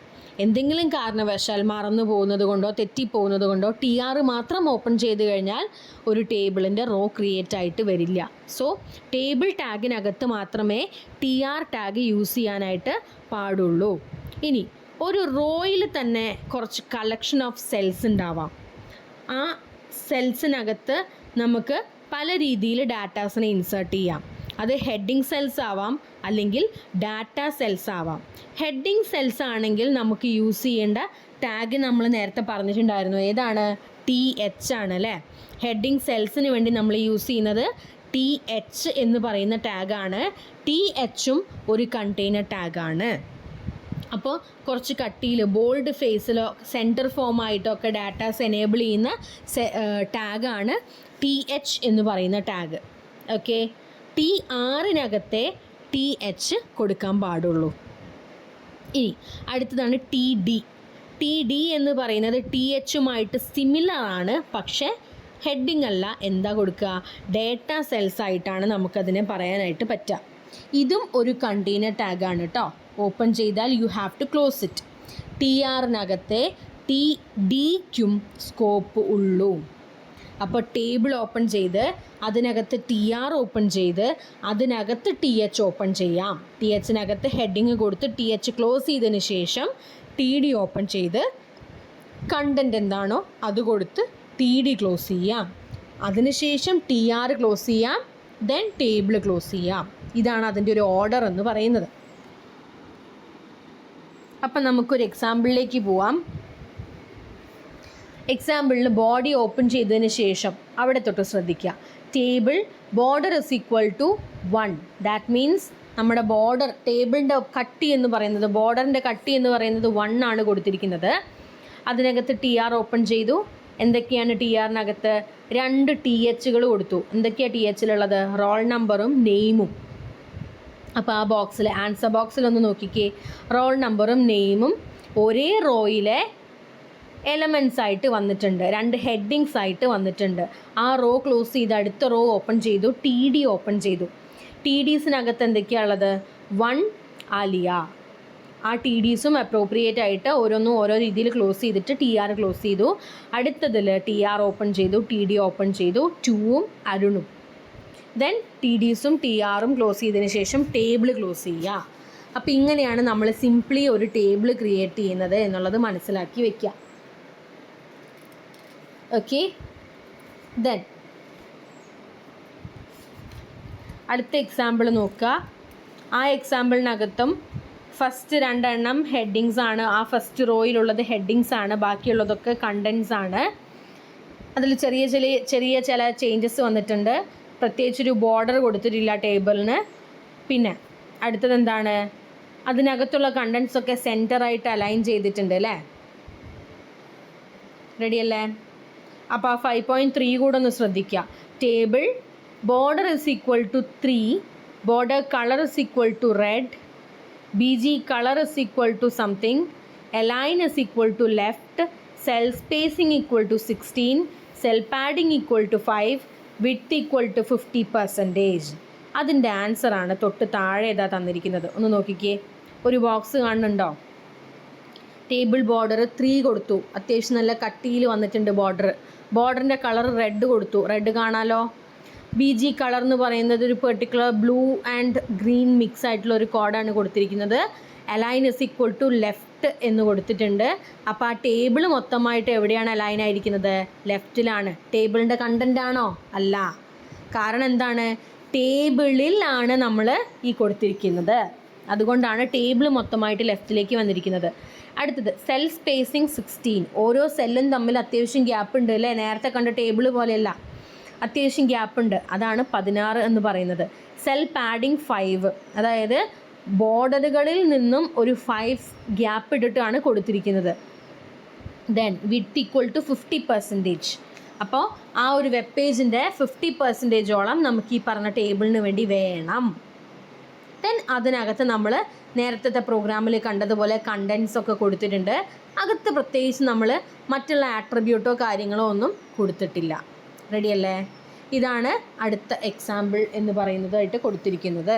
എന്തെങ്കിലും കാരണവശാൽ മറന്നു പോകുന്നത് കൊണ്ടോ തെറ്റിപ്പോകുന്നത് കൊണ്ടോ TR മാത്രം ഓപ്പൺ ചെയ്ത് കഴിഞ്ഞാൽ ഒരു ടേബിളിൻ്റെ റോ ക്രിയേറ്റ് ആയിട്ട് വരില്ല. സോ ടേബിൾ ടാഗിനകത്ത് മാത്രമേ TR ടാഗ് യൂസ് ചെയ്യാനായിട്ട് പാടുള്ളൂ. ഇനി ഒരു റോയിൽ തന്നെ കുറച്ച് കളക്ഷൻ ഓഫ് സെൽസ് ഉണ്ടാവാം. ആ സെൽസിനകത്ത് നമുക്ക് പല രീതിയിൽ ഡാറ്റാസിനെ ഇൻസേർട്ട് ചെയ്യാം. അത് ഹെഡിങ് സെൽസ് ആവാം അല്ലെങ്കിൽ ഡാറ്റ സെൽസ് ആവാം. ഹെഡിങ് സെൽസ് ആണെങ്കിൽ നമുക്ക് യൂസ് ചെയ്യേണ്ട ടാഗ് നമ്മൾ നേരത്തെ പറഞ്ഞിട്ടുണ്ടായിരുന്നു. ഏതാണ്? TH ആണ് അല്ലേ. ഹെഡിങ് സെൽസിന് വേണ്ടി നമ്മൾ യൂസ് ചെയ്യുന്നത് TH എന്ന് പറയുന്ന ടാഗാണ്. THും ഒരു കണ്ടെയ്നർ ടാഗാണ്. അപ്പോൾ കുറച്ച് കട്ടിയിൽ ബോൾഡ് ഫേസിലോ സെൻറ്റർ ഫോമായിട്ടോ ഒക്കെ ഡാറ്റാസ് എനേബിൾ ചെയ്യുന്ന ടാഗാണ് TH എന്ന് പറയുന്ന ടാഗ്. ഓക്കെ, TRനകത്തെ TH കൊടുക്കാൻ പാടുള്ളൂ. ഇനി അടുത്തതാണ് TD എന്ന് പറയുന്നത് THുമായിട്ട് സിമിലർ ആണ്, പക്ഷേ ഹെഡിങ് അല്ല. എന്താ കൊടുക്കുക? ഡേറ്റ സെൽസ് ആയിട്ടാണ് നമുക്കതിനെ പറയാനായിട്ട് പറ്റുക. ഇതും ഒരു കണ്ടെയ്നർ ടാഗാണ് കേട്ടോ. ഓപ്പൺ ചെയ്താൽ you have to close it. TRനകത്തെ TDക്കും സ്കോപ്പ് ഉള്ളൂ. അപ്പോൾ ടേബിൾ ഓപ്പൺ ചെയ്ത് അതിനകത്ത് TR ഓപ്പൺ ചെയ്ത് അതിനകത്ത് TH ഓപ്പൺ ചെയ്യാം. THനകത്ത് ഹെഡിങ് കൊടുത്ത് TH ക്ലോസ് ചെയ്തതിന് ശേഷം TD ഓപ്പൺ ചെയ്ത് കണ്ടൻറ്റ് എന്താണോ അത് കൊടുത്ത് TD ക്ലോസ് ചെയ്യാം. അതിനുശേഷം TR ക്ലോസ് ചെയ്യാം, ദെൻ ടേബിൾ ക്ലോസ് ചെയ്യാം. ഇതാണ് അതിൻ്റെ ഒരു ഓർഡർ എന്ന് പറയുന്നത്. അപ്പം നമുക്കൊരു എക്സാമ്പിളിലേക്ക് പോവാം. എക്സാമ്പിളിൽ ബോഡി ഓപ്പൺ ചെയ്തതിന് ശേഷം അവിടെ തൊട്ട് ശ്രദ്ധിക്കുക. Table border is equal to 1. That means നമ്മുടെ ബോർഡർ ടേബിളിൻ്റെ കട്ടി എന്ന് പറയുന്നത്, ബോർഡറിൻ്റെ കട്ടി എന്ന് പറയുന്നത് 1 ആണ് കൊടുത്തിരിക്കുന്നത്. അതിനകത്ത് TR ഓപ്പൺ ചെയ്തു. എന്തൊക്കെയാണ് TRനകത്ത്? 2 THകൾ കൊടുത്തു. എന്തൊക്കെയാണ് THലുള്ളത്? റോൾ നമ്പറും നെയിമും. അപ്പോൾ ആ ബോക്സിൽ, ആൻസർ ബോക്സിലൊന്ന് നോക്കിക്കേ. റോൾ നമ്പറും നെയിമും ഒരേ റോയിലെ എലമെൻറ്റ്സ് ആയിട്ട് വന്നിട്ടുണ്ട്, 2 ഹെഡിങ്സ് ആയിട്ട് വന്നിട്ടുണ്ട്. ആ റോ ക്ലോസ് ചെയ്ത് അടുത്ത റോ ഓപ്പൺ ചെയ്തു, TD ഓപ്പൺ ചെയ്തു. TDസിനകത്ത് എന്തൊക്കെയാണുള്ളത്? 1 ആലിയ. ആ TDസും അപ്രോപ്രിയേറ്റ് ആയിട്ട് ഓരോന്നും ഓരോ രീതിയിൽ ക്ലോസ് ചെയ്തിട്ട് TR ക്ലോസ് ചെയ്തു. അടുത്തതിൽ TR ഓപ്പൺ ചെയ്തു, TD ഓപ്പൺ ചെയ്തു, 2ഉം അരുണും. ദെൻ TDസും TRും ക്ലോസ് ചെയ്തതിന് ശേഷം ടേബിൾ ക്ലോസ് ചെയ്യുക. അപ്പോൾ ഇങ്ങനെയാണ് നമ്മൾ സിംപ്ലി ഒരു ടേബിൾ ക്രിയേറ്റ് ചെയ്യുന്നത് എന്നുള്ളത് മനസ്സിലാക്കി വയ്ക്കുക. ഓക്കെ, ദെൻ അടുത്ത എക്സാമ്പിൾ നോക്കുക. ആ എക്സാമ്പിളിനകത്തും ഫസ്റ്റ് 2 എണ്ണം ഹെഡിങ്സ് ആണ്. ആ ഫസ്റ്റ് റോയിലുള്ളത് ഹെഡിങ്സ് ആണ്, ബാക്കിയുള്ളതൊക്കെ കണ്ടൻസ് ആണ്. അതിൽ ചെറിയ ചില ചേഞ്ചസ് വന്നിട്ടുണ്ട്. പ്രത്യേകിച്ചൊരു ബോർഡർ കൊടുത്തിട്ടില്ല ടേബിളിന്. പിന്നെ അടുത്തത് എന്താണ്? അതിനകത്തുള്ള കണ്ടൻസ് ഒക്കെ സെൻറ്ററായിട്ട് അലൈൻ ചെയ്തിട്ടുണ്ട് അല്ലേ. റെഡിയല്ലേ? അപ്പോൾ ആ 5.3 കൂടെ ഒന്ന് ശ്രദ്ധിക്കുക. Table border is equal to 3, border colour is equal to red, BG color is equal to something, align is equal to left, cell spacing equal to 16, cell padding equal to 5, width equal to 50%. അതിൻ്റെ ആൻസറാണ് തൊട്ട് താഴെ ഏതാ തന്നിരിക്കുന്നത്. ഒന്ന് നോക്കിക്കേ, ഒരു box കാണുന്നുണ്ടോ? Table border 3 കൊടുത്തു, അത്യാവശ്യം നല്ല കട്ടിയിൽ വന്നിട്ടുണ്ട് ബോർഡറിൻ്റെ കളർ റെഡ് കൊടുത്തു, റെഡ് കാണാലോ. BG കളർ എന്ന് പറയുന്നത് ഒരു particular blue and green mix ആയിട്ടുള്ള ഒരു കോഡാണ് കൊടുത്തിരിക്കുന്നത്. Align is equal to left എന്ന് കൊടുത്തിട്ടുണ്ട്. അപ്പോൾ ആ ടേബിൾ മൊത്തമായിട്ട് എവിടെയാണ് അലൈൻ ആയിരിക്കുന്നത്? ലെഫ്റ്റിലാണ്. ടേബിളിൻ്റെ കണ്ടൻ്റ് ആണോ? അല്ല. കാരണം എന്താണ്? ടേബിളിലാണ് നമ്മൾ ഈ കൊടുത്തിരിക്കുന്നത്. അതുകൊണ്ടാണ് ടേബിൾ മൊത്തമായിട്ട് ലെഫ്റ്റിലേക്ക് വന്നിരിക്കുന്നത്. അടുത്തത് സെൽ സ്പേസിങ് 16. ഓരോ സെല്ലും തമ്മിൽ അത്യാവശ്യം ഗ്യാപ്പ് ഉണ്ട് അല്ലേ. നേരത്തെ കണ്ട ടേബിൾ പോലെയല്ല, അത്യാവശ്യം ഗ്യാപ്പ് ഉണ്ട്. അതാണ് 16 എന്ന് പറയുന്നത്. സെൽ പാഡിങ് 5, അതായത് ബോർഡറുകളിൽ നിന്നും ഒരു 5 ഗ്യാപ്പ് ഇട്ടിട്ടാണ് കൊടുത്തിരിക്കുന്നത്. Then width equal to 50%. അപ്പോൾ ആ ഒരു വെബ് പേജിൻ്റെ 50%ഓളം നമുക്ക് ഈ പറഞ്ഞ ടേബിളിന് വേണ്ടി വേണം. ദെൻ അതിനകത്ത് നമ്മൾ നേരത്തെ പ്രോഗ്രാമിൽ കണ്ടതുപോലെ കണ്ടൻസ് ഒക്കെ കൊടുത്തിട്ടുണ്ട്. അകത്ത് പ്രത്യേകിച്ച് നമ്മൾ മറ്റുള്ള ആട്രിബ്യൂട്ടോ കാര്യങ്ങളോ ഒന്നും കൊടുത്തിട്ടില്ല. റെഡിയല്ലേ? ഇതാണ് അടുത്ത എക്സാമ്പിൾ എന്ന് പറയുന്നതായിട്ട് കൊടുത്തിരിക്കുന്നത്.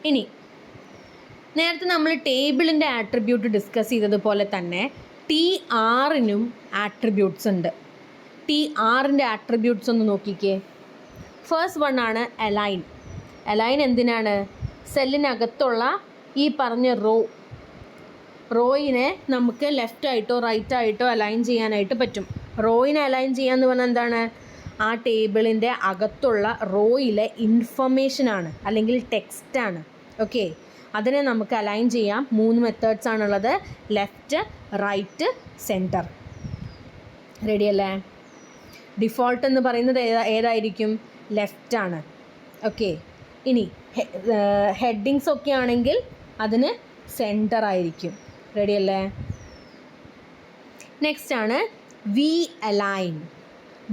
ഇനി നേരത്തെ നമ്മൾ ടേബിളിൻ്റെ ആട്രിബ്യൂട്ട് ഡിസ്കസ് ചെയ്തതുപോലെ തന്നെ TRനും ആട്രിബ്യൂട്ട്സ് ഉണ്ട്. TRൻ്റെ ആട്രിബ്യൂട്ട്സ് ഒന്ന് നോക്കിക്കേ. ഫസ്റ്റ് വൺ ആണ് അലൈൻ. അലൈൻ എന്തിനാണ്? സെല്ലിനകത്തുള്ള ഈ പറഞ്ഞ റോയിനെ നമുക്ക് ലെഫ്റ്റ് ആയിട്ടോ റൈറ്റ് ആയിട്ടോ അലൈൻ ചെയ്യാനായിട്ട് പറ്റും. റോയിനെ അലൈൻ ചെയ്യാന്ന് പറഞ്ഞാൽ എന്താണ്? ആ ടേബിളിൻ്റെ അകത്തുള്ള റോയിലെ ഇൻഫർമേഷനാണ് അല്ലെങ്കിൽ ടെക്സ്റ്റാണ്. ഓക്കെ, അതിനെ നമുക്ക് അലൈൻ ചെയ്യാം. 3 മെത്തേഡ്സ് ആണുള്ളത്: ലെഫ്റ്റ്, റൈറ്റ്, സെൻറ്റർ. റെഡിയല്ലേ? ഡിഫോൾട്ട് എന്ന് പറയുന്നത് ഏതായിരിക്കും? ലെഫ്റ്റാണ്. ഓക്കെ, ഇനി ഹെഡിങ്സ് ഒക്കെ ആണെങ്കിൽ അതിന് സെൻറ്റർ ആയിരിക്കും. റെഡിയല്ലേ? നെക്സ്റ്റ് ആണ് വി അലൈൻ.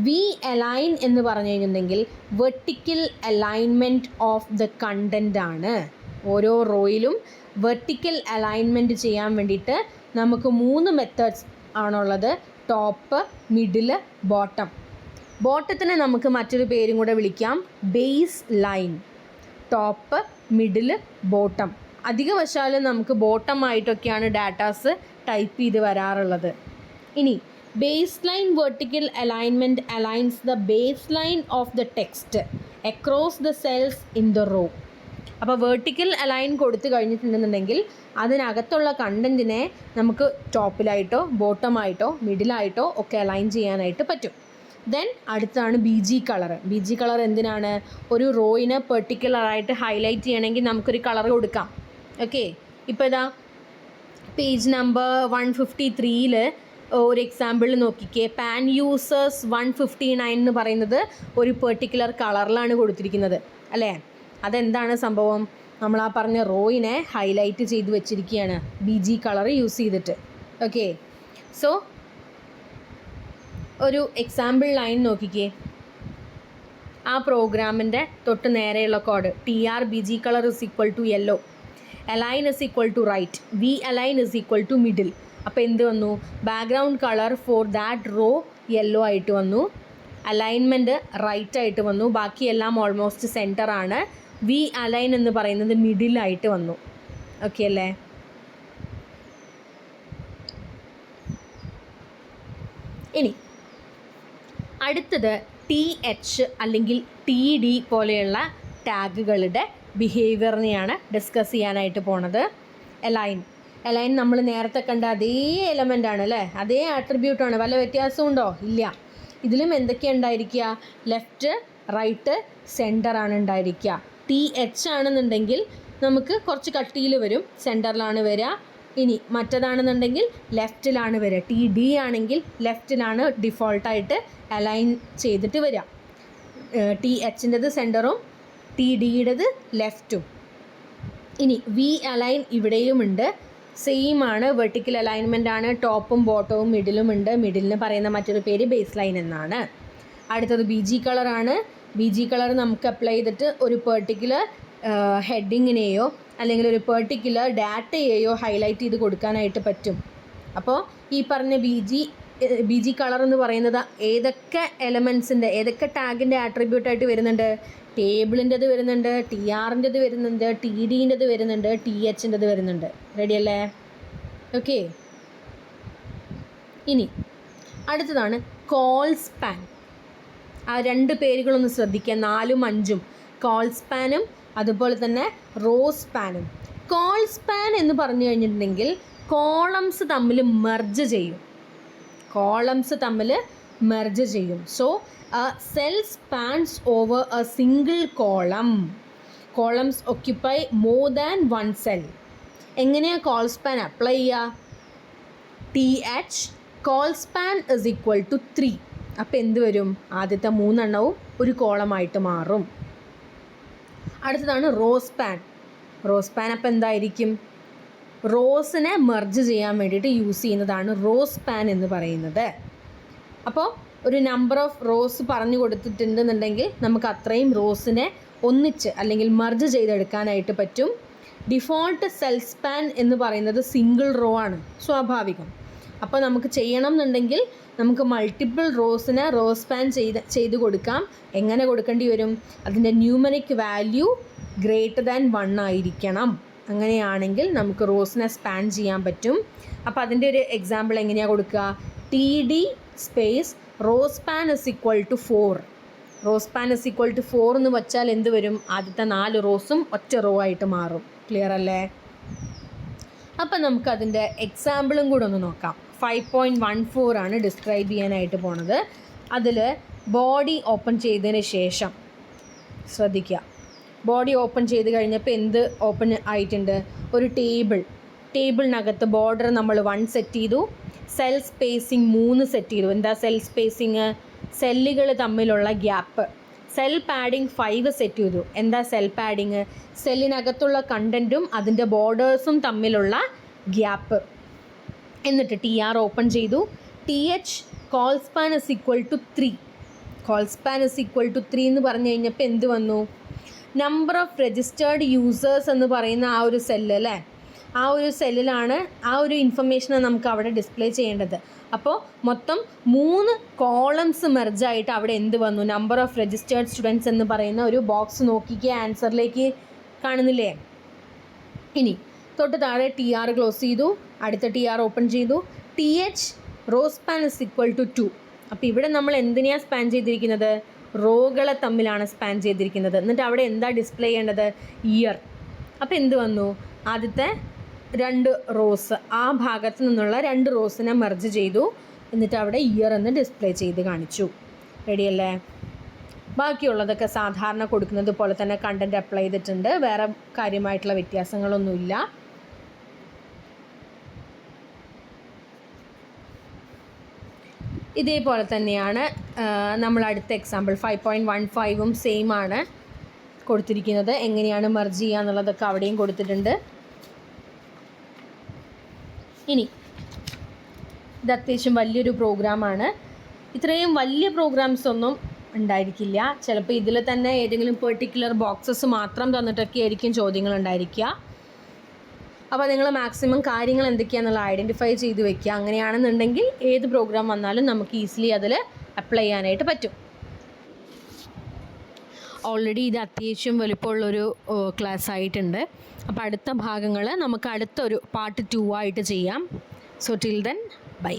വി അലൈൻ എന്ന് പറഞ്ഞു കഴിഞ്ഞിട്ടുണ്ടെങ്കിൽ vertical alignment of the content ആണ്. ഓരോ റോയിലും വെർട്ടിക്കൽ അലൈൻമെൻറ്റ് ചെയ്യാൻ വേണ്ടിയിട്ട് നമുക്ക് 3 മെത്തേഡ്സ് ആണുള്ളത്: ടോപ്പ്, മിഡിൽ, ബോട്ടം. ബോട്ടത്തിന് നമുക്ക് മറ്റൊരു പേരും കൂടെ വിളിക്കാം, base line. Top, middle, bottom. അധികവശാലും നമുക്ക് ബോട്ടം ആയിട്ടൊക്കെയാണ് ഡാറ്റാസ് ടൈപ്പ് ചെയ്ത് വരാറുള്ളത്. ഇനി base line vertical alignment aligns the base line of the text across the cells in the row. അപ്പോൾ വെർട്ടിക്കൽ അലൈൻ കൊടുത്തു കഴിഞ്ഞിട്ടുണ്ടെന്നുണ്ടെങ്കിൽ അതിനകത്തുള്ള കണ്ടൻറ്റിനെ നമുക്ക് ടോപ്പിലായിട്ടോ ബോട്ടമായിട്ടോ മിഡിലായിട്ടോ ഒക്കെ അലൈൻ ചെയ്യാനായിട്ട് പറ്റും. ദെൻ അടുത്താണ് B G colour. B G colour എന്തിനാണ്? ഒരു റോയിനെ പെർട്ടിക്കുലറായിട്ട് ഹൈലൈറ്റ് ചെയ്യണമെങ്കിൽ നമുക്കൊരു കളർ കൊടുക്കാം. ഓക്കെ, ഇപ്പോൾ ഇതാ പേജ് നമ്പർ 153 ഒരു എക്സാമ്പിൾ നോക്കിക്കേ. പാൻ യൂസേഴ്സ് 159 എന്ന് പറയുന്നത് ഒരു പെർട്ടിക്കുലർ കളറിലാണ് കൊടുത്തിരിക്കുന്നത് അല്ലേ? അതെന്താണ് സംഭവം? നമ്മൾ ആ പറഞ്ഞ റോയിനെ ഹൈലൈറ്റ് ചെയ്ത് വെച്ചിരിക്കുകയാണ് ബി ജി കളർ യൂസ് ചെയ്തിട്ട്. ഓക്കെ, സോ ഒരു എക്സാമ്പിൾ ലൈൻ നോക്കിക്കേ. ആ പ്രോഗ്രാമിൻ്റെ തൊട്ട് നേരെയുള്ള code TR_BG color is equal to yellow, align is equal to right, V align is equal to middle. അപ്പോൾ എന്ത് വന്നു? Background colour for that row yellow ആയിട്ട് വന്നു, അലൈൻമെൻറ്റ് റൈറ്റ് ആയിട്ട് വന്നു, ബാക്കിയെല്ലാം ഓൾമോസ്റ്റ് സെൻറ്ററാണ്. വി അലൈൻ എന്ന് പറയുന്നത് മിഡിലായിട്ട് വന്നു. ഓക്കെ അല്ലേ? ഇനി അടുത്തത് TH അല്ലെങ്കിൽ TD പോലെയുള്ള ടാഗുകളുടെ ബിഹേവിയറിനെയാണ് ഡിസ്കസ് ചെയ്യാനായിട്ട് പോണത്. അലൈൻ നമ്മൾ നേരത്തെ കണ്ട അതേ എലമെൻ്റ് ആണ് അല്ലേ? അതേ ആട്രിബ്യൂട്ടാണ്. വല്ല വ്യത്യാസവും ഉണ്ടോ? ഇല്ല. ഇതിലും എന്തൊക്കെയാണ് ഉണ്ടായിരിക്കുക? ലെഫ്റ്റ്, റൈറ്റ്, സെൻറ്ററാണ് ഉണ്ടായിരിക്കുക. TH ആണെന്നുണ്ടെങ്കിൽ നമുക്ക് കുറച്ച് കട്ടിയിൽ വരും, സെൻറ്ററിലാണ് വരിക. ഇനി മറ്റേതാണെന്നുണ്ടെങ്കിൽ ലെഫ്റ്റിലാണ് വരിക. TD ആണെങ്കിൽ ലെഫ്റ്റിലാണ് ഡിഫോൾട്ടായിട്ട് അലൈൻ ചെയ്തിട്ട് വരിക. THൻ്റെത് സെൻറ്ററും TDയുടേത് ലെഫ്റ്റും. ഇനി വി അലൈൻ ഇവിടെയുമുണ്ട്, സെയിം ആണ്. വെർട്ടിക്കൽ അലൈൻമെൻ്റ് ആണ്. ടോപ്പും ബോട്ടവും മിഡിലും ഉണ്ട്. മിഡിലിന് പറയുന്ന മറ്റൊരു പേര് ബേസ് ലൈൻ എന്നാണ്. അടുത്തത് BG കളറാണ്. BG കളർ നമുക്ക് അപ്ലൈ ചെയ്തിട്ട് ഒരു പെർട്ടിക്കുലർ ഹെഡിങ്ങിനെയോ അല്ലെങ്കിൽ ഒരു പെർട്ടിക്കുലർ ഡാറ്റയെയോ ഹൈലൈറ്റ് ചെയ്ത് കൊടുക്കാനായിട്ട് പറ്റും. അപ്പോൾ ഈ പറഞ്ഞ BG കളർ എന്ന് പറയുന്നത് ഏതൊക്കെ എലമെൻസിൻ്റെ ഏതൊക്കെ ടാഗിൻ്റെ ആട്രിബ്യൂട്ടായിട്ട് വരുന്നുണ്ട്? ടേബിളിൻ്റെത് വരുന്നുണ്ട്, TRൻ്റെത് വരുന്നുണ്ട്, TDൻ്റെത് വരുന്നുണ്ട്, THൻ്റെത് വരുന്നുണ്ട്. റെഡിയല്ലേ? ഓക്കെ, ഇനി അടുത്തതാണ് കോൾ സ്പാൻ. ആ 2 പേരുകളൊന്ന് ശ്രദ്ധിക്കുക, 4ഉം 5ഉം. കോൾ സ്പാനും അതുപോലെ തന്നെ റോ സ്പാനും. കോൾ സ്പാൻ എന്ന് പറഞ്ഞു കഴിഞ്ഞിട്ടുണ്ടെങ്കിൽ കോളംസ് തമ്മിൽ മെർജ് ചെയ്യും. So a cell spans over a single column. Columns occupy more than one cell. എങ്ങനെയാണ് കോൾ സ്പാൻ അപ്ലൈ ചെയ്യുക? TH col span is equal to 3. അപ്പോൾ എന്ത് വരും? ആദ്യത്തെ 3 എണ്ണവും ഒരു കോളമായിട്ട് മാറും. അടുത്തതാണ് റോ സ്പാൻ. അപ്പോൾ എന്തായിരിക്കും? റോസിനെ മെർജ് ചെയ്യാൻ വേണ്ടിയിട്ട് യൂസ് ചെയ്യുന്നതാണ് റോ സ്പാൻ എന്ന് പറയുന്നത്. അപ്പോൾ ഒരു നമ്പർ ഓഫ് റോസ് പറഞ്ഞു കൊടുത്തിട്ടുണ്ടെന്നുണ്ടെങ്കിൽ നമുക്ക് അത്രയും റോസിനെ ഒന്നിച്ച് അല്ലെങ്കിൽ മെർജ് ചെയ്തെടുക്കാനായിട്ട് പറ്റും. ഡിഫോൾട്ട് സെൽ സ്പാൻ എന്ന് പറയുന്നത് സിംഗിൾ റോ ആണ്, സ്വാഭാവികം. അപ്പോൾ നമുക്ക് ചെയ്യണം എന്നുണ്ടെങ്കിൽ നമുക്ക് മൾട്ടിപ്പിൾ റോസിനെ റോ സ്പാൻ ചെയ്ത് കൊടുക്കാം. എങ്ങനെ കൊടുക്കേണ്ടി വരും? അതിൻ്റെ ന്യൂമറിക് വാല്യൂ ഗ്രേറ്റർ ദാൻ 1 ആയിരിക്കണം. അങ്ങനെയാണെങ്കിൽ നമുക്ക് റോസിനെ സ്പാൻ ചെയ്യാൻ പറ്റും. അപ്പോൾ അതിൻ്റെ ഒരു എക്സാമ്പിൾ എങ്ങനെയാണ് കൊടുക്കുക? TD space row span is equal to 4. Row span is equal to 4 എന്ന് വെച്ചാൽ എന്ത് വരും? ആദ്യത്തെ 4 റോസും ഒറ്റ റോ ആയിട്ട് മാറും. ക്ലിയർ അല്ലേ? അപ്പം നമുക്കതിൻ്റെ എക്സാമ്പിളും കൂടെ ഒന്ന് നോക്കാം. 5.14 ആണ് ഡിസ്ക്രൈബ് ചെയ്യാനായിട്ട് പോണത്. അതിൽ ബോഡി ഓപ്പൺ ചെയ്തതിന് ശേഷം ശ്രദ്ധിക്കുക, ബോഡി ഓപ്പൺ ചെയ്ത് കഴിഞ്ഞപ്പോൾ എന്ത് ഓപ്പൺ ആയിട്ടുണ്ട്? ഒരു ടേബിളിനകത്ത് ബോർഡർ നമ്മൾ 1 സെറ്റ് ചെയ്തു, സെൽ സ്പേസിങ് 3 സെറ്റ് ചെയ്തു. എന്താ സെൽ സ്പേസിങ്? സെല്ലുകൾ തമ്മിലുള്ള ഗ്യാപ്പ്. സെൽ പാഡിങ് 5 സെറ്റ് ചെയ്തു. എന്താ സെൽ പാഡിങ്? സെല്ലിനകത്തുള്ള കണ്ടൻറ്റും അതിൻ്റെ ബോർഡേഴ്സും തമ്മിലുള്ള ഗ്യാപ്പ്. എന്നിട്ട് TR ഓപ്പൺ ചെയ്തു. TH col span is equal to 3. Col span is equal to 3 എന്ന് പറഞ്ഞു കഴിഞ്ഞപ്പോൾ എന്ത് വന്നു? നമ്പർ ഓഫ് രജിസ്റ്റേർഡ് യൂസേഴ്സ് എന്ന് പറയുന്ന ആ ഒരു സെല്ല് അല്ലേ, ആ ഒരു സെല്ലിലാണ് ആ ഒരു ഇൻഫർമേഷനെ നമുക്ക് അവിടെ ഡിസ്പ്ലേ ചെയ്യേണ്ടത്. അപ്പോൾ മൊത്തം 3 കോളംസ് മെർജായിട്ട് അവിടെ എന്ത് വന്നു? നമ്പർ ഓഫ് രജിസ്റ്റേർഡ് സ്റ്റുഡൻസ് എന്ന് പറയുന്ന ഒരു ബോക്സ് നോക്കിക്കുക, ആൻസറിലേക്ക് കാണുന്നില്ലേ? ഇനി തൊട്ട് താഴെ TR ക്ലോസ് ചെയ്തു, അടുത്ത TR ഓപ്പൺ ചെയ്തു. TH row span is equal to 2. അപ്പോൾ ഇവിടെ നമ്മൾ എന്തിനെയാണ് സ്പാൻ ചെയ്തിരിക്കുന്നത്? റോകളെ തമ്മിലാണ് സ്പാൻ ചെയ്തിരിക്കുന്നത്. എന്നിട്ട് അവിടെ എന്താ ഡിസ്പ്ലേ ചെയ്യേണ്ടത്? ഇയർ. അപ്പോൾ എന്ത് വന്നു? ആദ്യത്തെ 2 റോസ്, ആ ഭാഗത്ത് നിന്നുള്ള 2 റോസിനെ മെർജ് ചെയ്തു. എന്നിട്ട് അവിടെ ഇയർ എന്ന് ഡിസ്പ്ലേ ചെയ്ത് കാണിച്ചു. റെഡിയല്ലേ? ബാക്കിയുള്ളതൊക്കെ സാധാരണ കൊടുക്കുന്നത് പോലെ തന്നെ കണ്ടൻറ്റ് അപ്ലൈ ചെയ്തിട്ടുണ്ട്. വേറെ കാര്യമായിട്ടുള്ള വ്യത്യാസങ്ങളൊന്നുമില്ല. ഇതേപോലെ തന്നെയാണ് നമ്മൾ അടുത്ത എക്സാമ്പിൾ 5.15ഉം സെയിം ആണ് കൊടുത്തിരിക്കുന്നത്. എങ്ങനെയാണ് മെർജ് ചെയ്യുക എന്നുള്ളതൊക്കെ അവിടെയും കൊടുത്തിട്ടുണ്ട്. ഇനി ഇത് അത്യാവശ്യം വലിയൊരു പ്രോഗ്രാമാണ്. ഇത്രയും വലിയ പ്രോഗ്രാംസ് ഒന്നും ഉണ്ടായിരിക്കില്ല. ചിലപ്പോൾ ഇതിൽ തന്നെ ഏതെങ്കിലും പെർട്ടിക്കുലർ ബോക്സസ് മാത്രം തന്നിട്ടൊക്കെ ആയിരിക്കും ചോദ്യങ്ങൾ ഉണ്ടായിരിക്കുക. അപ്പോൾ നിങ്ങൾ മാക്സിമം കാര്യങ്ങൾ എന്തൊക്കെയാണെന്നുള്ള ഐഡൻറ്റിഫൈ ചെയ്ത് വെക്കുക. അങ്ങനെയാണെന്നുണ്ടെങ്കിൽ ഏത് പ്രോഗ്രാം വന്നാലും നമുക്ക് ഈസിലി അതിൽ അപ്ലൈ ചെയ്യാനായിട്ട് പറ്റും. ഓൾറെഡി ഇത് അത്യാവശ്യം വലുപ്പമുള്ളൊരു ക്ലാസ് ആയിട്ടുണ്ട്. അപ്പോൾ അടുത്ത ഭാഗങ്ങൾ നമുക്ക് അടുത്തൊരു പാർട്ട് 2 ആയിട്ട് ചെയ്യാം. So till then bye.